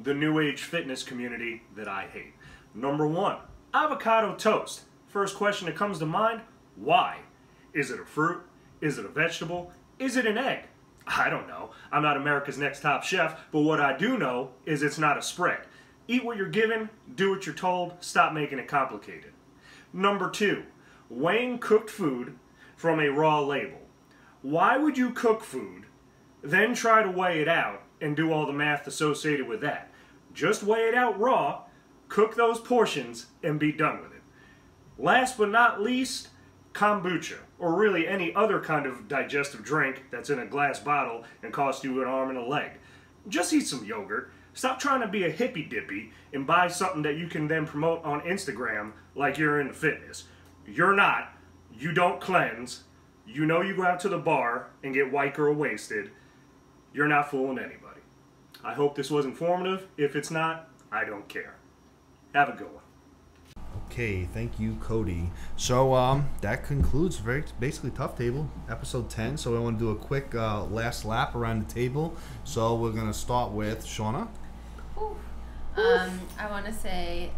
the new age fitness community that I hate. Number 1, avocado toast. First question that comes to mind, why? Is it a fruit? Is it a vegetable? Is it an egg? I don't know. I'm not America's Next Top Chef, but what I do know is it's not a spread. Eat what you're given, do what you're told, stop making it complicated. Number 2, weighing cooked food from a raw label. Why would you cook food, then try to weigh it out and do all the math associated with that? Just weigh it out raw, cook those portions, and be done with it. Last but not least, kombucha, or really any other kind of digestive drink that's in a glass bottle and costs you an arm and a leg. Just eat some yogurt. Stop trying to be a hippy dippy and buy something that you can then promote on Instagram like you're into fitness. You're not. You don't cleanse. You know you go out to the bar and get white girl wasted. You're not fooling anybody. I hope this was informative. If it's not, I don't care. Have a good one. Okay, thank you, Cody. So that concludes basically Tough Table, episode 10. So we want to do a quick last lap around the table. So we're going to start with Shauna. I want to say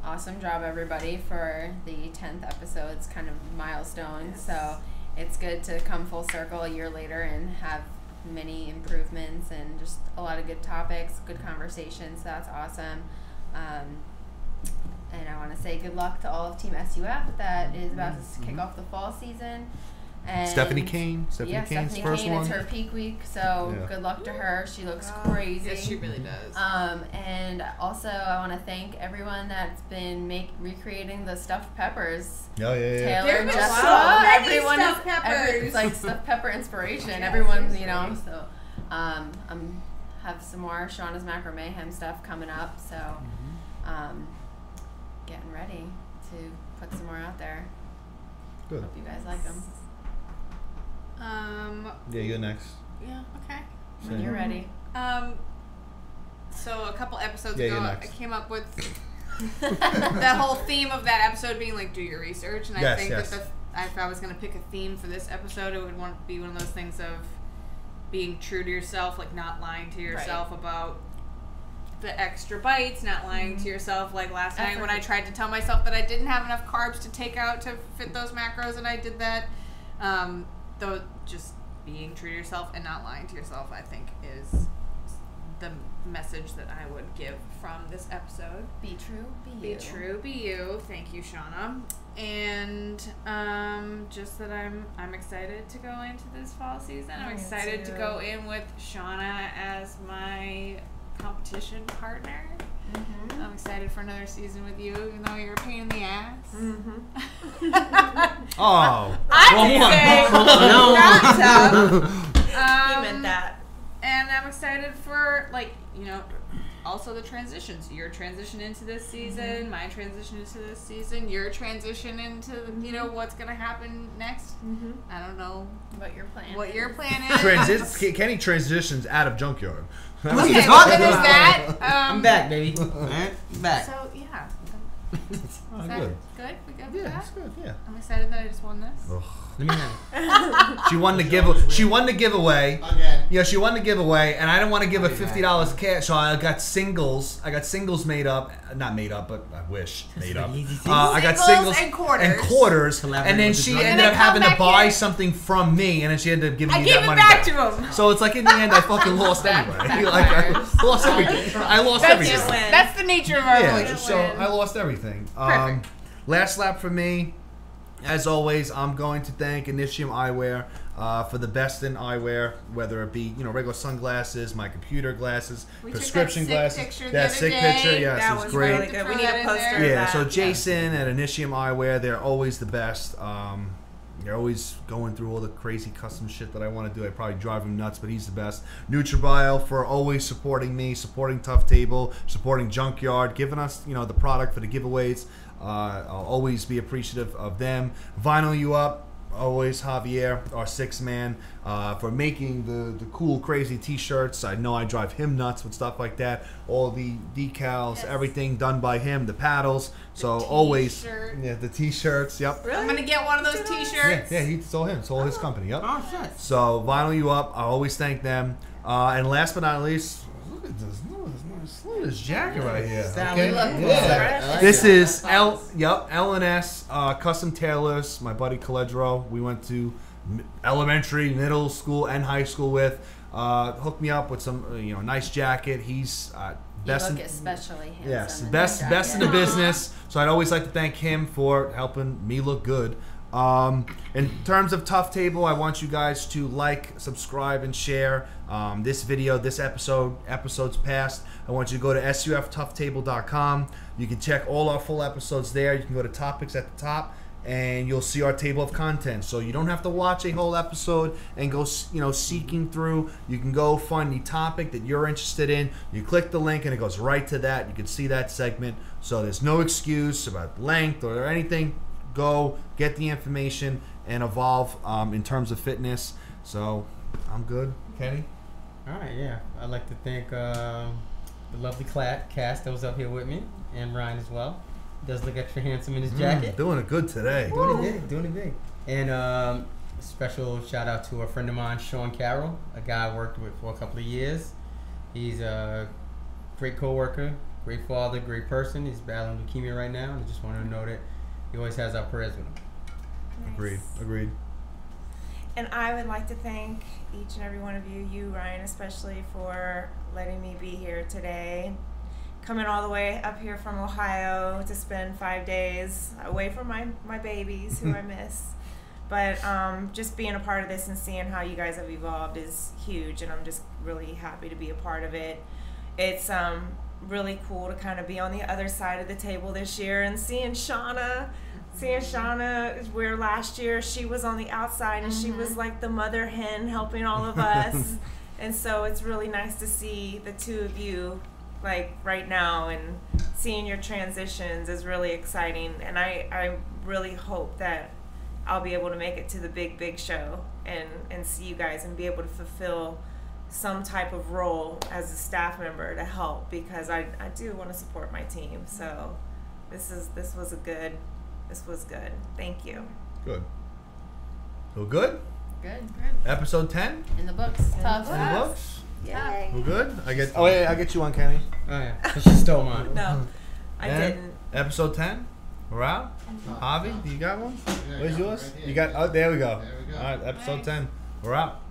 awesome job, everybody, for the 10th episode. It's kind of a milestone, so it's good to come full circle a year later and have many improvements and just a lot of good topics, good conversations. So that's awesome. And I want to say good luck to all of Team SUF that is about to kick off the fall season. And Stephanie Kane's first one. It's her peak week, so good luck to her. She looks crazy. Yes, she really does. And also, I want to thank everyone that's been recreating the stuffed peppers. Oh, yeah. Taylor, There's Jessica, so many everyone stuffed peppers. it's like stuffed pepper inspiration. Yes, Everyone, yes, you know. right. So, have some more Shauna's Macro Mayhem stuff coming up. So, getting ready to put some more out there. Good. Hope you guys like them. Yeah, you're next. Yeah, okay. When you're ready. So a couple episodes Yeah, ago, you're I next. came up with the whole theme of that episode being like, do your research. And I think that if I was going to pick a theme for this episode, it would want to be one of those things of being true to yourself, like not lying to yourself about the extra bites, not lying to yourself. Like last night when I tried to tell myself that I didn't have enough carbs to take out to fit those macros, and I did that. Though just being true to yourself and not lying to yourself, I think, is the message that I would give from this episode. Be true, be you. Be true, be you. Thank you, Shauna. And just that I'm excited to go into this fall season. I'm excited to go in with Shauna as my competition partner. I'm excited for another season with you, even though you're a pain in the ass. Oh. I didn't say not tough. He meant that. And I'm excited for, like, you know, also the transitions. Your transition into this season, my transition into this season, your transition into, you know, what's going to happen next. I don't know what your plan is. Kenny transitions out of Junkyard. Okay, well, then there's that. I'm back, baby. I'm back. So, yeah. Good. good? We good? Yeah, it's good. Yeah. I'm excited that I just won this. Ugh. Let me have She won the giveaway. She won the giveaway. Again. Yeah, she won the giveaway, and I didn't want to give her $50 cash, so I got singles. I got singles made up, not made up, but I wish made up. I got singles and quarters. And then she ended up having to buy something from me, and then she ended up giving me that money back. I gave it back to him. So it's like in the end, I fucking lost anyway. I lost everything. I lost everything. That's the nature of our relationship. So I lost everything. Last lap for me. As always, I'm going to thank Initium Eyewear for the best in eyewear, whether it be regular sunglasses, my computer glasses, prescription glasses. That sick picture, yes, that it's was great. really good. We need a poster. Yeah, so Jason at Initium Eyewear, they're always the best. They're always going through all the crazy custom shit that I want to do. I probably drive him nuts, but he's the best. NutriBio for always supporting me, supporting Tough Table, supporting Junkyard, giving us the product for the giveaways. I'll always be appreciative of them. VinylYouUp, always Javier, our 6-man, for making the cool, crazy T-shirts. I know I drive him nuts with stuff like that. All the decals, everything done by him. The paddles. So always, the T-shirts. Yep. Really? I'm gonna get one of those T-shirts. Yeah, he sold him. Sold his company. Yep. Oh shit. So VinylYouUp, I always thank them. And last but not least, look at this. Look at this jacket right here. Okay. Yeah. This is L&S Custom Tailors. My buddy Coledro. We went to elementary, middle school, and high school with. Hooked me up with some nice jacket. He's best. You look especially handsome. Yes, best in the business. So I'd always like to thank him for helping me look good. In terms of Tough Table, I want you guys to like, subscribe, and share this video, this episodes past. I want you to go to SUFToughTable.com. You can check all our full episodes there. You can go to topics at the top, and you'll see our table of contents. So you don't have to watch a whole episode and go seeking through. You can go find the topic that you're interested in. You click the link, and it goes right to that. You can see that segment. So there's no excuse about length or anything. Go get the information and evolve in terms of fitness. So I'm good. Kenny? All right, yeah. I'd like to thank the lovely cast that was up here with me, and Ryan as well. Does look extra handsome in his jacket. Doing it good today. Doing it big. And special shout out to a friend of mine, Sean Carroll, a guy I worked with for a couple of years. He's a great co-worker, great father, great person. He's battling leukemia right now, and I just want to know that he always has our prayers with him. Nice. Agreed. And I would like to thank each and every one of you, Ryan especially, for letting me be here today. Coming all the way up here from Ohio to spend 5 days away from my babies who I miss. But just being a part of this and seeing how you guys have evolved is huge, and I'm just really happy to be a part of it. It's really cool to kind of be on the other side of the table this year and seeing Shauna where last year she was on the outside and she was like the mother hen helping all of us. And so it's really nice to see the two of you like right now, and seeing your transitions is really exciting. And I really hope that I'll be able to make it to the big show and see you guys and be able to fulfill some type of role as a staff member to help, because I do want to support my team. So this was good. Thank you. Good. So good? Good. Episode 10? In the books. Tough. In the books? Yay. We're good? I get you one, Kenny. Oh yeah, she stole mine. No, I didn't. Episode 10? We're out? Javi, do you got one? Yeah, Where's yours? right here. You got, there we go. There we go. All right, episode 10. We're out.